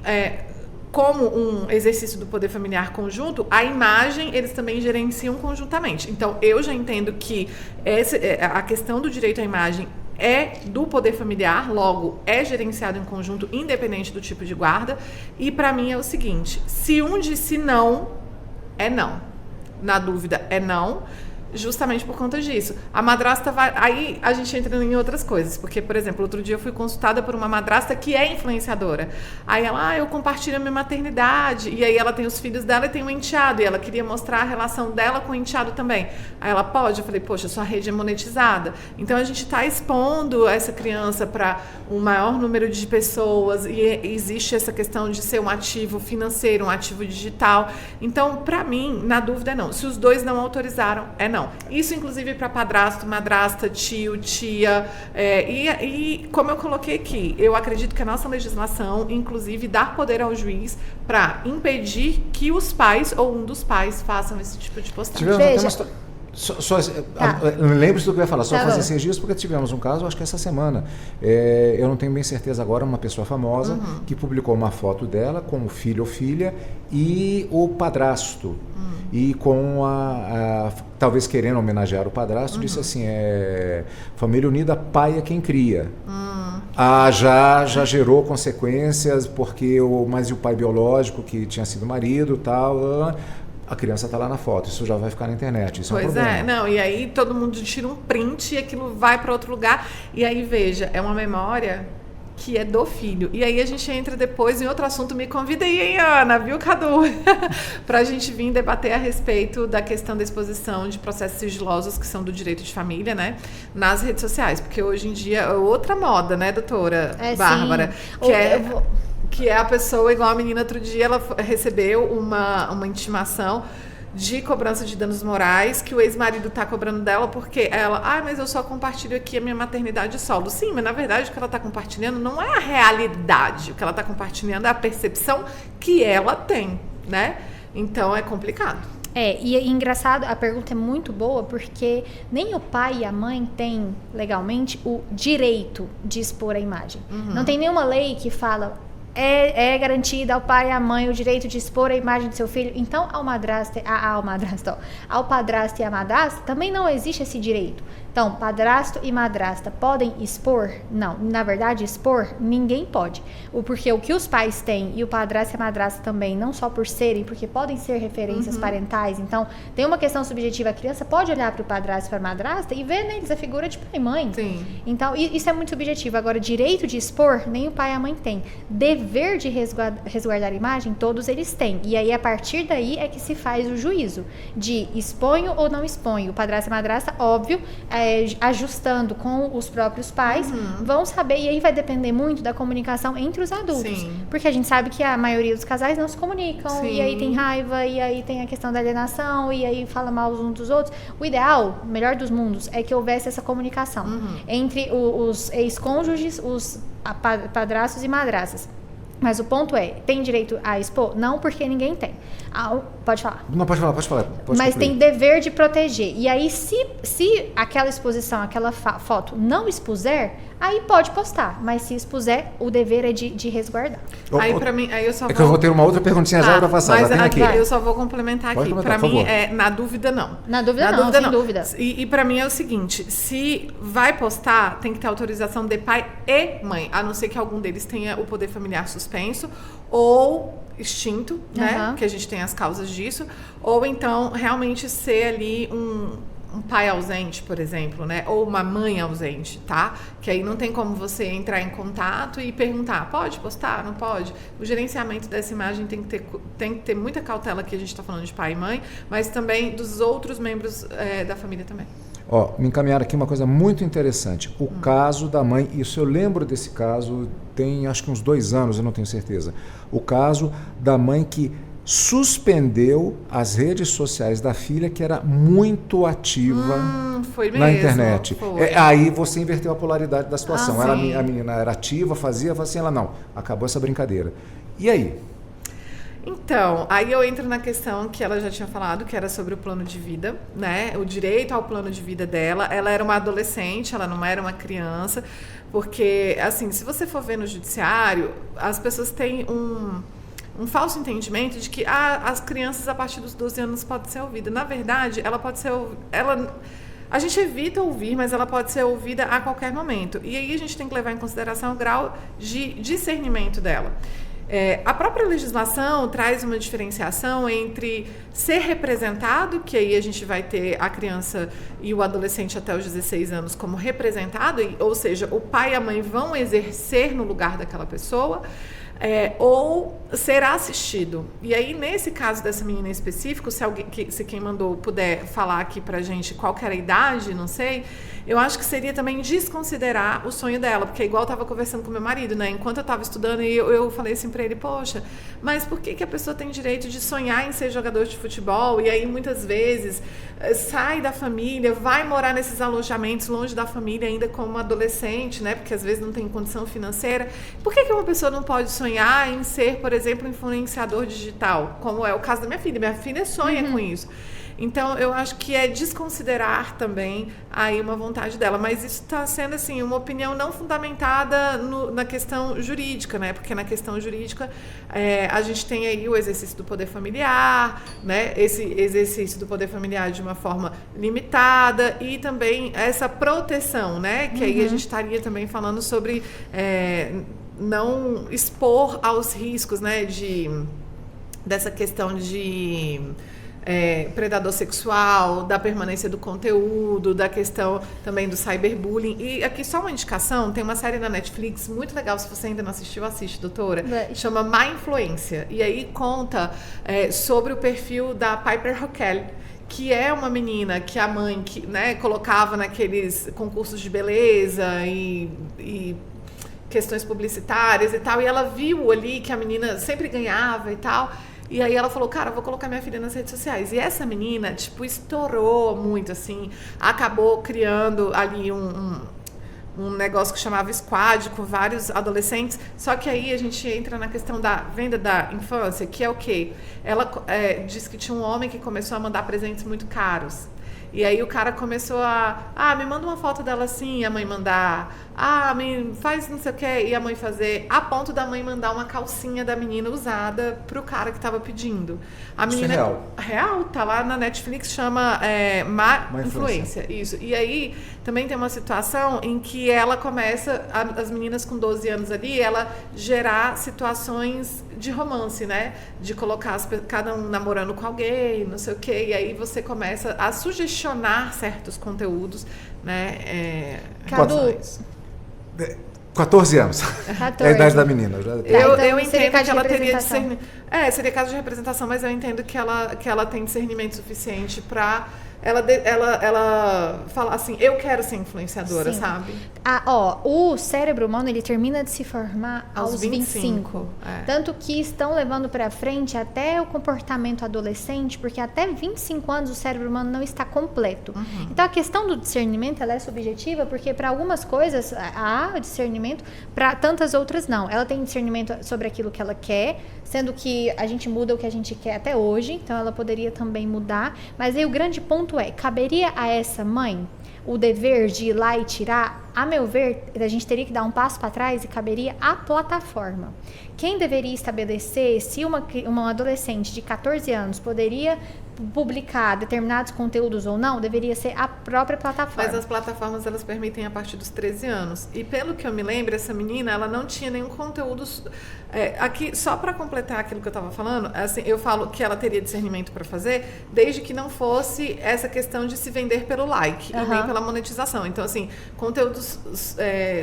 como um exercício do poder familiar conjunto, a imagem eles também gerenciam conjuntamente. Então, eu já entendo que a questão do direito à imagem é do poder familiar, logo é gerenciado em conjunto, independente do tipo de guarda. E para mim é o seguinte, se um disse não, é não. Na dúvida, é não. Justamente por conta disso. A madrasta vai... Aí a gente entra em outras coisas. Porque, por exemplo, outro dia eu fui consultada por uma madrasta que é influenciadora. Aí ela, eu compartilho a minha maternidade. E aí ela tem os filhos dela e tem um enteado. E ela queria mostrar a relação dela com o enteado também. Aí ela, pode? Eu falei, poxa, sua rede é monetizada. Então a gente está expondo essa criança para um maior número de pessoas. E existe essa questão de ser um ativo financeiro, um ativo digital. Então, para mim, na dúvida é não. Se os dois não autorizaram, é não. Isso, inclusive, para padrasto, madrasta, tio, tia. E como eu coloquei aqui, eu acredito que a nossa legislação, inclusive, dá poder ao juiz para impedir que os pais ou um dos pais façam esse tipo de postagem. Lembre-se do que eu ia falar, só fazer esses dias, porque tivemos um caso, acho que essa semana, eu não tenho bem certeza agora, uma pessoa famosa que publicou uma foto dela com o filho ou filha e o padrasto. E com talvez querendo homenagear o padrasto, disse assim, família unida, pai é quem cria. Já gerou consequências, porque mas e o pai biológico, que tinha sido marido, tal... A criança está lá na foto, isso já vai ficar na internet, isso é um problema. Não, e aí todo mundo tira um print e aquilo vai para outro lugar, e aí veja, é uma memória que é do filho. E aí a gente entra depois em outro assunto, me convida aí, hein, Ana, viu, Cadu? Pra gente vir debater a respeito da questão da exposição de processos sigilosos que são do direito de família, né, nas redes sociais, porque hoje em dia é outra moda, né, doutora Bárbara? Que é a pessoa, igual a menina outro dia, ela recebeu uma intimação de cobrança de danos morais que o ex-marido está cobrando dela porque ela, mas eu só compartilho aqui a minha maternidade solo. Sim, mas na verdade o que ela está compartilhando não é a realidade, o que ela está compartilhando é a percepção que ela tem, né? Então é complicado. E é engraçado, a pergunta é muito boa, porque nem o pai e a mãe têm, legalmente, o direito de expor a imagem. Não tem nenhuma lei que fala, é garantida ao pai e à mãe o direito de expor a imagem do seu filho. Então, ao padrasto e à madrasta, também não existe esse direito. Então, padrasto e madrasta podem expor? Não. Na verdade, expor, ninguém pode. Porque o que os pais têm e o padrasto e a madrasta também, não só por serem, porque podem ser referências parentais. Então, tem uma questão subjetiva. A criança pode olhar para o padrasto e para a madrasta e ver neles a figura de pai e mãe. Sim. Então, isso é muito subjetivo. Agora, direito de expor, nem o pai e a mãe têm. Dever de resguardar a imagem, todos eles têm. E aí, a partir daí, é que se faz o juízo de exponho ou não exponho. O padrasto e a madrasta, óbvio, ajustando com os próprios pais, vão saber, e aí vai depender muito da comunicação entre os adultos. Sim. Porque a gente sabe que a maioria dos casais não se comunicam, Sim. e aí tem raiva, e aí tem a questão da alienação, e aí fala mal uns dos outros. O ideal, o melhor dos mundos, é que houvesse essa comunicação entre os ex-cônjuges, os padrastos e madrastas. Mas o ponto é, tem direito a expor? Não, porque ninguém tem. Pode falar. Não, pode falar. Mas tem dever de proteger. E aí, se aquela exposição, aquela foto não expuser, aí pode postar. Mas se expuser, o dever é de resguardar. Aí, pra mim, aí eu só que eu vou ter uma outra perguntinha já para passar. Mas já aqui, eu só vou complementar aqui. Pra mim, na dúvida, não. Na dúvida, não, sem dúvida. E pra mim é o seguinte, se vai postar, tem que ter autorização de pai e mãe, a não ser que algum deles tenha o poder familiar suspenso ou extinto, né? Que a gente tem as causas disso. Ou então, realmente ser ali um pai ausente, por exemplo, né? Ou uma mãe ausente, tá? Que aí não tem como você entrar em contato e perguntar, pode postar? Não pode? O gerenciamento dessa imagem tem que ter muita cautela, que a gente está falando de pai e mãe, mas também dos outros membros da família também. Me encaminharam aqui uma coisa muito interessante. O caso da mãe, isso eu lembro desse caso, tem acho que uns 2 anos, eu não tenho certeza. O caso da mãe que suspendeu as redes sociais da filha, que era muito ativa na internet. Aí você inverteu a polaridade da situação. A menina era ativa, fazia assim, ela não, acabou essa brincadeira. E aí? Então, aí eu entro na questão que ela já tinha falado, que era sobre o plano de vida, né? O direito ao plano de vida dela. Ela era uma adolescente, ela não era uma criança, porque, assim, se você for ver no judiciário, as pessoas têm um falso entendimento de que as crianças a partir dos 12 anos podem ser ouvidas. Na verdade, ela pode ser a gente evita ouvir, mas ela pode ser ouvida a qualquer momento. E aí a gente tem que levar em consideração o grau de discernimento dela. A própria legislação traz uma diferenciação entre ser representado, que aí a gente vai ter a criança e o adolescente até os 16 anos como representado, ou seja, o pai e a mãe vão exercer no lugar daquela pessoa, ou ser assistido. E aí, nesse caso dessa menina em específico, se quem mandou puder falar aqui pra gente qual que era a idade, não sei, eu acho que seria também desconsiderar o sonho dela, porque igual eu estava conversando com meu marido, né? Enquanto eu estava estudando, eu falei assim pra ele, poxa, mas por que a pessoa tem direito de sonhar em ser jogador de futebol? E aí, muitas vezes, sai da família, vai morar nesses alojamentos longe da família ainda como adolescente, né? Porque às vezes não tem condição financeira. Por que uma pessoa não pode sonhar em ser, por exemplo, influenciador digital? Como é o caso da minha filha. Minha filha sonha com isso. Então, eu acho que é desconsiderar também aí uma vontade dela. Mas isso está sendo, assim, uma opinião não fundamentada na questão jurídica, né? Porque na questão jurídica, a gente tem aí o exercício do poder familiar, né? Esse exercício do poder familiar de uma forma limitada e também essa proteção, né? Que aí a gente estaria também falando sobre não expor aos riscos, né? Dessa questão de predador sexual, da permanência do conteúdo, da questão também do cyberbullying. E aqui só uma indicação, tem uma série na Netflix muito legal, se você ainda não assistiu, assiste, doutora. Chama Má Influência. E aí conta sobre o perfil da Piper Roquel, que é uma menina que a mãe colocava naqueles concursos de beleza e questões publicitárias e tal, e ela viu ali que a menina sempre ganhava e tal. E aí ela falou, cara, eu vou colocar minha filha nas redes sociais. E essa menina, tipo, estourou muito, assim, acabou criando ali um negócio que chamava Squad, com vários adolescentes. Só que aí a gente entra na questão da venda da infância, que é o quê? Ela disse que tinha um homem que começou a mandar presentes muito caros. E aí o cara começou me manda uma foto dela assim, a mãe mandar, me faz não sei o que, e a mãe fazer, a ponto da mãe mandar uma calcinha da menina usada pro cara que tava pedindo. A menina, isso é real, tá lá na Netflix, chama Má Influência. Isso. E aí também tem uma situação em que ela começa, as meninas com 12 anos ali, ela gerar situações de romance, né? De colocar cada um namorando com alguém, não sei o quê, e aí você começa a sugestionar certos conteúdos, né? 14 anos. 14. É a idade da menina. Eu entendo que ela teria discernimento. Seria caso de representação, mas eu entendo que ela tem discernimento suficiente para ela fala assim, eu quero ser influenciadora, Sim. sabe? O cérebro humano, ele termina de se formar aos 25. Tanto que estão levando para frente até o comportamento adolescente, porque até 25 anos o cérebro humano não está completo. Então a questão do discernimento, ela é subjetiva, porque para algumas coisas há discernimento, para tantas outras não. Ela tem discernimento sobre aquilo que ela quer, sendo que a gente muda o que a gente quer até hoje, então ela poderia também mudar, mas aí o grande ponto caberia a essa mãe o dever de ir lá e tirar? A meu ver, a gente teria que dar um passo para trás e caberia à plataforma. Quem deveria estabelecer se uma adolescente de 14 anos poderia publicar determinados conteúdos ou não, deveria ser a própria plataforma. Mas as plataformas, elas permitem a partir dos 13 anos. E pelo que eu me lembro, essa menina, ela não tinha nenhum conteúdo... aqui, só para completar aquilo que eu estava falando, assim, eu falo que ela teria discernimento para fazer, desde que não fosse essa questão de se vender pelo like, e nem pela monetização. Então, assim, conteúdos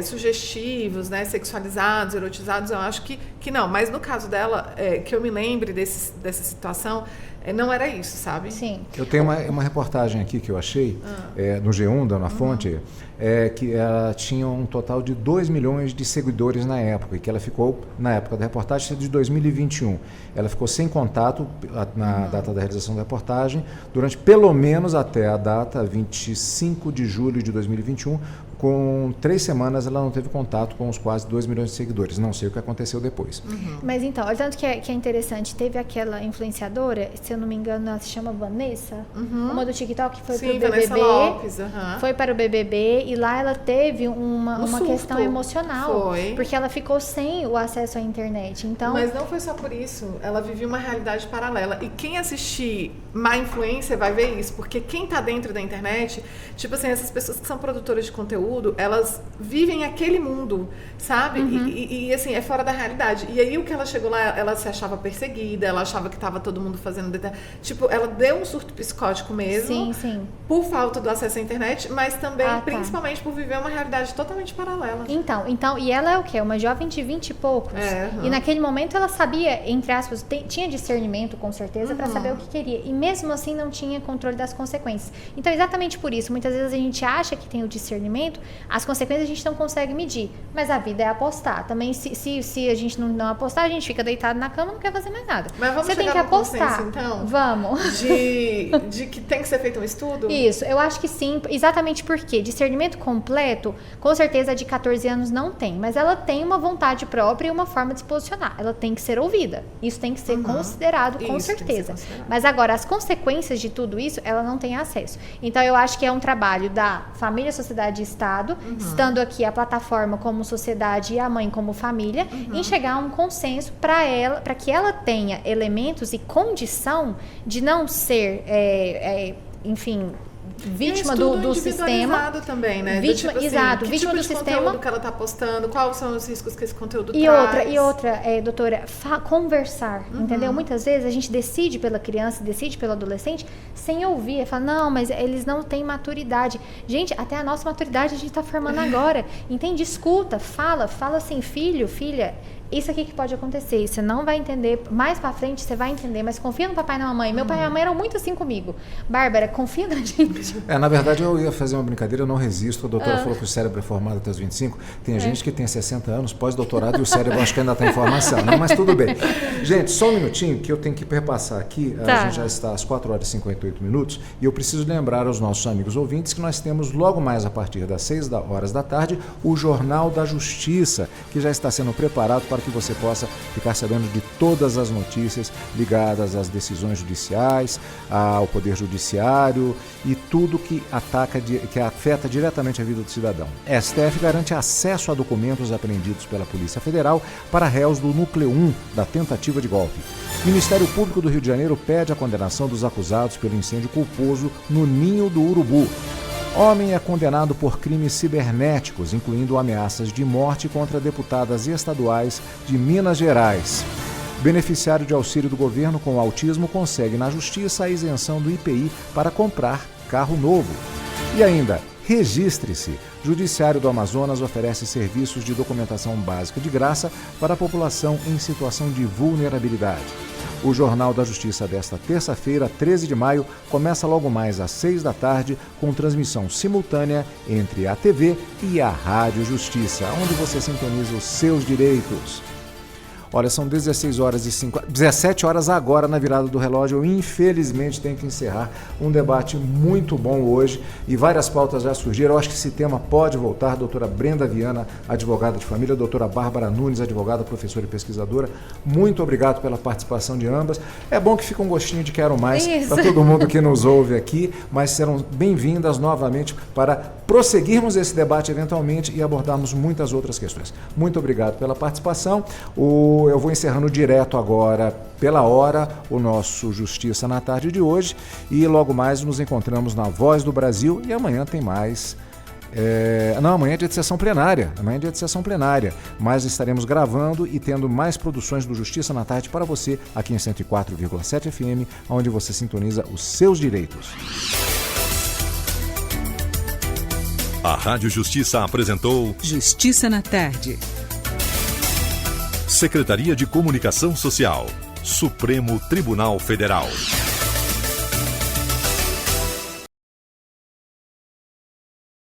sugestivos, né, sexualizados, erotizados, eu acho que não. Mas no caso dela, que eu me lembre dessa situação, não era isso, sabe? Sim. Eu tenho uma reportagem aqui que eu achei, no G1, da Na Fonte, que ela tinha um total de 2 milhões de seguidores na época, e que ela ficou, na época da reportagem, de 2021. Ela ficou sem contato na data da realização da reportagem, durante pelo menos até a data 25 de julho de 2021, com 3 semanas ela não teve contato com os quase 2 milhões de seguidores. Não sei o que aconteceu depois. Mas então, olha tanto que é interessante. Teve aquela influenciadora, se eu não me engano, ela se chama Vanessa, uma do TikTok, que foi para o BBB. Vanessa Lopes, foi para o BBB e lá ela teve uma questão emocional. Foi. Porque ela ficou sem o acesso à internet. Então, mas não foi só por isso. Ela vivia uma realidade paralela. E quem assistir Má Influência vai ver isso. Porque quem tá dentro da internet, tipo assim, essas pessoas que são produtoras de conteúdo, elas vivem aquele mundo, sabe? E assim, é fora da realidade. E aí o que ela chegou lá, ela se achava perseguida, ela achava que tava todo mundo fazendo... Tipo, ela deu um surto psicótico mesmo. Sim. Por falta do acesso à internet, mas também, principalmente, por viver uma realidade totalmente paralela. Então, e ela é o quê? Uma jovem de 20 e poucos. E naquele momento ela sabia, entre aspas, tinha discernimento, com certeza, para saber o que queria. E mesmo assim não tinha controle das consequências. Então, exatamente por isso, muitas vezes a gente acha que tem o discernimento, as consequências a gente não consegue medir, mas a vida é apostar. Também, se a gente não apostar, a gente fica deitado na cama e não quer fazer mais nada. Mas vamos Você tem que no apostar. Consenso, então? Vamos. De que tem que ser feito um estudo? Isso, eu acho que sim, exatamente porque discernimento completo, com certeza a de 14 anos não tem, mas ela tem uma vontade própria e uma forma de se posicionar. Ela tem que ser ouvida. Isso tem que ser considerado, com certeza. Mas agora, as consequências de tudo isso, ela não tem acesso. Então, eu acho que é um trabalho da família, sociedade e Estado, estando aqui a plataforma como sociedade e a mãe como família, em chegar a um consenso para que ela tenha elementos e condição de não ser, enfim, vítima do sistema. Também, né? Vítima, tipo assim, exato, que vítima tipo do de sistema. Conteúdo que ela está postando, quais são os riscos que esse conteúdo E traz. outra, doutora, conversar, entendeu? Muitas vezes a gente decide pela criança, decide pelo adolescente, sem ouvir. Fala, não, mas eles não têm maturidade. Gente, até a nossa maturidade a gente está formando agora. Entende? Escuta, fala assim, filho, filha, isso aqui que pode acontecer, você não vai entender, mais pra frente você vai entender, mas confia no papai e na mamãe. Meu pai e minha mãe eram muito assim comigo. Bárbara, confia na gente. Na verdade, eu ia fazer uma brincadeira, eu não resisto. A doutora falou que o cérebro é formado até os 25. Tem gente que tem 60 anos, pós-doutorado, e o cérebro acho que ainda está em formação, né? Mas tudo bem. Gente, só um minutinho que eu tenho que perpassar aqui. A gente já está às 4 horas e 58 minutos e eu preciso lembrar aos nossos amigos ouvintes que nós temos logo mais a partir das 6 horas da tarde o Jornal da Justiça, que já está sendo preparado para que você possa ficar sabendo de todas as notícias ligadas às decisões judiciais, ao Poder Judiciário e tudo que afeta diretamente a vida do cidadão. STF garante acesso a documentos apreendidos pela Polícia Federal para réus do Núcleo 1 da tentativa de golpe. Ministério Público do Rio de Janeiro pede a condenação dos acusados pelo incêndio culposo no Ninho do Urubu. Homem é condenado por crimes cibernéticos, incluindo ameaças de morte contra deputadas estaduais de Minas Gerais. Beneficiário de auxílio do governo com autismo consegue na Justiça a isenção do IPI para comprar carro novo. E ainda, registre-se. Judiciário do Amazonas oferece serviços de documentação básica de graça para a população em situação de vulnerabilidade. O Jornal da Justiça desta terça-feira, 13 de maio, começa logo mais às 6 da tarde com transmissão simultânea entre a TV e a Rádio Justiça, onde você sintoniza os seus direitos. Olha, são 17 horas agora na virada do relógio. Eu, infelizmente, tenho que encerrar um debate muito bom hoje e várias pautas já surgiram. Eu acho que esse tema pode voltar. Doutora Brenda Viana, advogada de família, doutora Bárbara Nunes, advogada, professora e pesquisadora. Muito obrigado pela participação de ambas. É bom que fica um gostinho de quero mais para todo mundo que nos ouve aqui, mas serão bem-vindas novamente para prosseguirmos esse debate eventualmente e abordarmos muitas outras questões. Muito obrigado pela participação. Eu vou encerrando direto agora, pela hora, o nosso Justiça na Tarde de hoje e logo mais nos encontramos na Voz do Brasil e amanhã tem mais. Amanhã é dia de sessão plenária. Mas estaremos gravando e tendo mais produções do Justiça na Tarde para você aqui em 104,7 FM, onde você sintoniza os seus direitos. A Rádio Justiça apresentou Justiça na Tarde. Secretaria de Comunicação Social, Supremo Tribunal Federal.